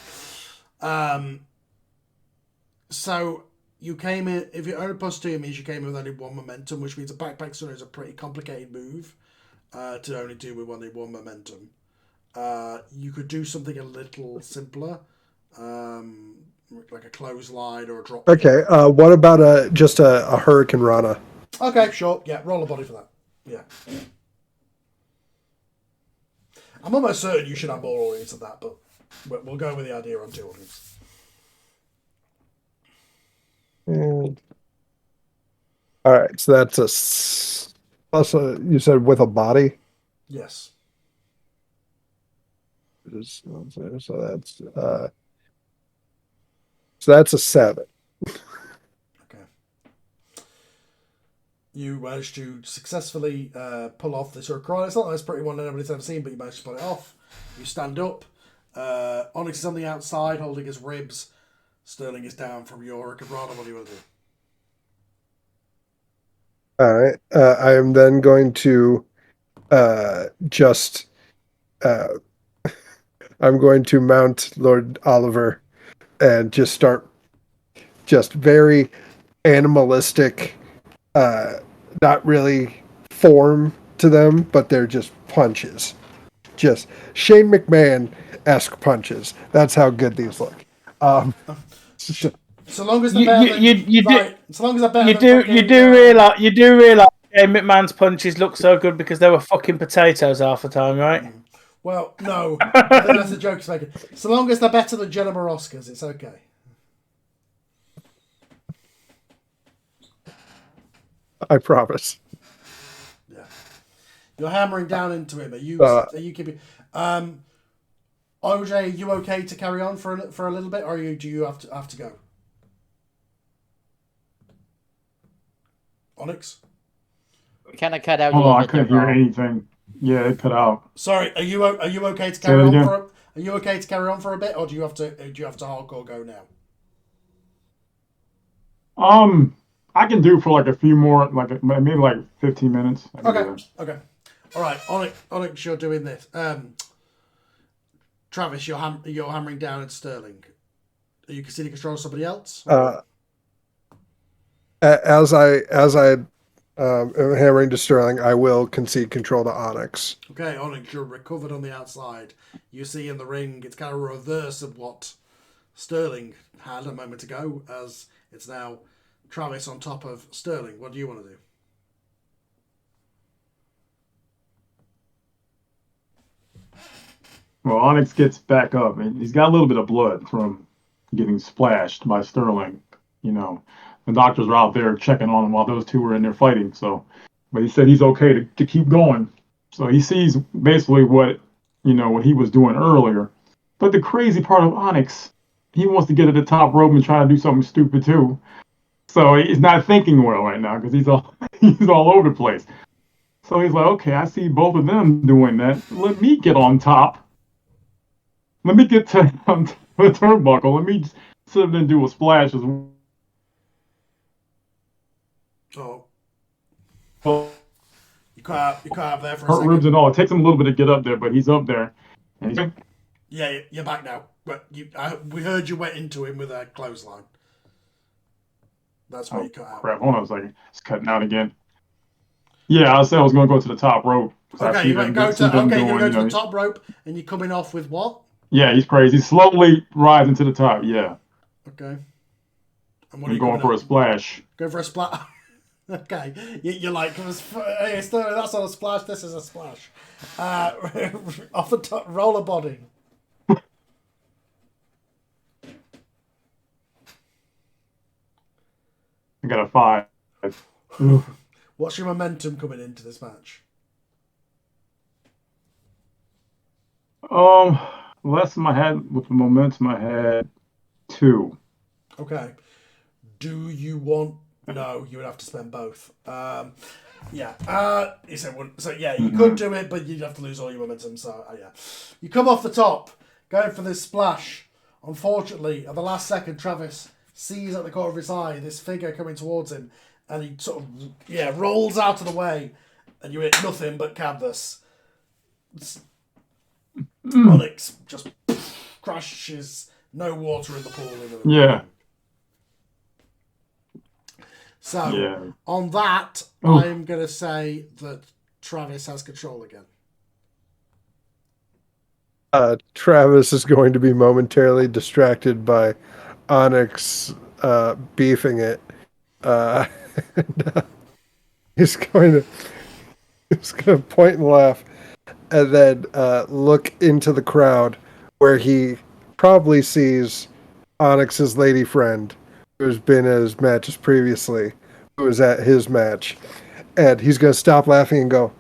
So you came in. If you're only +2, it means you came in with only 1 momentum, which means a backpack stunner is a pretty complicated move to only do with only 1 momentum. You could do something a little simpler, like a clothesline or a drop. Okay. What about just a Hurricane Rana? Okay, sure. Yeah, roll a body for that. Yeah. I'm almost certain you should have more audience than that, but we'll go with the idea on 2 audience. And, all right, so that's plus you said with a body? Yes. So that's a 7. Okay. You managed to successfully pull off this Hurricane. It's not the most pretty one anybody's ever seen, but you managed to pull it off. You stand up. Onyx is on the outside, holding his ribs. Sterling is down from your Hurricane. What do you want to do? All right. I am then going to just I'm going to mount Lord Oliver and just start just very animalistic, not really form to them, but they're just punches. Just Shane McMahon-esque punches. That's how good these look. So long as they're better than so long as they're better than you do realize Shane McMahon's punches look so good because they were fucking potatoes half the time, right? Well, no. I think that's a joke he's making. So long as they're better than Jenna Morosca's, it's okay. I promise. Yeah. You're hammering down into him. Are you keeping OJ, are you okay to carry on for a little bit, or do you have to go? Onyx? Kind of cut out. Oh, I couldn't hear anything. Yeah, it cut out. Sorry, are you okay to carry on for? Are you okay to carry on for a bit, or do you have to hardcore go now? I can do for like a few more, maybe like 15 minutes. Okay. All right, Onyx, you're doing this. Travis, you're hammering down at Sterling. Are you conceding control of somebody else? As I am hammering to Sterling, I will concede control to Onyx. Okay, Onyx, you're recovered on the outside. You see in the ring, it's kind of a reverse of what Sterling had a moment ago, as it's now Travis on top of Sterling. What do you want to do? Well, Onyx gets back up, and he's got a little bit of blood from getting splashed by Sterling. You know, the doctors were out there checking on him while those two were in there fighting. So, but he said he's okay to keep going. So he sees basically what he was doing earlier. But the crazy part of Onyx, he wants to get to the top rope and try to do something stupid too. So he's not thinking well right now because he's all over the place. So he's like, okay, I see both of them doing that. Let me get on top. Let me get to the turnbuckle. Let me sit up and do a splash as well. Oh. You cut out there for a Hurt second. ribs and all. It takes him a little bit to get up there, but he's up there. And Yeah, you're back now. But we heard you went into him with a clothesline. That's what you cut out. Crap, hold on a second. It's cutting out again. Yeah, I said I was going to go to the top rope. Okay, you're going to go to the top rope, and you're coming off with what? Yeah, he's crazy. He's slowly rising to the top, yeah. Okay. And what are you going for a splash? Go for a splash. Okay. You're like, hey, that's not a splash, this is a splash. Off the top, roller body. I got a 5. What's your momentum coming into this match? Less than I had with the momentum I had 2. Okay. Do you want? No, you would have to spend both. Yeah. He said, so yeah, you could do it, but you'd have to lose all your momentum. So yeah, you come off the top, going for this splash. Unfortunately, at the last second, Travis sees at the corner of his eye this figure coming towards him, and he sort of rolls out of the way, and you hit nothing but canvas. Onyx just crashes. No water in the pool. Yeah. So, on that, I'm going to say that Travis has control again. Travis is going to be momentarily distracted by Onyx beefing it. He's going to point and laugh, and then look into the crowd where he probably sees Onyx's lady friend, who's been at his matches previously, who was at his match. And he's going to stop laughing and go,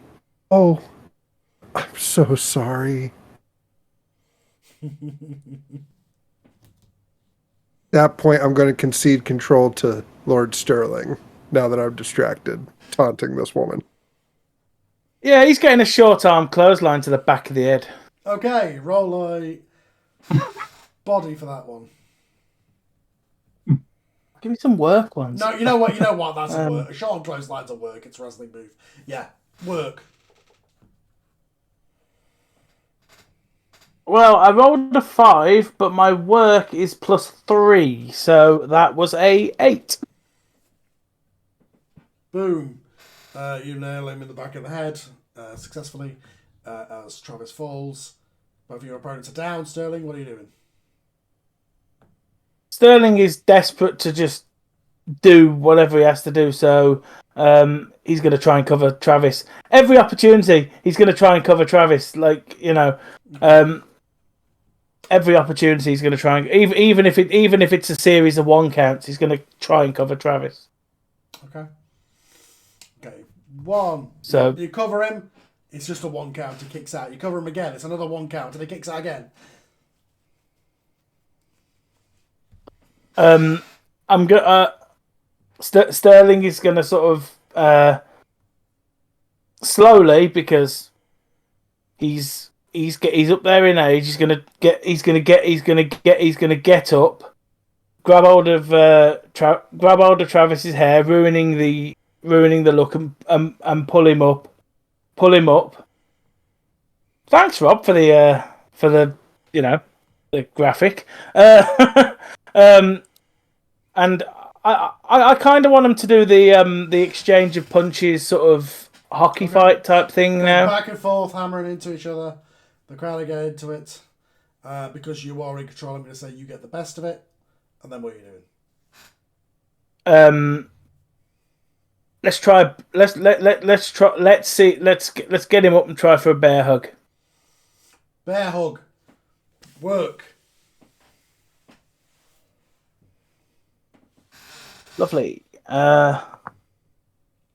"Oh, I'm so sorry." At that point, I'm going to concede control to Lord Sterling, now that I'm distracted, taunting this woman. Yeah, he's getting a short arm clothesline to the back of the head. Okay, roll a body for that one. Give me some work ones. No, you know what? That's a work. A short arm clothesline's a work. It's a wrestling move. Yeah, work. Well, I rolled a 5, but my work is +3, so that was a 8. Boom. You nail him in the back of the head successfully as Travis falls. Both of your opponents are down. Sterling, what are you doing? Sterling is desperate to just do whatever he has to do, so he's going to try and cover Travis. Every opportunity, he's going to try and cover Travis. Every opportunity, he's going to try and even if it's a series of 1 counts, he's going to try and cover Travis. Okay. 1. So you cover him. It's just a 1 count. He kicks out. You cover him again. It's another 1 count, and he kicks out again. Sterling is going to sort of slowly, because he's up there in age. He's going to get up, grab hold of Travis's hair, ruining the look, and pull him up. Thanks, Rob, for the the graphic. And I kind of want him to do the exchange of punches, sort of hockey fight type thing now. Back and forth, hammering into each other. The crowd are getting into it. Because you are in control, I'm going to say you get the best of it. And then what are you doing? Let's try. Let's try. Let's see. Let's get him up and try for a bear hug. Bear hug. Work. Lovely.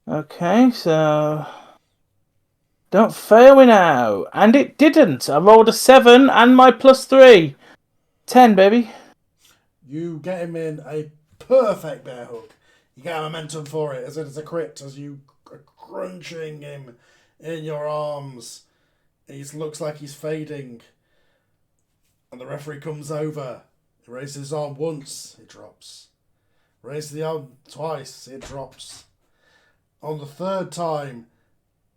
Okay, so don't fail me now. And it didn't. I rolled a 7 and my +3. 10, baby. You get him in a perfect bear hug. You get momentum for it as it is a crit as you are crunching him in your arms. He looks like he's fading. And the referee comes over. He raises his arm once, he drops. Raises the arm twice, it drops. On the 3rd time,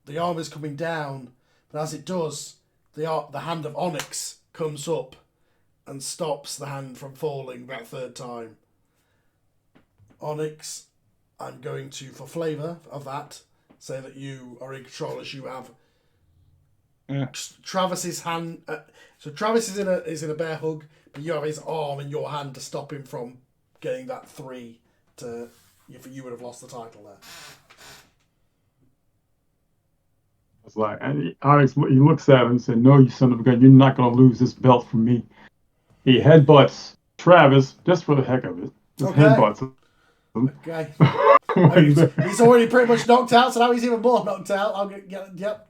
the arm is coming down, but as it does, the hand of Onyx comes up and stops the hand from falling that 3rd time. Onyx, I'm going to, for flavour of that, say that you are in control as you have Travis's hand. So Travis is in a bear hug, but you have his arm in your hand to stop him from getting that 3 to. You would have lost the title there. It's like, and Alex, he looks at him and said, "No, you son of a gun, you're not going to lose this belt from me." He headbutts Travis just for the heck of it. Just headbutts him. Okay. He's already pretty much knocked out, so now he's even more knocked out. Yep.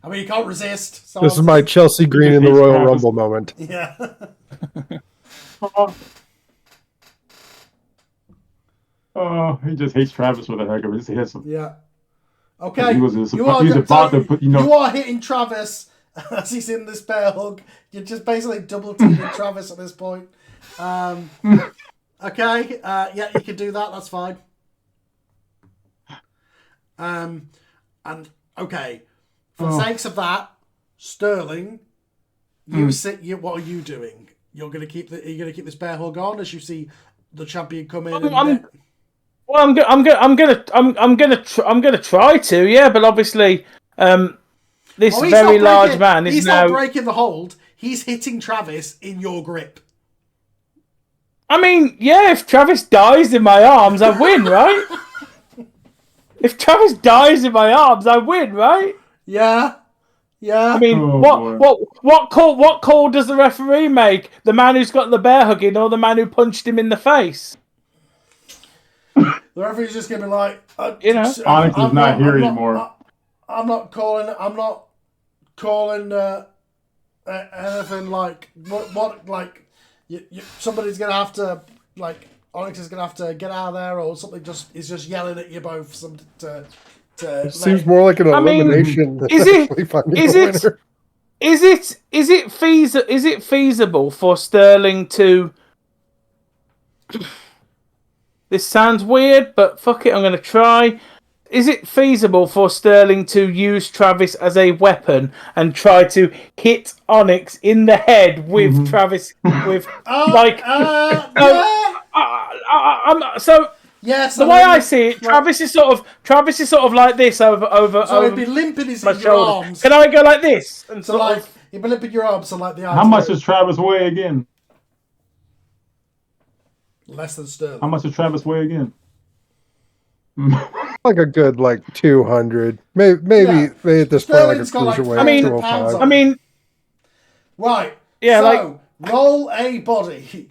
I mean, he can't resist. So this is my Chelsea Green in the Royal Rumble moment. Yeah. Oh, he just hates Travis for the heck of it. He hits him. Yeah. Okay. He was he's about to put, you are hitting Travis as he's in this bear hug. You're just basically double teaming Travis at this point. Okay. Yeah, you can do that. That's fine. And okay, for the sakes of that, Sterling, what are you doing? You're gonna keep this bear hug on as you see the champion come in. I'm gonna try to, yeah, but obviously, this very large man is now. He's not breaking the hold. He's hitting Travis in your grip. I mean, yeah, if Travis dies in my arms, I win, right? If Travis dies in my arms, I win, right? Yeah. I mean, what call does the referee make? The man who's got the bear hugging, or the man who punched him in the face? The referee's just gonna be like, Onyx is not here anymore. I'm not calling anything like what like somebody's gonna have to like. Onyx is gonna have to get out of there, or something. Is just yelling at you both. It seems more like an elimination. Is it feasible for Sterling to? This sounds weird, but fuck it, I'm gonna try. Is it feasible for Sterling to use Travis as a weapon and try to hit Onyx in the head with Travis with so yes, the way I see it, Travis is sort of like this over. So he'd be limping his my your arms. Can I go like this? And so like he'd be limping your arms, so like the arms. How much does Travis weigh again? Less than Sterling. How much does Travis weigh again? Like a good 200, maybe at this point like a cruiserweight. 205. I mean, right. Yeah, so, roll a body.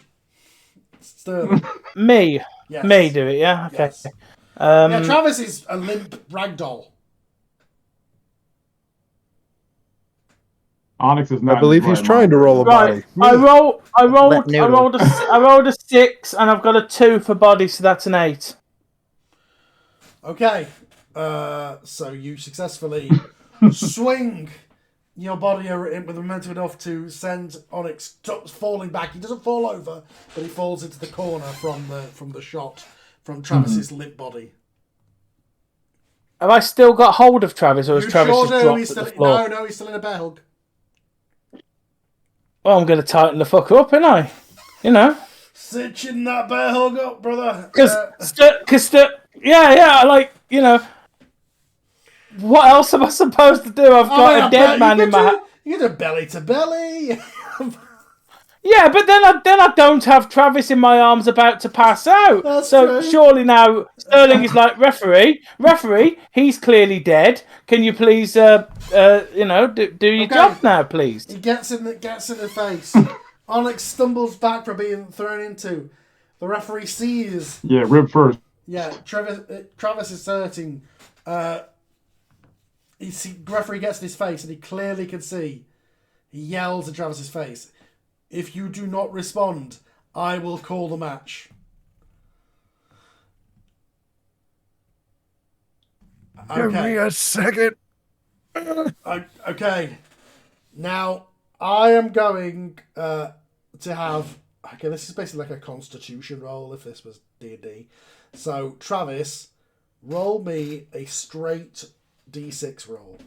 Sterling. Me. Yes. Me do it. Yeah. Okay. Yes. Yeah, Travis is a limp ragdoll. Onyx is not. I believe he's trying to roll a body. I rolled a 6, and I've got a 2 for body, so that's an 8. Okay, so you successfully swing your body with momentum enough to send Onyx falling back. He doesn't fall over, but he falls into the corner from the shot from Travis's limp body. Have I still got hold of Travis, or has Travis sure just dropped to the floor? No, he's still in a bear hug. Well, I'm going to tighten the fuck up, ain't I? You know. Cinching that bear hug up, brother. Yeah, like, you know. What else am I supposed to do? I've got a dead man in my hand. You can do belly to belly. Yeah, but then I don't have Travis in my arms about to pass out. That's so true. Surely now Sterling is like, referee, he's clearly dead. Can you please, do your job now, please? He gets in the face. Onyx stumbles back from being thrown into. The referee sees. Yeah, rib first. Yeah, Travis is hurting. Referee gets in his face, and he clearly can see. He yells at Travis's face. If you do not respond, I will call the match. Give me a second. Okay. Now, I am going to have... Okay, this is basically like a constitution roll if this was D&D. So, Travis, roll me a straight D6 roll.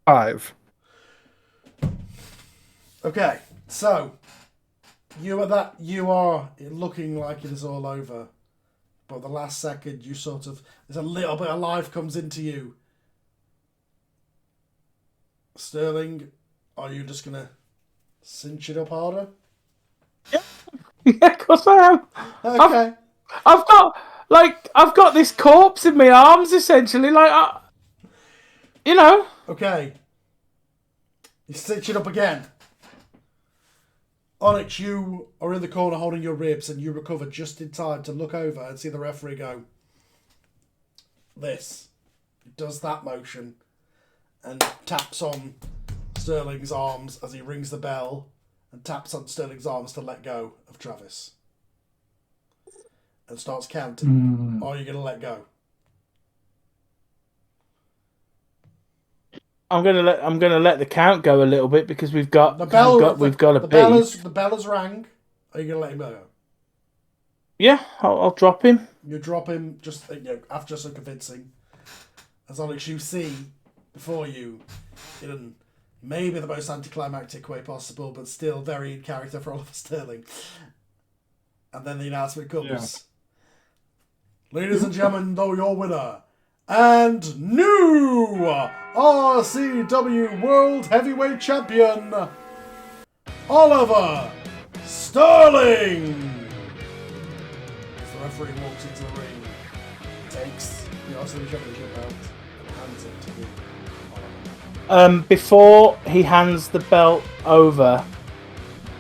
Five. Okay, so you are looking like it is all over, but the last second you there's a little bit of life comes into you. Sterling, are you just gonna cinch it up harder? Yeah, of course I am. Okay. I've got this corpse in my arms essentially, Okay. You cinch it up again. Onyx, you are in the corner holding your ribs, and you recover just in time to look over and see the referee go, this. He does that motion and taps on Sterling's arms as he rings the bell, and taps on Sterling's arms to let go of Travis. And starts counting. Are you going to let go? I'm gonna let the count go a little bit because we've got a beat. The bell has rang. Are you going to let him go? Yeah, I'll drop him. You drop him just after some convincing. As Alex, you see before you, in maybe the most anticlimactic way possible, but still very in character for Oliver Sterling. And then the announcement comes. Yeah. Ladies and gentlemen, though your winner and new RCW World Heavyweight Champion, Oliver Sterling. As the referee walks into the ring, takes the RCW Championship belt and hands it to Oliver. Before he hands the belt over,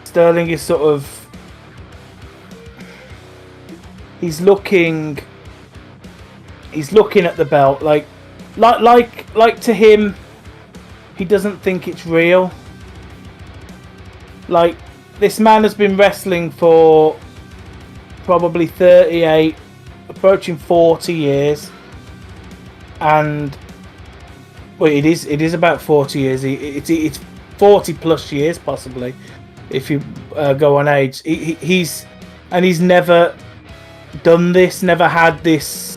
Sterling is sort of... He's looking at the belt like to him, he doesn't think it's real. Like, this man has been wrestling for probably 38, approaching 40 years, and well, it is about 40 years. It's 40 plus years possibly, if you go on age. He's never done this, never had this.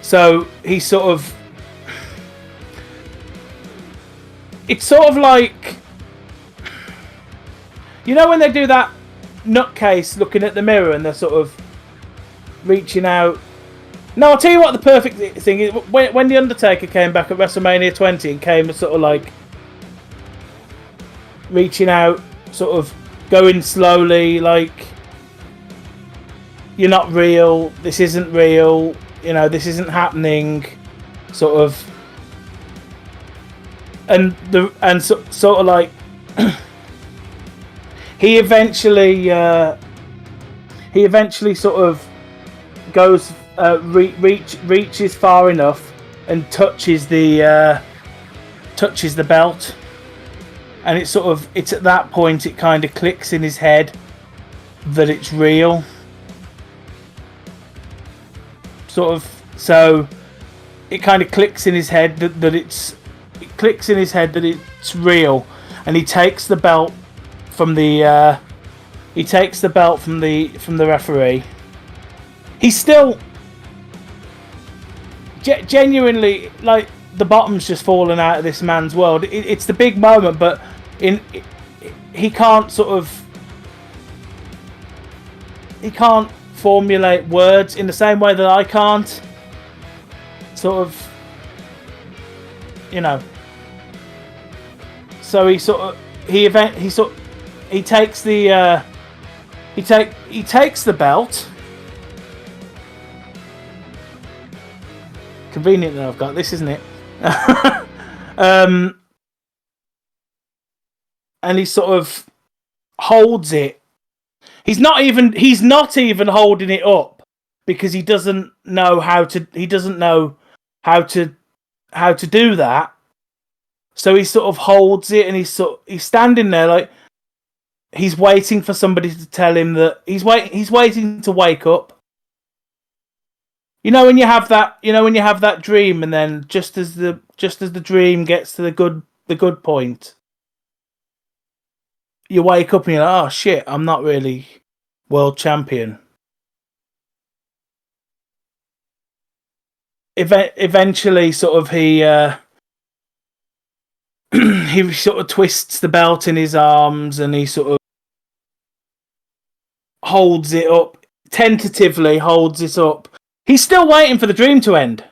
So he's sort of... It's sort of like... You know when they do that nutcase looking at the mirror and they're sort of reaching out... No, I'll tell you what the perfect thing is. When The Undertaker came back at WrestleMania 20 and came sort of like... reaching out, sort of going slowly, like... You're not real, this isn't real... You know, this isn't happening, sort of, sort of like he eventually sort of goes reaches far enough and touches the belt, and it's at that point it kind of clicks in his head that it's real. Sort of, so it kind of clicks in his head that it's real, and he takes the belt from the referee. He's still genuinely, like, the bottom's just fallen out of this man's world. It's the big moment, but he can't formulate words in the same way that I can't. Sort of, you know. So he takes the belt. Convenient that I've got this, isn't it? And he sort of holds it. He's not even holding it up because he doesn't know how to do that. So he sort of holds it, and he's standing there like he's waiting for somebody to tell him that he's waiting to wake up. You know when you have that dream, and then just as the dream gets to the good point, you wake up and you're like, oh shit, I'm not really world champion. Eventually, sort of, he sort of twists the belt in his arms, and he sort of holds it up, tentatively holds it up. He's still waiting for the dream to end.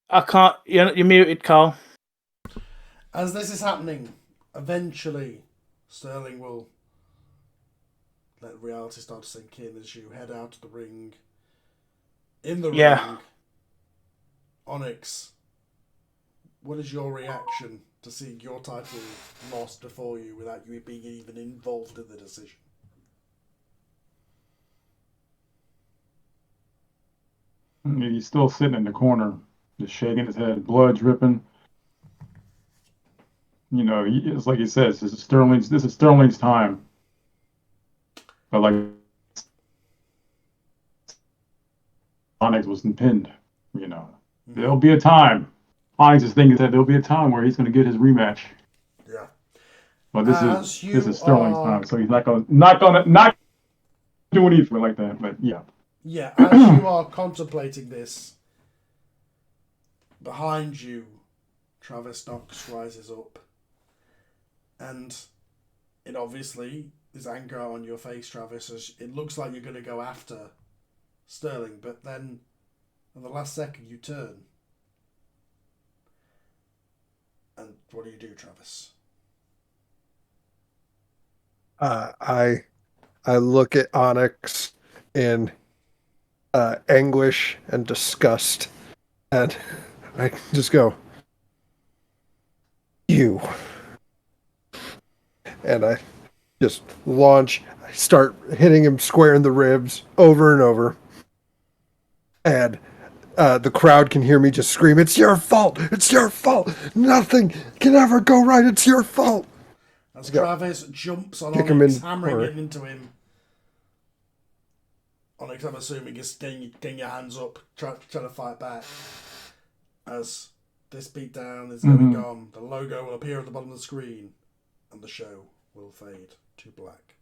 I can't... You're muted, Carl. As this is happening, eventually Sterling will let reality start to sink in as you head out to the ring. In the ring, Onyx, what is your reaction to seeing your title lost before you without you being even involved in the decision? He's still sitting in the corner, just shaking his head, blood dripping. you know, it's like he says, this is Sterling's time. But like Onyx was pinned, you know. There'll be a time. Onyx's thing is that there'll be a time where he's going to get his rematch. Yeah. But this is Sterling's time, so he's not going to do anything like that. But yeah. Yeah, as you are contemplating this, behind you, Travis Knox rises up, and it obviously is anger on your face, Travis, as it looks like you're going to go after Sterling, but then at the last second you turn. And what do you do, Travis? I look at Onyx in anguish and disgust, and I just go, "You," and I just launch. I start hitting him square in the ribs over and over, and the crowd can hear me just scream, "It's your fault! It's your fault! Nothing can ever go right! It's your fault!" As Travis jumps on Kick Onyx, him in, hammering or- it into him. Onyx, I'm assuming, is getting your hands up, trying to fight back. As this beatdown is going on, the logo will appear at the bottom of the screen, and the show will fade to black.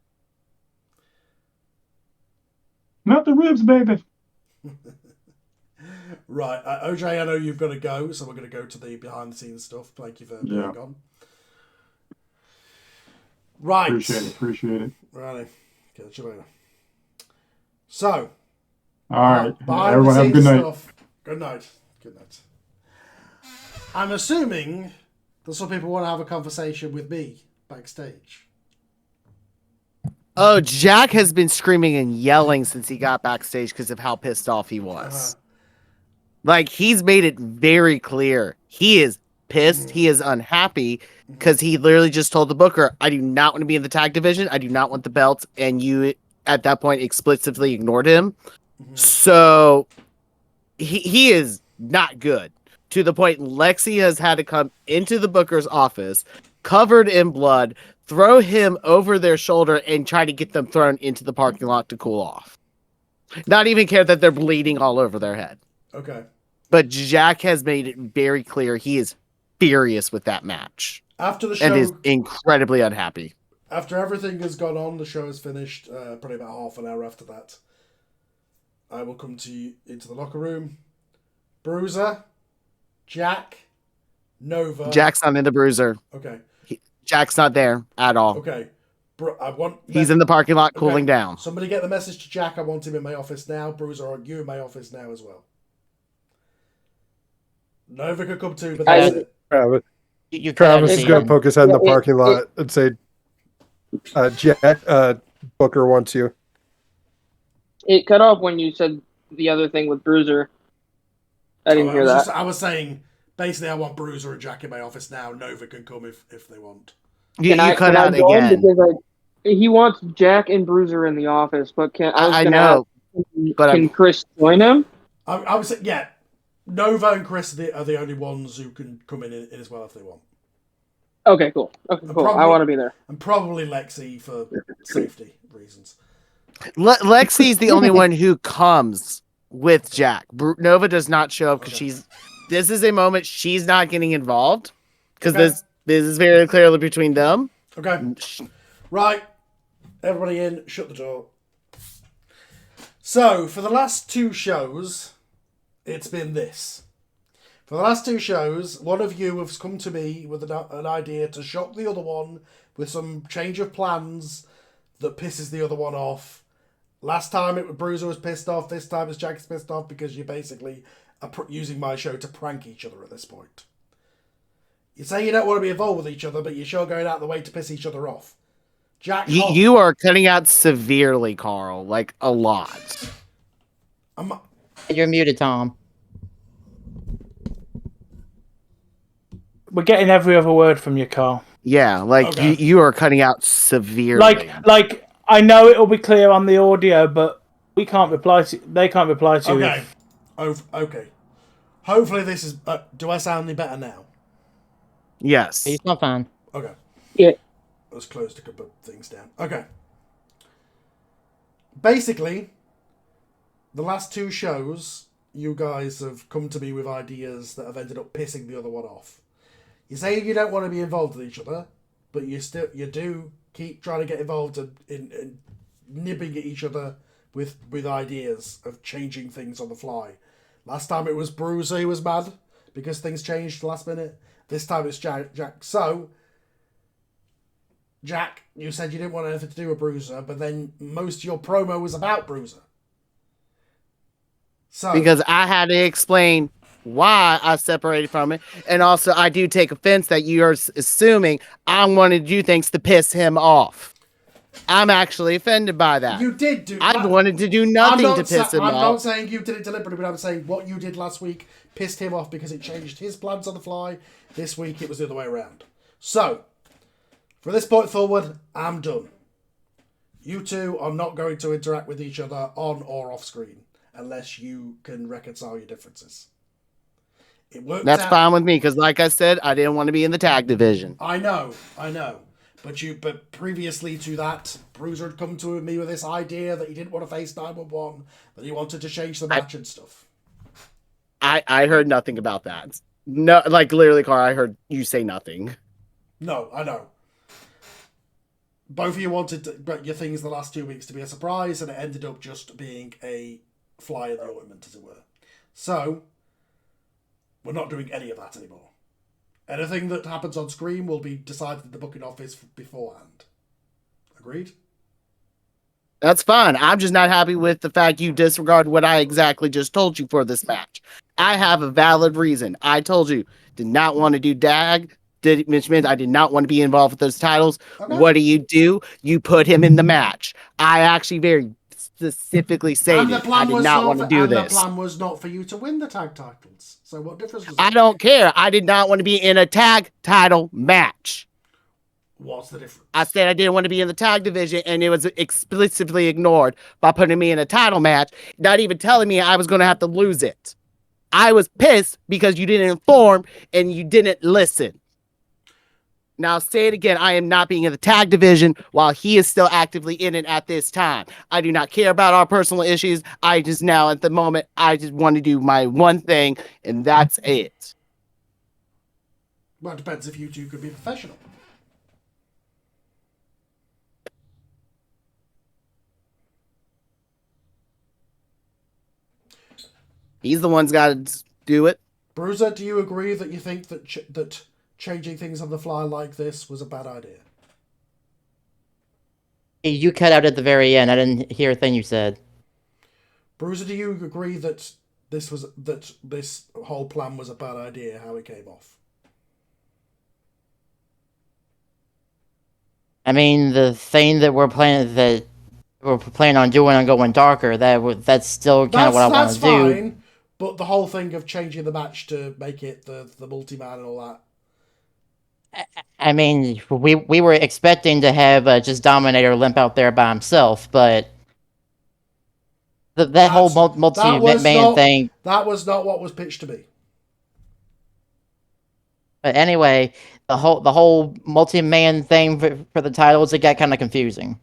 Not the ribs, baby. Right, OJ, I know you've got to go, so we're going to go to the behind-the-scenes stuff. Thank you for being gone. Right. Appreciate it. Right. Catch you later. So. All right. Behind Everyone the have a good scenes night. stuff. Good night. Good night. I'm assuming that some people want to have a conversation with me backstage. Oh, Jack has been screaming and yelling since he got backstage because of how pissed off he was. Like, he's made it very clear. He is pissed. He is unhappy because he literally just told the booker, I do not want to be in the tag division. I do not want the belt. And you, at that point, explicitly ignored him. So he is not good, to the point Lexi has had to come into the booker's office covered in blood, throw him over their shoulder, and try to get them thrown into the parking lot to cool off. Not even care that they're bleeding all over their head. Okay. But Jack has made it very clear he is furious with that match. After the show, and is incredibly unhappy. After everything has gone on, the show is finished. Probably about half an hour after that, I will come to you into the locker room. Bruiser, Jack, Nova. Jack's not in the Bruiser. Okay. Jack's not there at all. Okay. He's in the parking lot cooling down. Somebody get the message to Jack. I want him in my office now. Bruiser, I want you in my office now as well. Nova could come too, but that's it. Travis is going to poke his head in the parking lot and say, Jack, Booker wants you. It cut off when you said the other thing with Bruiser. I didn't hear that. I was saying, basically, I want Bruiser and Jack in my office now. Nova can come if they want. You cut out again. Because he wants Jack and Bruiser in the office, but I know. Can Chris join him? I would say, yeah. Nova and Chris are the only ones who can come in as well if they want. Okay, cool. Okay, cool. I want to be there. And probably Lexi for safety reasons. Lexi's the only one who comes with Jack. Nova does not show up because this is a moment she's not getting involved because this is very clearly between them. Okay. Right. Everybody in. Shut the door. So, for the last two shows, it's been this. For the last two shows, one of you has come to me with an idea to shock the other one with some change of plans that pisses the other one off. Last time Bruiser was pissed off. This time it's Jack's pissed off because you basically are using my show to prank each other at this point. You say you don't want to be involved with each other, but you're sure going out of the way to piss each other off. Jack, you are cutting out severely, Carl. Like, a lot. You're muted, Tom. We're getting every other word from you, Carl. Yeah, like you are cutting out severely. Like I know it'll be clear on the audio, but we can't reply to. They can't reply to you. Okay. Okay. Hopefully this is. Do I sound any better now? Yes. It's not fine. Okay. Yeah. Let's close a couple of things down. Okay. Basically, the last two shows, you guys have come to me with ideas that have ended up pissing the other one off. You say you don't want to be involved with each other, but you do keep trying to get involved in nibbing at each other with ideas of changing things on the fly. Last time it was Bruiser who was mad because things changed last minute. This time it's Jack. So, Jack, you said you didn't want anything to do with Bruiser, but then most of your promo was about Bruiser. So, because I had to explain why I separated from it. And also, I do take offense that you're assuming I wanted to do things to piss him off. I'm actually offended by that. You did do. I wanted to do nothing to piss him off. I'm not saying you did it deliberately, but I'm saying what you did last week pissed him off because it changed his plans on the fly. This week it was the other way around. So, from this point forward, I'm done. You two are not going to interact with each other on or off screen unless you can reconcile your differences. That's fine with me because, like I said, I didn't want to be in the tag division. I know. But previously to that, Bruiser had come to me with this idea that he didn't want to face 911, that he wanted to change the match and stuff. I heard nothing about that. No, like literally, Carl, I heard you say nothing. No, I know. Both of you wanted your things the last 2 weeks to be a surprise, and it ended up just being a fly in the ointment, as it were. So, we're not doing any of that anymore. Anything that happens on screen will be decided in the booking office beforehand. Agreed? That's fine. I'm just not happy with the fact you disregard what I exactly just told you for this match. I have a valid reason. I told you, did not want to do DAG. Which means I did not want to be involved with those titles. Okay. What do? You put him in the match. I actually very specifically stated I did not want to do this. The plan was not for you to win the tag titles. So what difference does it make? I don't care. I did not want to be in a tag title match. What's the difference? I said I didn't want to be in the tag division, and it was explicitly ignored by putting me in a title match, not even telling me I was going to have to lose it. I was pissed because you didn't inform and you didn't listen. Now, I'll say it again. I am not being in the tag division while he is still actively in it at this time. I do not care about our personal issues. I just now, at the moment, I just want to do my one thing, and that's it. Well, it depends if you two could be professional. He's the one's got to do it. Bruiser, do you agree that you think that that changing things on the fly like this was a bad idea? You cut out at the very end. I didn't hear a thing you said. Bruiser, do you agree that this whole plan was a bad idea, how it came off? I mean, the thing that we're planning on doing and going darker, that's still kind of what I want to do. That's fine, but the whole thing of changing the match to make it the multi-man and all that. I mean, we were expecting to have just Dominator limp out there by himself, but that whole multi-man thing... That was not what was pitched to me. But anyway, the whole multi-man thing for the titles, it got kind of confusing.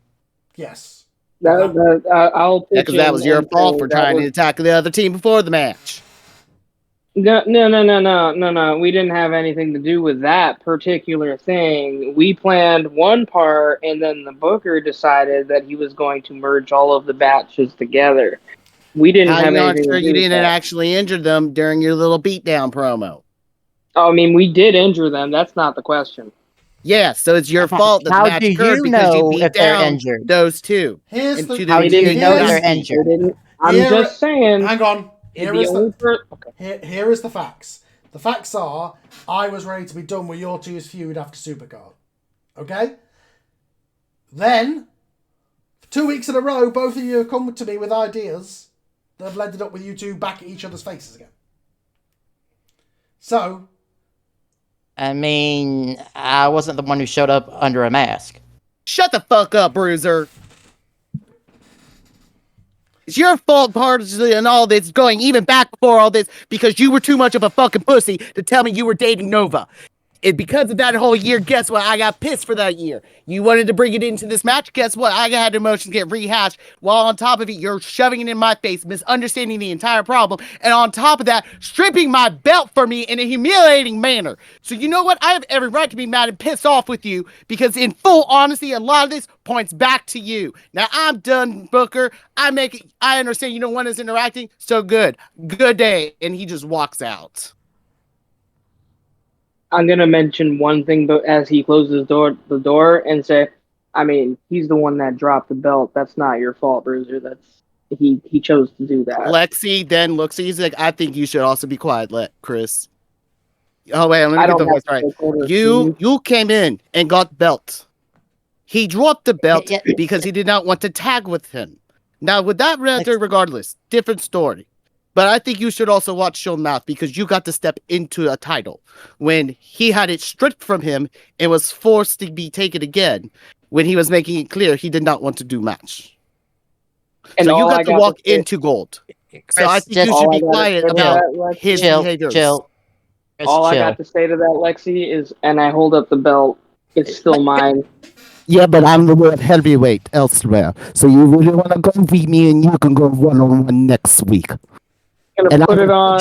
Yes. I'll pitch because that was your fault for trying to attack the other team before the match. No. We didn't have anything to do with that particular thing. We planned one part, and then the booker decided that he was going to merge all of the batches together. We didn't have anything to do you with didn't that. actually injure them during your little beatdown promo. Oh, I mean, we did injure them. That's not the question. Yeah, so it's your fault that the match occurred because you beat down those two. How do you know they're injured? I'm just saying. Hang on. Here is the facts. The facts are, I was ready to be done with your two's feud after Supercard. Okay? Then, 2 weeks in a row, both of you have come to me with ideas that have ended up with you two back at each other's faces again. So... I mean, I wasn't the one who showed up under a mask. Shut the fuck up, Bruiser. It's your fault, partially, and all this going even back before all this because you were too much of a fucking pussy to tell me you were dating Nova. And because of that whole year, guess what? I got pissed for that year. You wanted to bring it into this match. Guess what? I had emotions get rehashed. While on top of it, you're shoving it in my face, misunderstanding the entire problem. And on top of that, stripping my belt for me in a humiliating manner. So you know what? I have every right to be mad and pissed off with you because in full honesty, a lot of this points back to you. Now I'm done, Booker. I understand you don't want us interacting. So good. Good day. And he just walks out. I'm gonna mention one thing, but as he closes the door, and say, I mean, he's the one that dropped the belt. That's not your fault, Bruiser. He chose to do that. Lexi then looks at you. He's like, I think you should also be quiet, Chris. Oh wait, let me get the voice right. You came in and got belt. He dropped the belt because he did not want to tag with him. Now, with that matter, regardless, different story. But I think you should also watch your mouth because you got to step into a title when he had it stripped from him and was forced to be taken again when he was making it clear he did not want to do match. And so you got to walk into gold. Chris, so I think you should be quiet about his behaviors. All I got to say to that, Lexi, is, and I hold up the belt, it's still mine. Yeah, but I'm the world heavyweight elsewhere. So you really want to go beat me and you can go one-on-one next week. Gonna put it on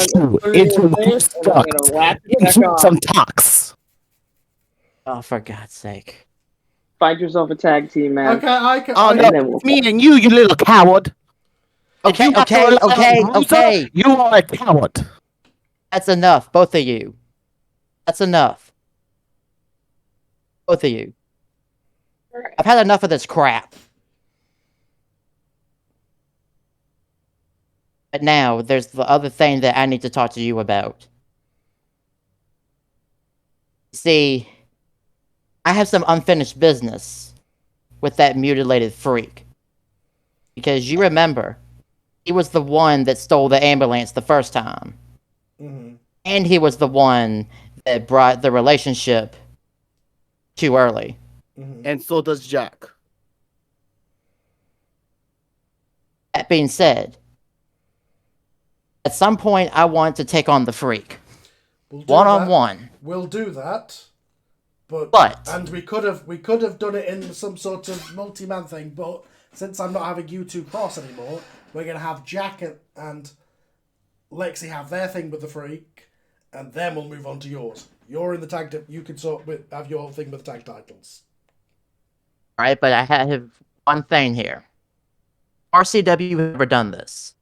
some talks. Oh, for God's sake. Find yourself a tag team, man. Okay, I can. Oh, no, it's me and you little coward. Okay. You are a coward. That's enough, both of you. That's enough. Both of you. I've had enough of this crap. But now, there's the other thing that I need to talk to you about. See, I have some unfinished business with that mutilated freak. Because you remember, he was the one that stole the ambulance the first time. Mm-hmm. And he was the one that brought the relationship too early. Mm-hmm. And so does Jack. That being said, at some point I want to take on the freak. One-on-one. We'll do that. But and we could have done it in some sort of multi-man thing, but since I'm not having you two cross anymore, we're gonna have Jack and Lexi have their thing with the freak, and then we'll move on to yours. You're in the tag. You can have your thing with the tag titles. All right, but I have one thing here. RCW has never done this.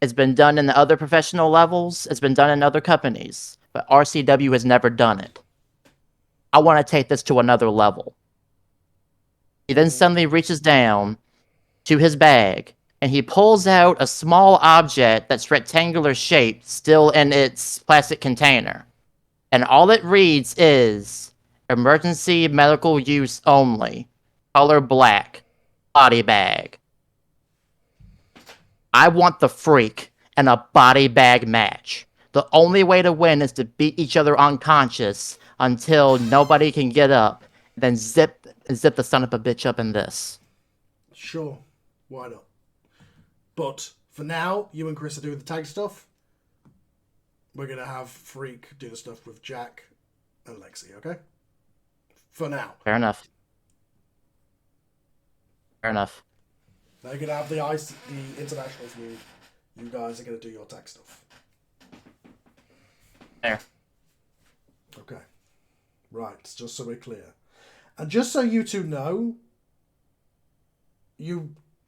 It's been done in the other professional levels. It's been done in other companies, but RCW has never done it. I want to take this to another level. He then suddenly reaches down to his bag, and he pulls out a small object that's rectangular shaped, still in its plastic container. And all it reads is, emergency medical use only, color black, body bag. I want the freak in a body bag match. The only way to win is to beat each other unconscious until nobody can get up, then zip the son of a bitch up in this. Sure, why not? But for now, you and Chris are doing the tag stuff. We're gonna have Freak do the stuff with Jack and Lexi, okay? For now. Fair enough. Fair enough. They're gonna have the international feud. You guys are gonna do your tag stuff. There. Okay. Right, just so we're clear. And just so you two know,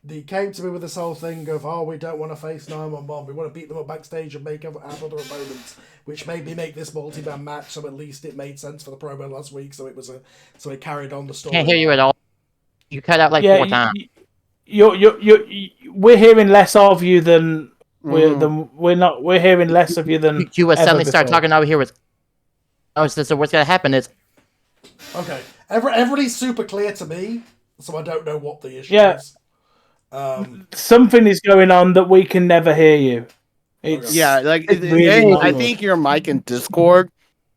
they came to me with this whole thing of, oh, we don't want to face 911. We want to beat them up backstage and make have other opponents, which made me make this multi-man match, so at least it made sense for the promo last week, so it carried on the story. Can't hear you at all. You cut out like 4 times. We're hearing less of you than we're hearing less of you than you would suddenly start before. talking over here with. Oh, so what's gonna happen is. Okay, everybody's super clear to me, so I don't know what the issue is. Something is going on that we can never hear you. It's really I think your mic and Discord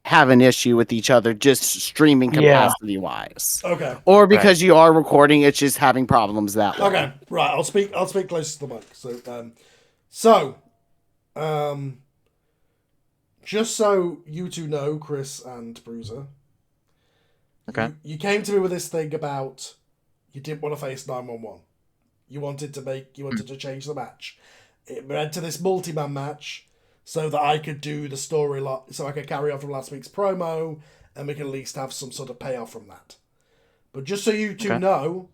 have an issue with each other, just streaming capacity wise. Okay. Or because you are recording, it's just having problems that way. Okay, right. I'll speak close to the mic. Just so you two know, Chris and Bruiser, Okay. You came to me with this thing about you didn't want to face 911. You wanted to change the match. It led to this multi-man match so that I could do the story so I could carry on from last week's promo and we can at least have some sort of payoff from that. But just so you two know,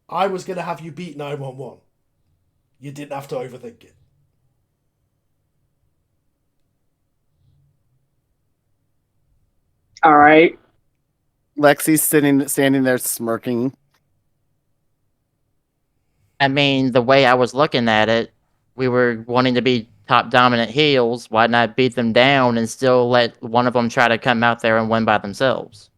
I was going to have you beat 911. You didn't have to overthink it. All right. Lexi's standing there smirking. I mean, the way I was looking at it, we were wanting to be top dominant heels. Why not beat them down and still let one of them try to come out there and win by themselves?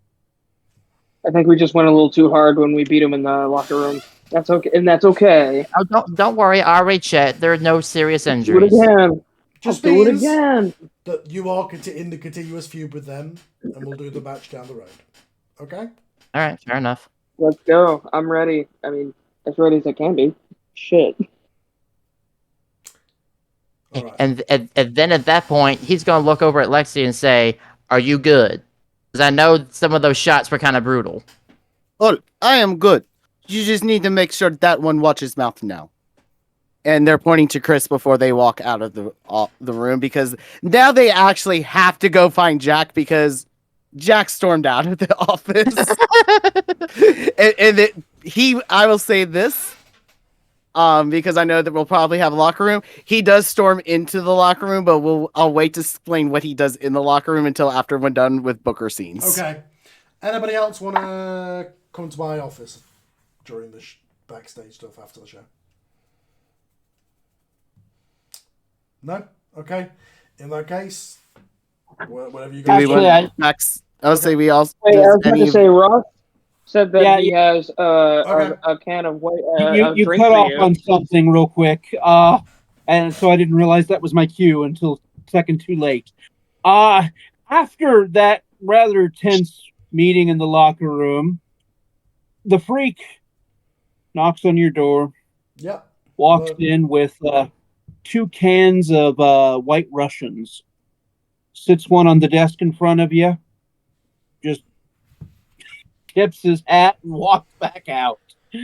I think we just went a little too hard when we beat him in the locker room. That's okay, and that's okay. Oh, don't worry. I already checked. There are no serious Do it injuries. again. Just do it means again. that you are in the continuous feud with them, and we'll do the match down the road. Okay? All right, fair enough. Let's go. I'm ready. I mean, as ready as I can be. Shit. All right. And then at that point, he's going to look over at Lexi and say, "Are you good?" Because I know some of those shots were kind of brutal. Oh, I am good. You just need to make sure that one watches mouth now. And they're pointing to Chris before they walk out of the room because now they actually have to go find Jack because Jack stormed out of the office. I will say this, because I know that we'll probably have a locker room. He does storm into the locker room, but I'll wait to explain what he does in the locker room until after we're done with Booker scenes. Okay. Anybody else want to come to my office during the backstage stuff after the show? No? Okay. In that case, whatever you guys Actually, Max, I'll say we all. Wait, I was about to say, Ross said that he has a can of white. You drink cut for off you. on something real quick, and so I didn't realize that was my cue until a second too late. After that rather tense meeting in the locker room, the freak knocks on your door. Yep. Walks in with 2 cans of White Russians. Sits one on the desk in front of you. Just tips his hat and walks back out. I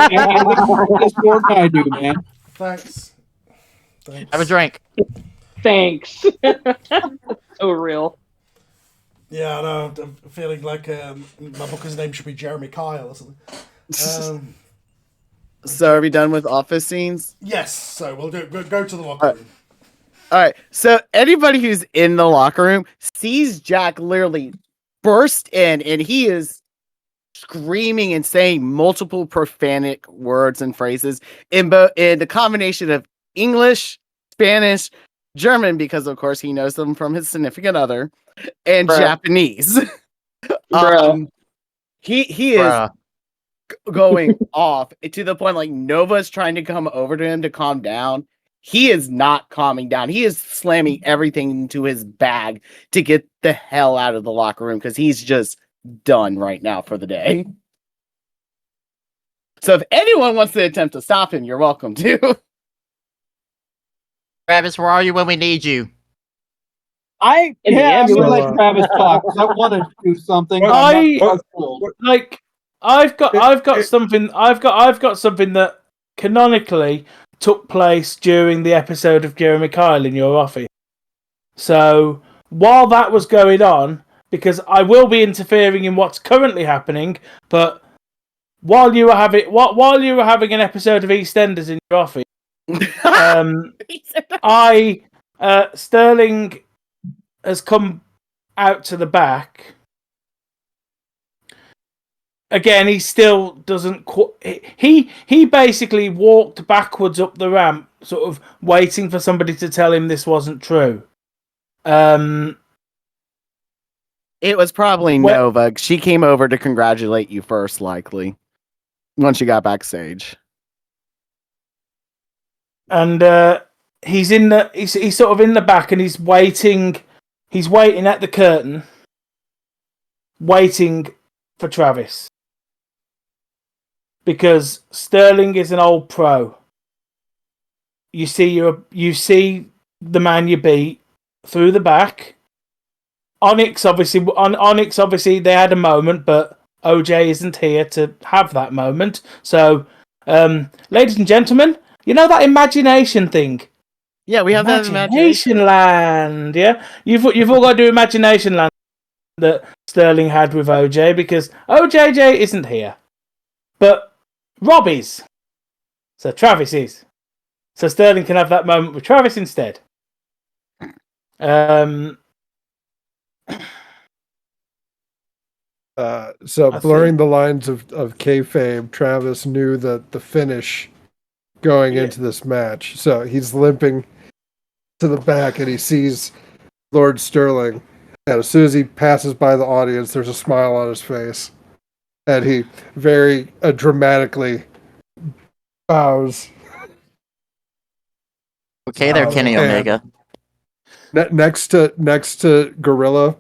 think this more than I do, man. Thanks. Have a drink. Thanks. So real. Yeah, I know. I'm feeling like my booker's name should be Jeremy Kyle or something. So are we done with office scenes? Yes. So we'll go to the locker room. All right. So anybody who's in the locker room sees Jack literally burst in, and he is screaming and saying multiple profanic words and phrases in the combination of English, Spanish, German, because of course he knows them from his significant other, and Japanese. He is going off to the point like Nova's trying to come over to him to calm down. He is not calming down. He is slamming everything into his bag to get the hell out of the locker room because he's just done right now for the day. So if anyone wants to attempt to stop him, you're welcome to. Travis, where are you when we need you? I'm gonna let Travis talk. I want to do something. I've got something that canonically took place during the episode of Jeremy Kyle in your office. So while that was going on, because I will be interfering in what's currently happening, but while you were having an episode of EastEnders in your office, Sterling has come out to the back. Again, he still doesn't. He basically walked backwards up the ramp, sort of waiting for somebody to tell him this wasn't true. It was probably Nova. She came over to congratulate you first, likely, once you got backstage. And he's sort of in the back, and he's waiting. He's waiting at the curtain, waiting for Travis. Because Sterling is an old pro. You see the man you beat through the back Onyx obviously they had a moment, but OJ isn't here to have that moment. So, ladies and gentlemen, you know that imagination thing. Yeah, we have that Imagination imagination. Land. Yeah, you've all got to do Imagination Land that Sterling had with OJ because OJJ isn't here, but Rob is. So Travis is. So Sterling can have that moment with Travis instead. So I blurring think the lines of kayfabe, Travis knew that the finish going into this match. So he's limping to the back and he sees Lord Sterling. And as soon as he passes by the audience, there's a smile on his face. And he very dramatically bows. Okay, there, Kenny And Omega. next to Gorilla,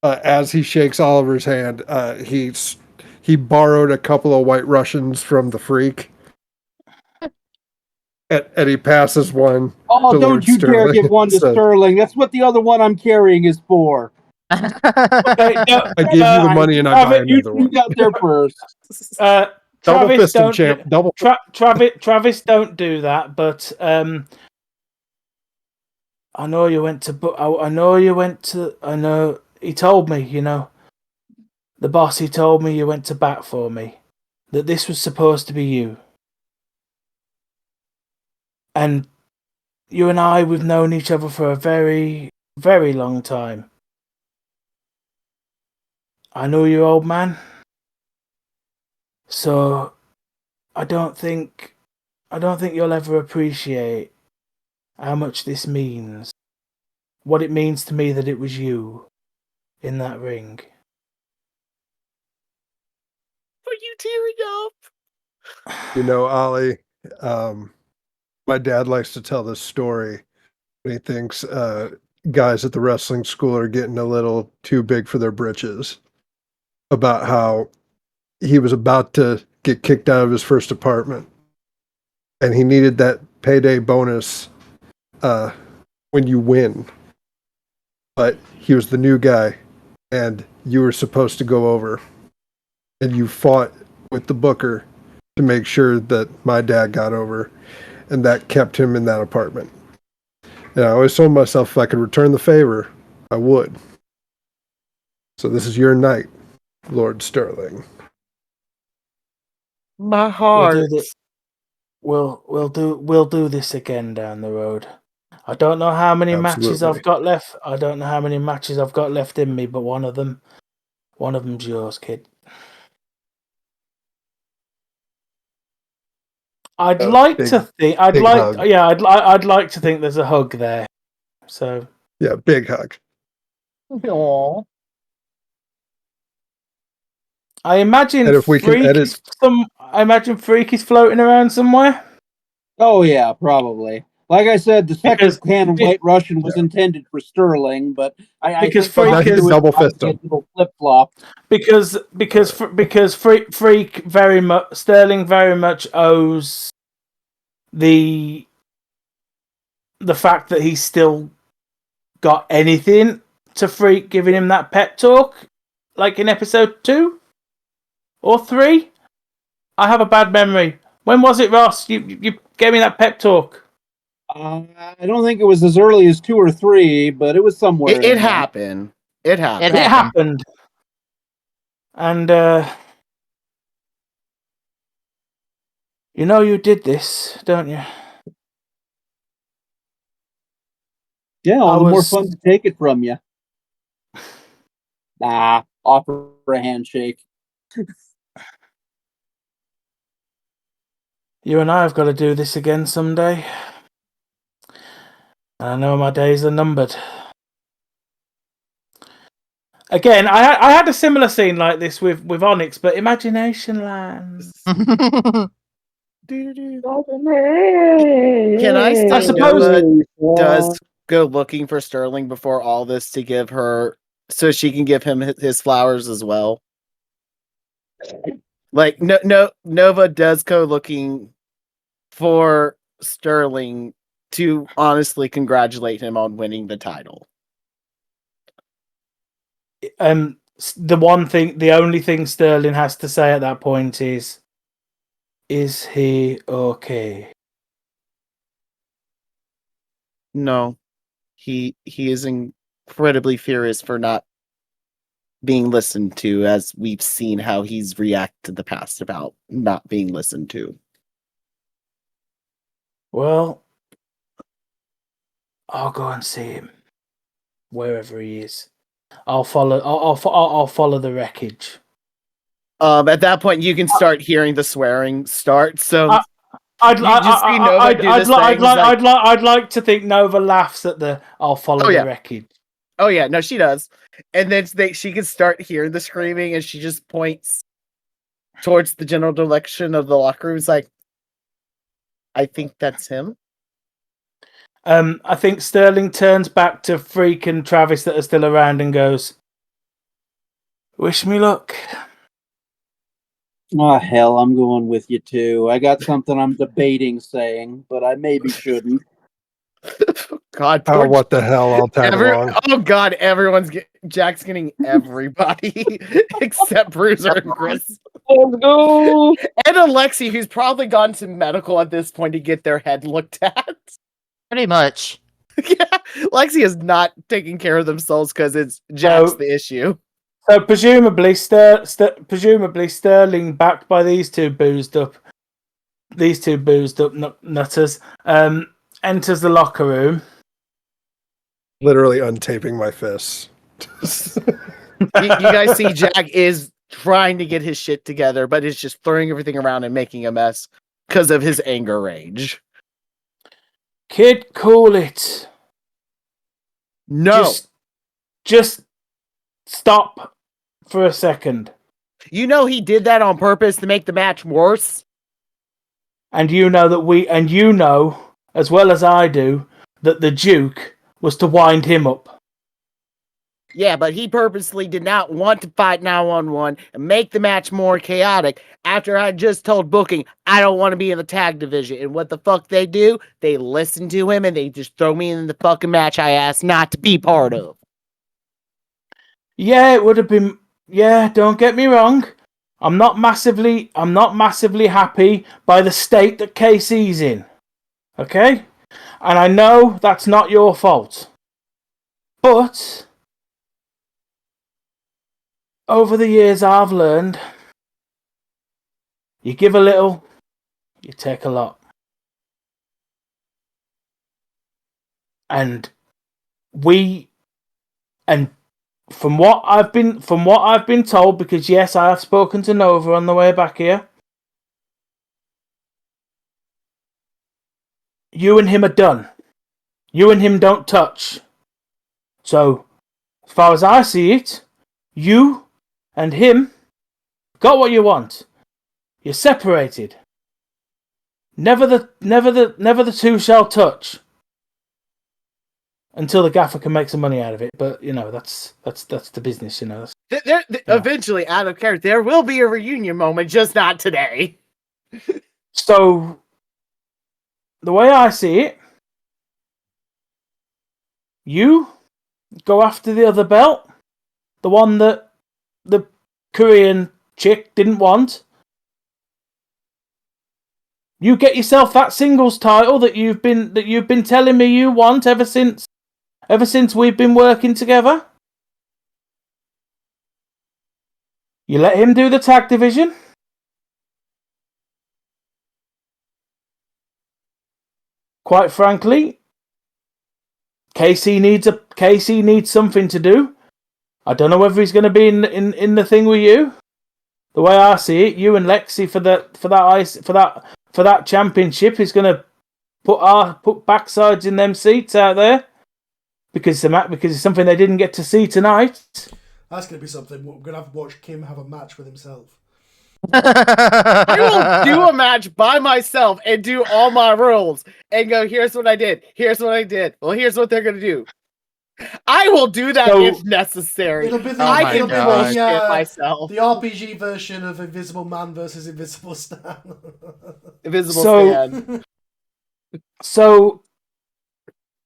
as he shakes Oliver's hand, he borrowed a couple of White Russians from the Freak. And he passes one Oh, to don't Lord you dare Sterling. give one to So, Sterling. That's what the other one I'm carrying is for. okay, no, I gave you the money and I buy Travis, another You one. got there first. Double Travis, fisted, don't champ. Double. Travis, don't do that. But I know you went to. I know you went to. I know he told me. You know, the boss. He told me you went to bat for me. That this was supposed to be you. And you and I, we've known each other for a very, very long time. I know you, old man. So I don't think you'll ever appreciate how much this means. What it means to me that it was you in that ring. Are you tearing up? You know, Ollie, my dad likes to tell this story when he thinks guys at the wrestling school are getting a little too big for their britches. About how he was about to get kicked out of his first apartment, and he needed that payday bonus when you win. But he was the new guy, and you were supposed to go over, and you fought with the booker to make sure that my dad got over, and that kept him in that apartment. And I always told myself if I could return the favor, I would. So this is your night, Lord Sterling. My We'll heart. do this. We'll do this again down the road. I don't know how many matches Absolutely. I've got left. I don't know how many matches I've got left in me, but one of them's yours, kid. I'd like to think. I'd big like. hug. Yeah, I'd like to think there's a hug there. So Yeah, big hug. Aww. I imagine And if we can edit, Freak is floating around somewhere. Oh yeah, probably. Like I said, the second Because can of White Russian was intended for Sterling, but I Because think what Freak I'll is do is double I'll fist get him. little flip flop. because Freak very much Sterling very much owes the fact that he's still got anything to Freak giving him that pep talk, like in episode 2 or 3. I have a bad memory. When was it, Ross? You gave me that pep talk. I don't think it was as early as 2 or 3, but it was somewhere. It in there. happened. It happened. It happened. And you know you did this, don't you? Yeah, all I the more was- fun to take it from you. Nah, offer a handshake. You and I have got to do this again someday. I know my days are numbered. Again, I had a similar scene like this with Onyx, but Imagination Land. Can I say I suppose- Nova does go looking for Sterling before all this to give her, so she can give him his flowers as well? Like Nova does go looking for Sterling to honestly congratulate him on winning the title. the only thing Sterling has to say at that point is he okay? No, he is incredibly furious for not being listened to, as we've seen how he's reacted in the past about not being listened to. Well, I'll go and see him wherever he is. I'll follow. I'll follow the wreckage. At that point, you can start hearing the swearing start. So I'd like to think Nova laughs at the "I'll follow the wreckage." Oh yeah, no, she does. And then she can start hearing the screaming, and she just points towards the general direction of the locker room. It's like, I think that's him. I think Sterling turns back to Freak and Travis that are still around and goes, "Wish me luck." Oh, hell, I'm going with you too. I got something I'm debating saying, but I maybe shouldn't. God, oh, what the hell? I'll tag along. Oh God, Jack's getting everybody except Bruiser and Chris. Let's go. And Alexi, who's probably gone to medical at this point to get their head looked at. Pretty much. Yeah, Lexi is not taking care of themselves because it's Jack's the issue. So presumably Sterling, backed by these two boozed up nutters, enters the locker room. Literally untaping my fists. You guys see Jack is trying to get his shit together, but is just throwing everything around and making a mess because of his anger rage. Kid, cool it. No. Just stop for a second. You know he did that on purpose to make the match worse. And you know as well as I do that the Duke was to wind him up. Yeah, but he purposely did not want to fight 911 and make the match more chaotic after I just told Booking I don't want to be in the tag division. And what the fuck they do? They listen to him and they just throw me in the fucking match I asked not to be part of. Yeah, it would have been. Yeah, don't get me wrong. I'm not massively happy by the state that KC's in. Okay? And I know that's not your fault. But over the years I've learned you give a little, you take a lot. And from what I've been told, because yes, I have spoken to Nova on the way back here, you and him are done. You and him don't touch. So, as far as I see it, you and him got what you want. You're separated. Never the two shall touch. Until the gaffer can make some money out of it, but you know that's the business, you know. Eventually, out of character, there will be a reunion moment, just not today. So, the way I see it, you go after the other belt, the one that the Korean chick didn't want. You get yourself that singles title that you've been telling me you want ever since we've been working together. You let him do the tag division. Quite frankly, KC needs something to do. I don't know whether he's going to be in the thing with you. The way I see it, you and Lexi for that championship is going to put backsides in them seats out there because it's something they didn't get to see tonight. That's going to be something. We're going to have to watch Kim have a match with himself. I will do a match by myself and do all my rules and go, here's what I did. Here's what I did. Well, here's what they're going to do. I will do that if necessary. It'll be the RPG version of Invisible Man versus Invisible Stan. Invisible Stan. So,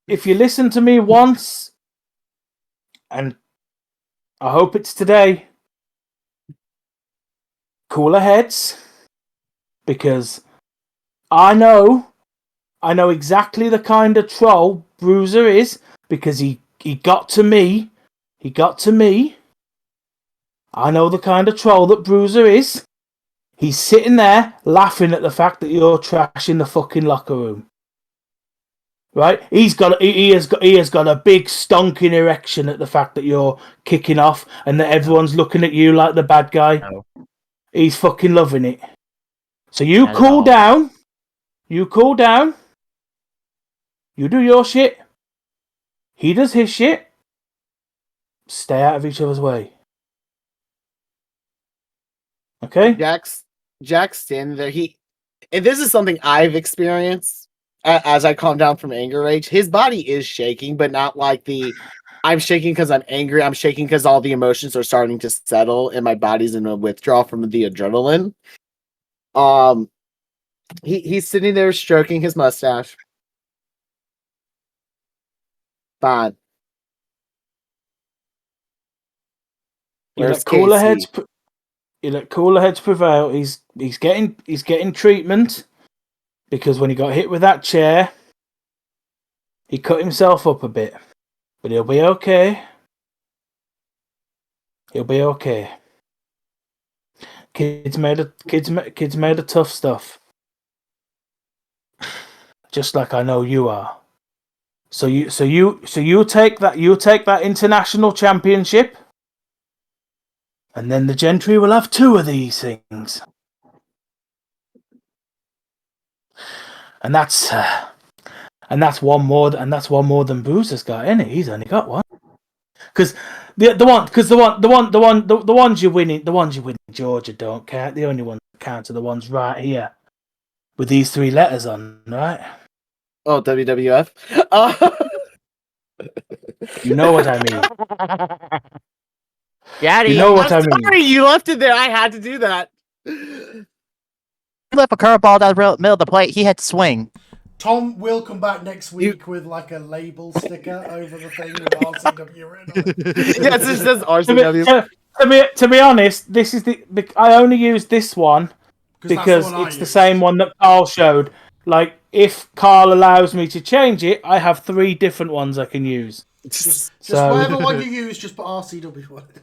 if you listen to me once and I hope it's today. Cooler heads, because I know exactly the kind of troll Bruiser is, because he got to me. He got to me. I know the kind of troll that Bruiser is. He's sitting there laughing at the fact that you're trashing the fucking locker room. Right? He has got a big stonking erection at the fact that you're kicking off and that everyone's looking at you like the bad guy. No. He's fucking loving it. So you Not at cool all. down. You cool down. You do your shit. He does his shit. Stay out of each other's way. Okay? Jack's standing there. And this is something I've experienced as I calm down from anger rage. His body is shaking, but not like I'm shaking because I'm angry. I'm shaking because all the emotions are starting to settle and my body's in a withdrawal from the adrenaline. He's sitting there stroking his mustache. Fine. You Where's let cooler Casey? heads. You let cooler heads prevail. He's getting treatment because when he got hit with that chair, he cut himself up a bit, but he'll be okay. He'll be okay. Kids made of tough stuff, just like I know you are. So you take that international championship, and then the gentry will have 2 of these things, and that's one more than Bruiser's got, isn't it? He's only got one. Because the ones you win in Georgia don't count. The only ones that count are the ones right here with these 3 letters on, right? Oh, WWF. You know what I mean. Daddy, You know what I I'm mean. sorry you left it there. I had to do that. he left a curveball down the middle of the plate. He had to swing. Tom will come back next week with like a label sticker over the thing with RCW written on it. Yes, it says RCW. To be honest, this is I only use this one because it's the same one that Carl showed. Like, if Carl allows me to change it, I have 3 different ones I can use. Just whatever one you use, just put RCW on it.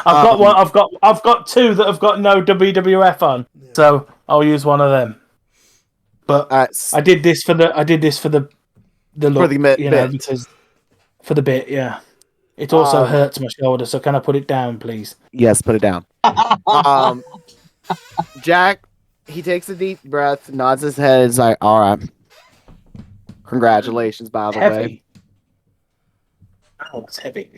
I've got one. I've got 2 that have got no WWF on, so I'll use one of them. But I did this for the look, for the bit. because for the bit, yeah. It also hurts my shoulder, so can I put it down, please? Yes, put it down. Jack, he takes a deep breath, nods his head, and is like, all right. Congratulations, by the way. Oh, it's heavy.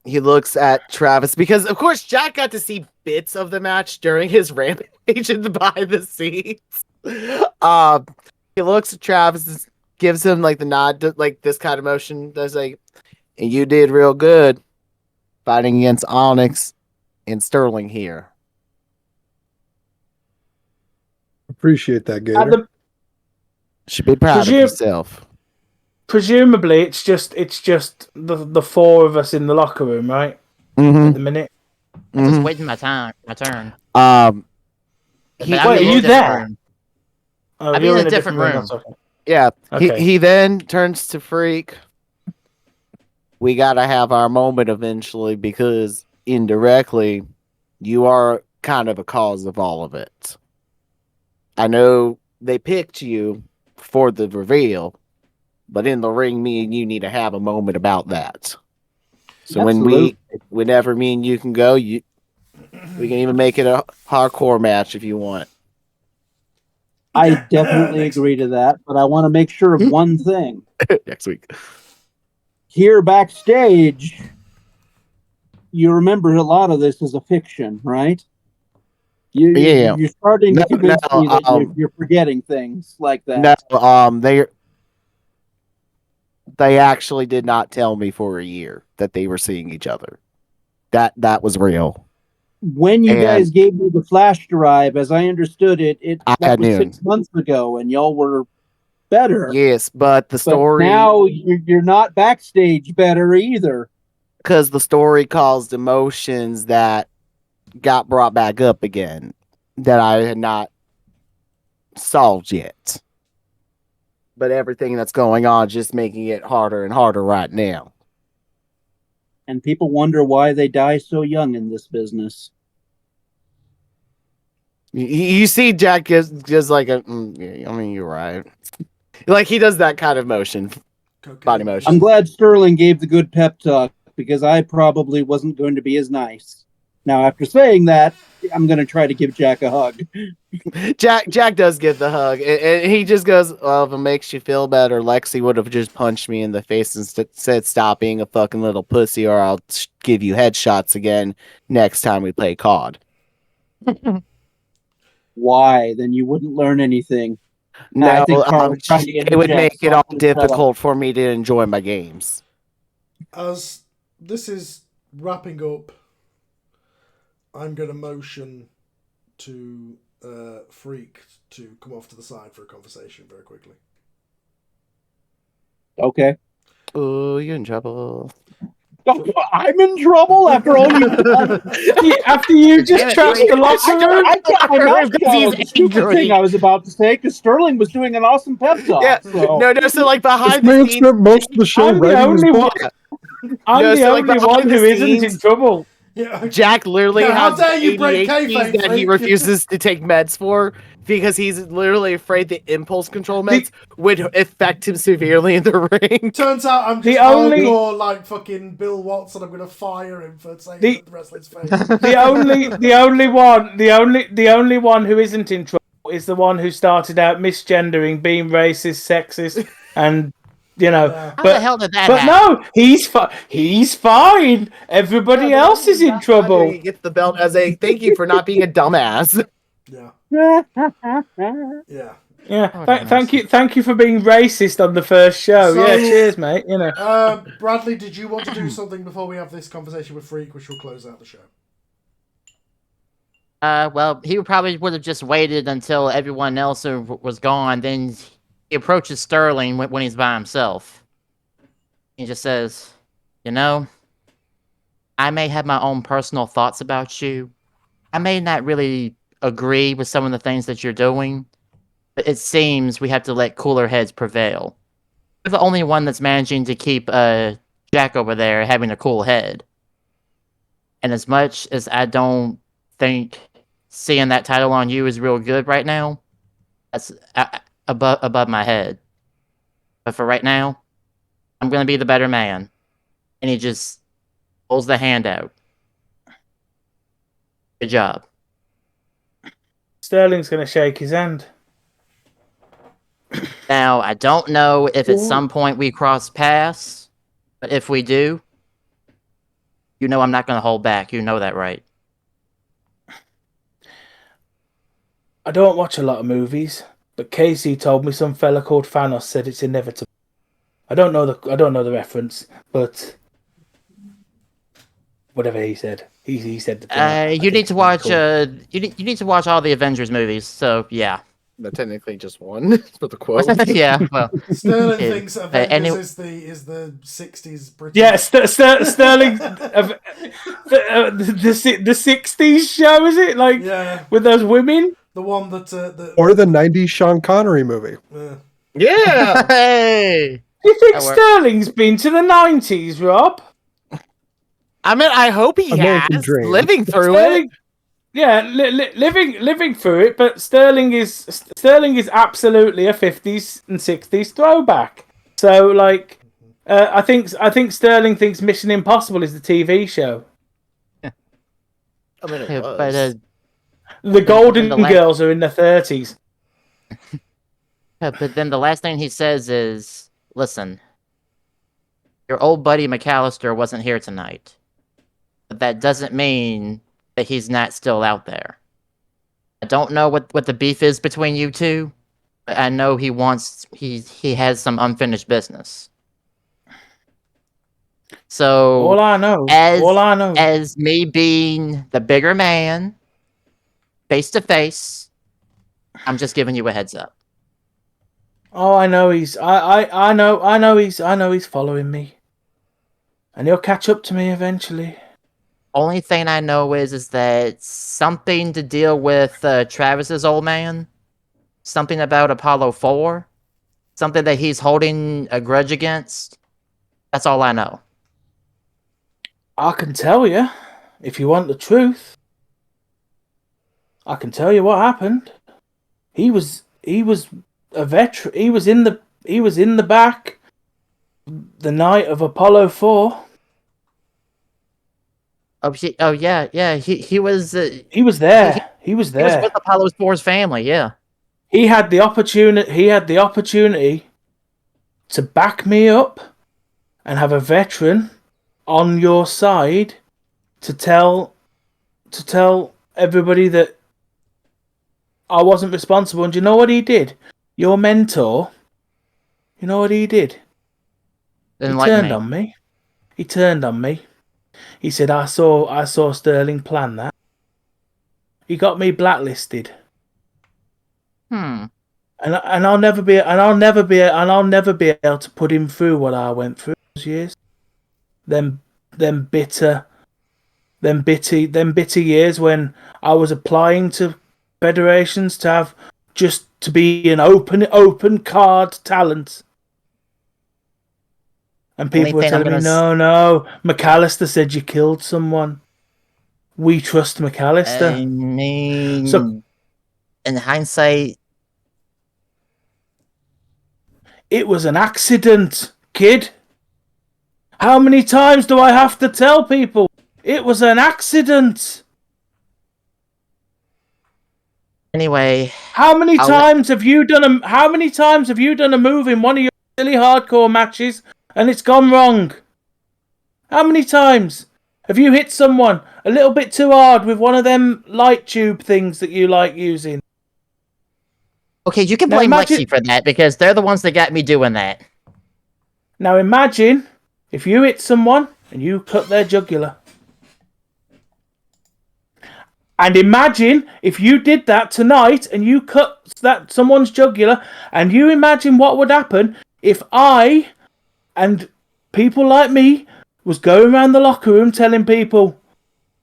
He looks at Travis because, of course, Jack got to see bits of the match during his rampage in the behind the scenes. He looks at Travis and gives him like the nod, like this kind of motion. Does like, and you did real good fighting against Onyx and Sterling here. Appreciate that, Gator. Should be proud of yourself. Presumably, it's just the 4 of us in the locker room, right? Mm-hmm. At the minute. I'm just waiting my turn. Wait, are you there? Room. Oh, I'm you're in a different room. Yeah. Okay. He then turns to Freak. We gotta have our moment eventually because indirectly, you are kind of a cause of all of it. I know they picked you for the reveal, but in the ring, me and you need to have a moment about that. So whenever me and you can go, we can even make it a hardcore match if you want. I definitely agree to that, but I want to make sure of one thing. Next week. Here backstage, you remember a lot of this is a fiction, right? You're starting to convince me that you're forgetting things like that. No, they actually did not tell me for a year that they were seeing each other. That was real. When you guys gave me the flash drive, as I understood it, that was 6 months ago, and y'all were better. Yes, but the story now you're not backstage better either. because the story caused emotions that got brought back up again that I had not solved yet. But everything that's going on is just making it harder and harder right now. And people wonder why they die so young in this business. You see, Jack gives like a. I mean, you're right. Like he does that kind of motion, body motion. I'm glad Sterling gave the good pep talk because I probably wasn't going to be as nice. Now, after saying that, I'm going to try to give Jack a hug. Jack does give the hug, and he just goes, "Well, if it makes you feel better, Lexi would have just punched me in the face and said, 'Stop being a fucking little pussy, or I'll give you headshots again next time we play COD.'" Why? Then you wouldn't learn anything. No, I think Carl was trying to get it would Jack make it all softly set up. difficult for me to enjoy my games. As this is wrapping up, I'm going to motion to Freak to come off to the side for a conversation very quickly. Okay. Oh, you're in trouble. I'm in trouble after all you've done. After you just trashed the locker room? I kept my mouth shut on the stupid thing I was about to say because Sterling was doing an awesome pep talk. Yeah, so. so like behind This the man scenes, spent most of the show I'm the writing his only book. one. I'm No, the so, like, only behind one the who isn't in scenes- trouble. Yeah. Jack literally Yeah, how has dare you break ADHD kayfabe, that he Freak? refuses to take meds for because he's literally afraid the impulse control meds would affect him severely in the ring. Turns out I'm just hardcore like fucking Bill Watson. I'm gonna fire him for saying that the wrestling's fake. The only one who isn't in trouble is the one who started out misgendering, being racist, sexist, and How the hell did that But happen? no, he's fine. Everybody else is in trouble. He gets the belt as a thank you for not being a dumbass. Yeah. Yeah. Oh, Thank you for being racist on the first show. So- Yeah, cheers, mate. You know. Bradley, did you want to do something before we have this conversation with Freak, which will close out the show? Well, he probably would have just waited until everyone else was gone. Then he approaches Sterling when he's by himself. He just says, "You know, I may have my own personal thoughts about you. I may not really agree with some of the things that you're doing, but it seems we have to let cooler heads prevail. You're the only one that's managing to keep Jack over there having a cool head. And as much as I don't think seeing that title on you is real good right now, that's above my head. But for right now, I'm going to be the better man." And he just pulls the hand out. Good job. Sterling's going to shake his hand. Now, I don't know if at some point we cross paths, but if we do, you know I'm not going to hold back. You know that, right? I don't watch a lot of movies, but Casey told me some fella called Thanos said it's inevitable. I don't know the reference, but whatever he said, he said the thing. You need to watch. You need to watch all the Avengers movies. So yeah. But technically just one for the quote. Yeah. Well, Sterling thinks Avengers is the 60s British. Yeah, Sterling, the 60s show, is it? Like, Yeah. with those women? The one that... Or the 90s Sean Connery movie. Yeah! Hey! Do you think Sterling's been to the 90s, Rob? I mean, I hope he American has. Dream. Living through Sterling, yeah, living through it, but Sterling is absolutely a 50s and 60s throwback. So, like, I think Sterling thinks Mission Impossible is the TV show. I mean, it was. But The Golden the last- Girls are in their 30s. but then the last thing he says is, "Listen, your old buddy McAllister wasn't here tonight, but that doesn't mean that he's not still out there. I don't know what the beef is between you two, but I know he has some unfinished business. So All I know, as me being the bigger man, face to face, I'm just giving you a heads up." Oh, I know he's. I know he's following me. And he'll catch up to me eventually. Only thing I know is that something to deal with Travis's old man. Something about Apollo 4. Something that he's holding a grudge against. That's all I know. I can tell you, if you want the truth. I can tell you what happened. He was a veteran. He was in the back the night of Apollo 4. Oh yeah. He was. He was there. He was He was there. with Apollo 4's family. Yeah. He had the opportunity to back me up and have a veteran on your side to tell everybody that I wasn't responsible. And do you know what he did? Your mentor, you know what he did? He turned on me. He turned on me. He said, I saw Sterling plan that. He got me blacklisted. And I'll never be able to put him through what I went through those years. Them bitter years when I was applying to federations to be an open card talent. And people were telling me, no, McAllister said you killed someone. We trust McAllister. I mean, so, in hindsight, it was an accident, kid. How many times do I have to tell people? It was an accident. Anyway, how many times have you done a move in one of your silly hardcore matches and it's gone wrong? How many times have you hit someone a little bit too hard with one of them light tube things that you like using? Okay, you can blame Lexi for that because they're the ones that got me doing that. Now imagine if you hit someone and you cut their jugular. And imagine if you did that tonight and you cut someone's jugular, and you imagine what would happen if I and people like me was going around the locker room telling people,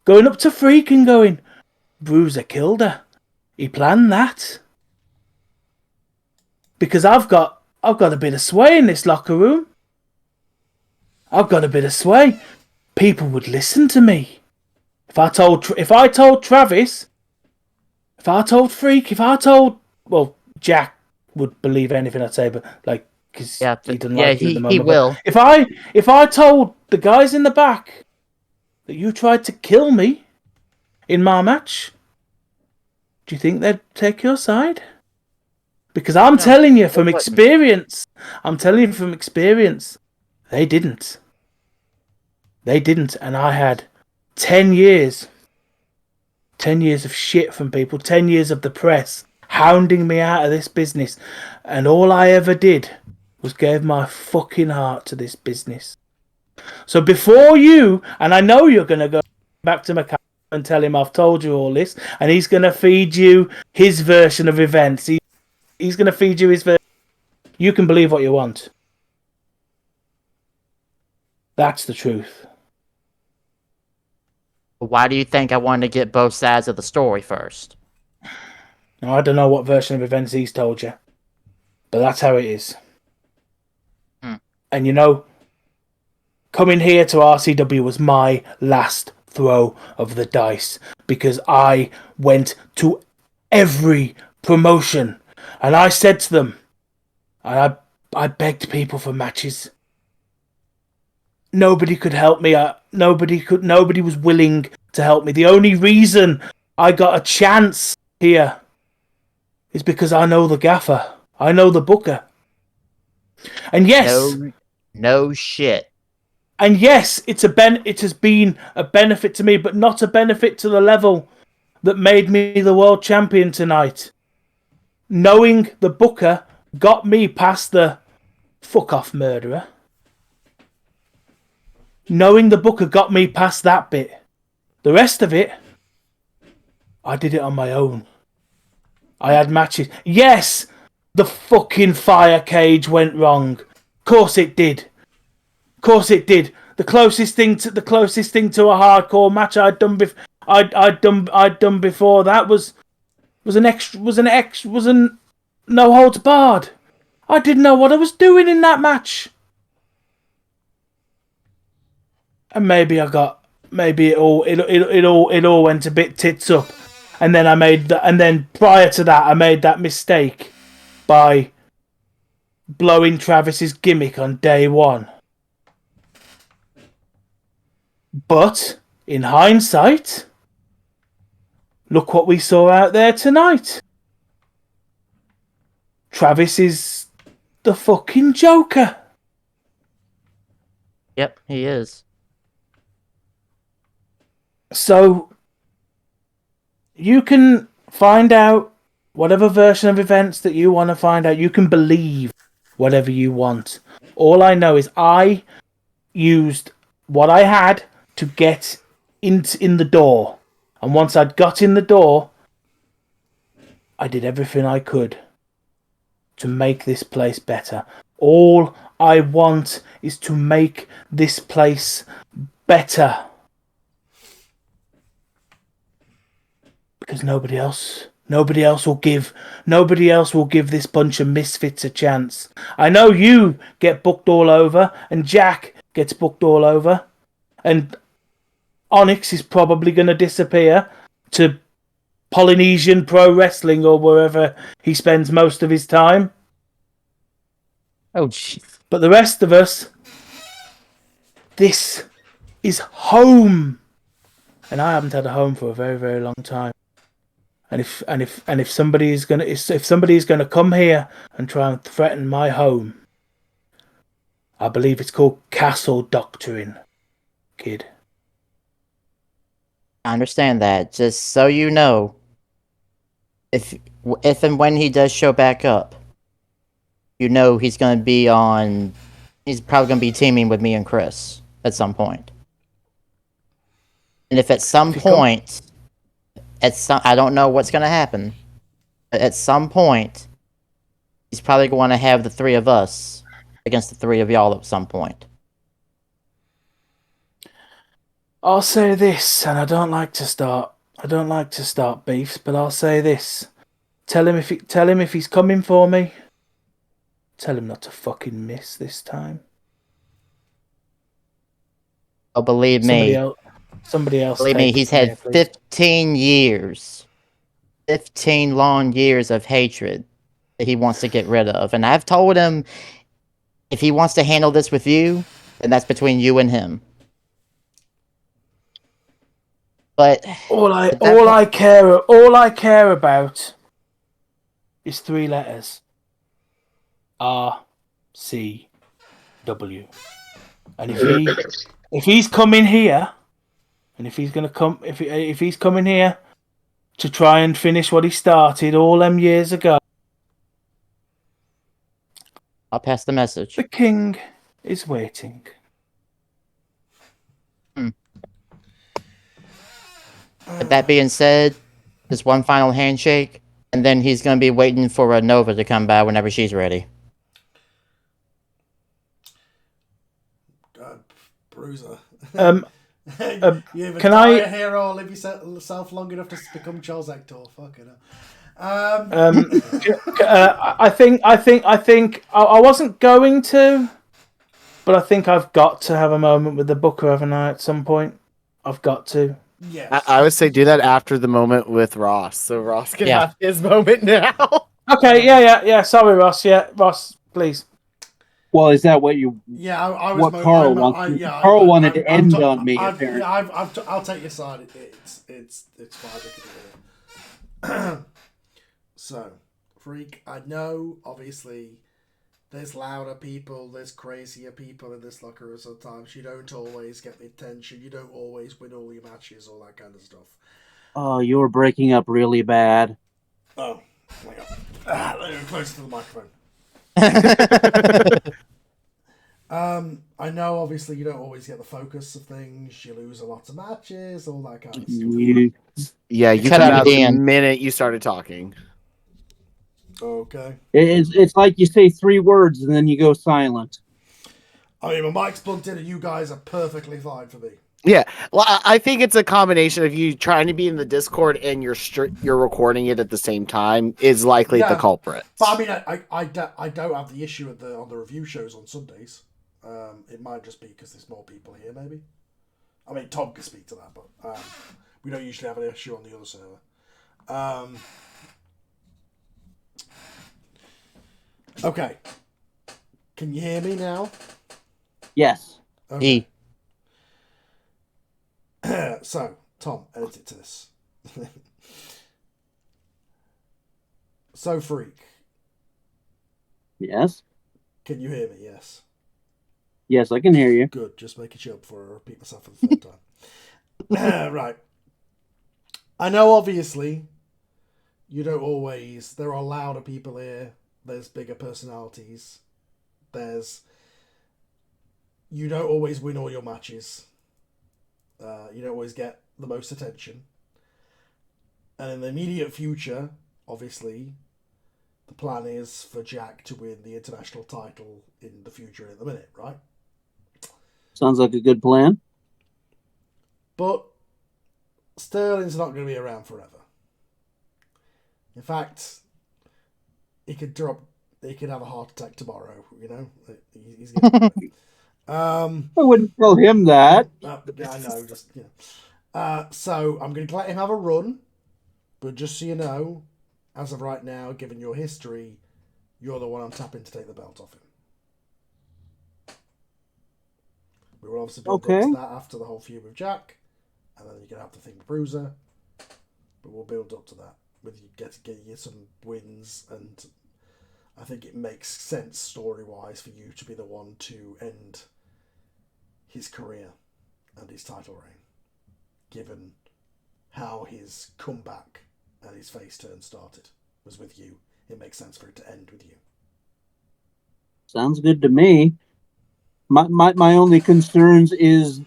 going up to Freak and going, Bruiser killed her. He planned that. Because I've got a bit of sway in this locker room. I've got a bit of sway. People would listen to me. If I told Travis, if I told Freak, well, Jack would believe anything I'd say, but like, because he doesn't like you at the moment. He will. If I told the guys in the back that you tried to kill me in my match, do you think they'd take your side? Because I'm telling you from experience. They didn't. And I had 10 years of shit from people, 10 years of the press hounding me out of this business. And all I ever did was gave my fucking heart to this business. So before you, and I know you're going to go back to McCall and tell him I've told you all this, and he's going to feed you his version of events. He's going to feed you his version. You can believe what you want. That's the truth. Why do you think I wanted to get both sides of the story first? Now, I don't know what version of events he's told you, but that's how it is. And you know, coming here to RCW was my last throw of the dice, because I went to every promotion and I said to them, I begged people for matches. Nobody could help me. Nobody was willing to help me. The only reason I got a chance here is because I know the gaffer. I know the booker. And yes, no shit. And yes, it has been a benefit to me, but not a benefit to the level that made me the world champion tonight. Knowing the booker got me past the fuck off murderer. Knowing the booker got me past that bit. The rest of it, I did it on my own. I had matches. Yes, the fucking fire cage went wrong. Course it did. the closest thing to a hardcore match I'd done before that was no holds barred. I didn't know what I was doing in that match. And maybe it all went a bit tits up. And then prior to that I made that mistake by blowing Travis's gimmick on day one. But in hindsight, look what we saw out there tonight. Travis is the fucking Joker. Yep, he is. So you can find out whatever version of events that you want to find out. You can believe whatever you want. All I know is I used what I had to get in the door. And once I'd got in the door, I did everything I could to make this place better. All I want is to make this place better. Because nobody else will give this bunch of misfits a chance. I know you get booked all over, and Jack gets booked all over, and Onyx is probably going to disappear to Polynesian Pro Wrestling or wherever he spends most of his time. Oh, jeez. But the rest of us, this is home, and I haven't had a home for a very, very long time. And if somebody is gonna come here and try and threaten my home, I believe it's called castle doctrine, kid. I understand that. Just so you know, if and when he does show back up, you know he's probably going to be teaming with me and Chris at some point. And if at some point, I don't know what's going to happen, but at some point, he's probably going to have the three of us against the three of y'all at some point. I'll say this, and I don't like to start beefs, but I'll say this: tell him if he's coming for me. Tell him not to fucking miss this time. Oh, believe me. Somebody else. Believe me, he's had 15 years. 15 long years of hatred that he wants to get rid of. And I've told him if he wants to handle this with you, then that's between you and him. But all I care about is three letters. RCW. And if he's coming here, and if he's coming here to try and finish what he started all them years ago, I'll pass the message. The king is waiting. With that being said, just one final handshake, and then he's going to be waiting for Nova to come by whenever she's ready. Bruiser. Can I here or live yourself long enough to become Charles Hector? Fucking hell. I think I wasn't going to, but I think I've got to have a moment with the Booker, haven't I? At some point, I've got to. Yeah, I would say do that after the moment with Ross, so Ross can have his moment now. Okay, yeah. Sorry, Ross. Yeah, Ross, please. Well, is that what you? Yeah, I was. What Carl wants? Carl wanted to end on me. Apparently, I'll take your side. It's fine. So, Freak, I know. Obviously, there's louder people, there's crazier people in this locker room. Sometimes you don't always get the attention. You don't always win all your matches, all that kind of stuff. Oh, you were breaking up really bad. Oh, hang on. Let me close to the microphone. I know, obviously, you don't always get the focus of things. You lose a lot of matches, all that kind of stuff. Yeah, you cut out the minute you started talking. Okay. It's like you say 3 words and then you go silent. I mean, my mic's plugged in and you guys are perfectly fine for me. Yeah, well, I think it's a combination of you trying to be in the Discord and you're recording it at the same time is likely the culprit. But I mean, I don't have the issue on the review shows on Sundays. It might just be because there's more people here, maybe. I mean, Tom can speak to that, but we don't usually have an issue on the other server. Okay. Can you hear me now? Yes. Okay. So, Tom, edit it to this. So, Freak. Yes. Can you hear me? Yes. Yes, I can hear you. Good. Just making sure before I repeat myself for the third time. Right. I know, obviously, you don't always... There are louder people here. There's bigger personalities. You don't always win all your matches. You don't always get the most attention. And in the immediate future, obviously, the plan is for Jack to win the international title in the future in the minute, right? Sounds like a good plan. But Sterling's not going to be around forever. In fact, he could have a heart attack tomorrow, you know? He's getting... I wouldn't tell him that. Yeah, I know. Just so I'm going to let him have a run, but just so you know, as of right now, given your history, you're the one I'm tapping to take the belt off him. We will obviously build up to that after the whole feud with Jack, and then you're going to have the thing with Bruiser, but we'll build up to that with you get you some wins, and I think it makes sense story-wise for you to be the one to end his career and his title reign, given how his comeback and his face turn started was with you. It makes sense for it to end with you. Sounds good to me. My only concerns is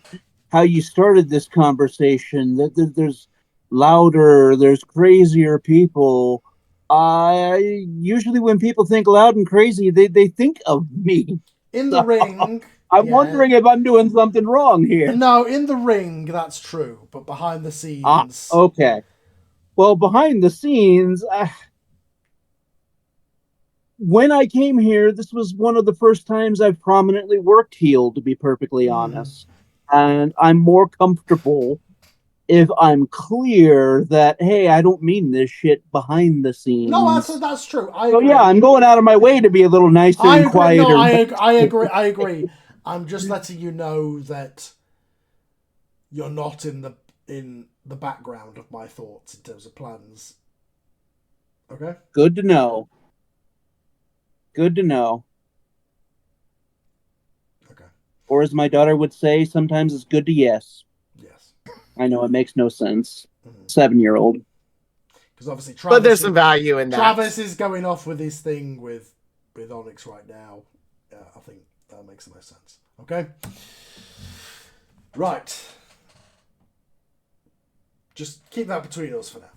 how you started this conversation. That there's louder, there's crazier people. Usually when people think loud and crazy, they think of me. In the ring, I'm wondering if I'm doing something wrong here. No, in the ring, that's true, but behind the scenes... Okay. Well, behind the scenes, when I came here, this was one of the first times I've prominently worked heel, to be perfectly honest. And I'm more comfortable if I'm clear that, hey, I don't mean this shit behind the scenes. No, that's true. I agree. So yeah, I'm going out of my way to be a little nicer and quieter. No, I agree. I'm just letting you know that you're not in the background of my thoughts in terms of plans. Okay? Good to know. Good to know. Okay. Or as my daughter would say, sometimes it's good to yes. Yes. I know it makes no sense. 7-year-old. Because obviously Travis... But there's some value in that. Travis is going off with his thing with Onyx right now. I think that makes the most sense. Okay? Right. Just keep that between us for now.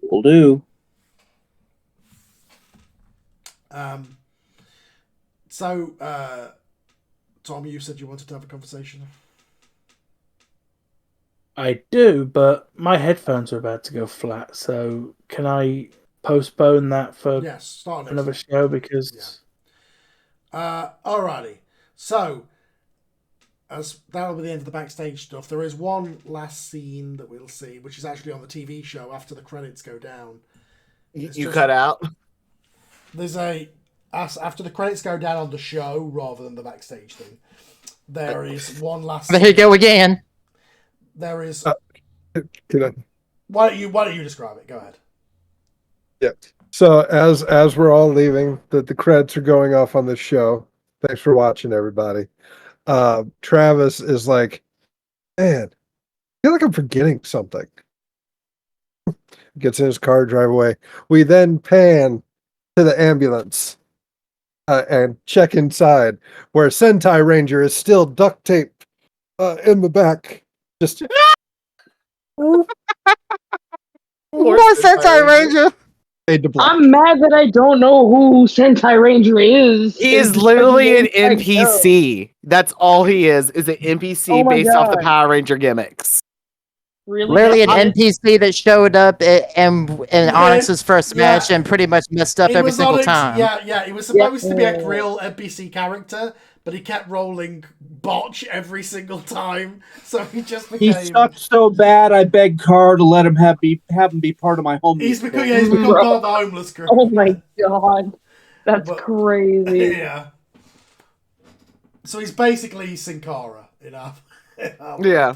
Will do. So, Tom, you said you wanted to have a conversation. I do, but my headphones are about to go flat, so can I postpone that for another show? Because alrighty. So, as that'll be the end of the backstage stuff. There is one last scene that we'll see, which is actually on the TV show after the credits go down. You cut out. There's after the credits go down on the show rather than the backstage thing. There is one last. There you go again. There is. Can I? Why don't you describe it? Go ahead. Yeah. So as we're all leaving, the credits are going off on this show. Thanks for watching, everybody. Travis is like, man, I feel like I'm forgetting something. Gets in his car, drive away. We then pan to the ambulance and check inside, where Sentai Ranger is still duct taped in the back. Just more Sentai Ranger. Fade to black. I'm mad that I don't know who Sentai Ranger is. He is It's just literally such an a name I know. NPC. That's all he is an NPC Oh my based off the God. Power Ranger gimmicks. Really? Literally an That's it? NPC that showed up in Onyx's first yeah. match and pretty much messed up He every was single Onyx, time. yeah. He was supposed to be a real NPC character, but he kept rolling botch every single time, so he just He became. sucked so bad, I begged Carr to let him have him be part of my homeless. He's become Bro. part of the homeless group. Oh my God. That's crazy. Yeah. So he's basically Sin Cara in our Yeah.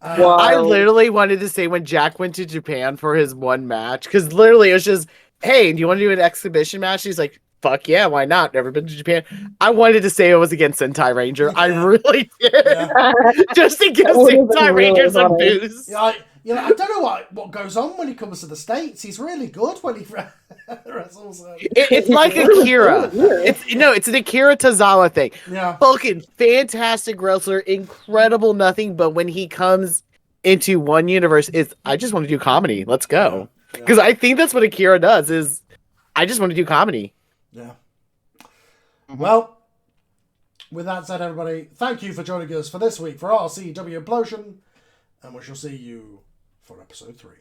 Wow. I literally wanted to say when Jack went to Japan for his one match, because literally it was just, hey, do you want to do an exhibition match? He's like, fuck yeah, why not? Never been to Japan. I wanted to say it was against Sentai Ranger. I really did. Just to give That would've been Sentai really Ranger some funny. boost. I don't know what goes on when he comes to the States. He's really good when he wrestles. It's like Akira. It's an Akira Tozawa thing. Yeah. Fucking fantastic wrestler, incredible nothing, but when he comes into one universe, it's I just want to do comedy. Let's go. Because I think that's what Akira does is I just want to do comedy. Yeah. Well, with that said, everybody, thank you for joining us for this week for RCW Implosion, and we shall see you for episode 3.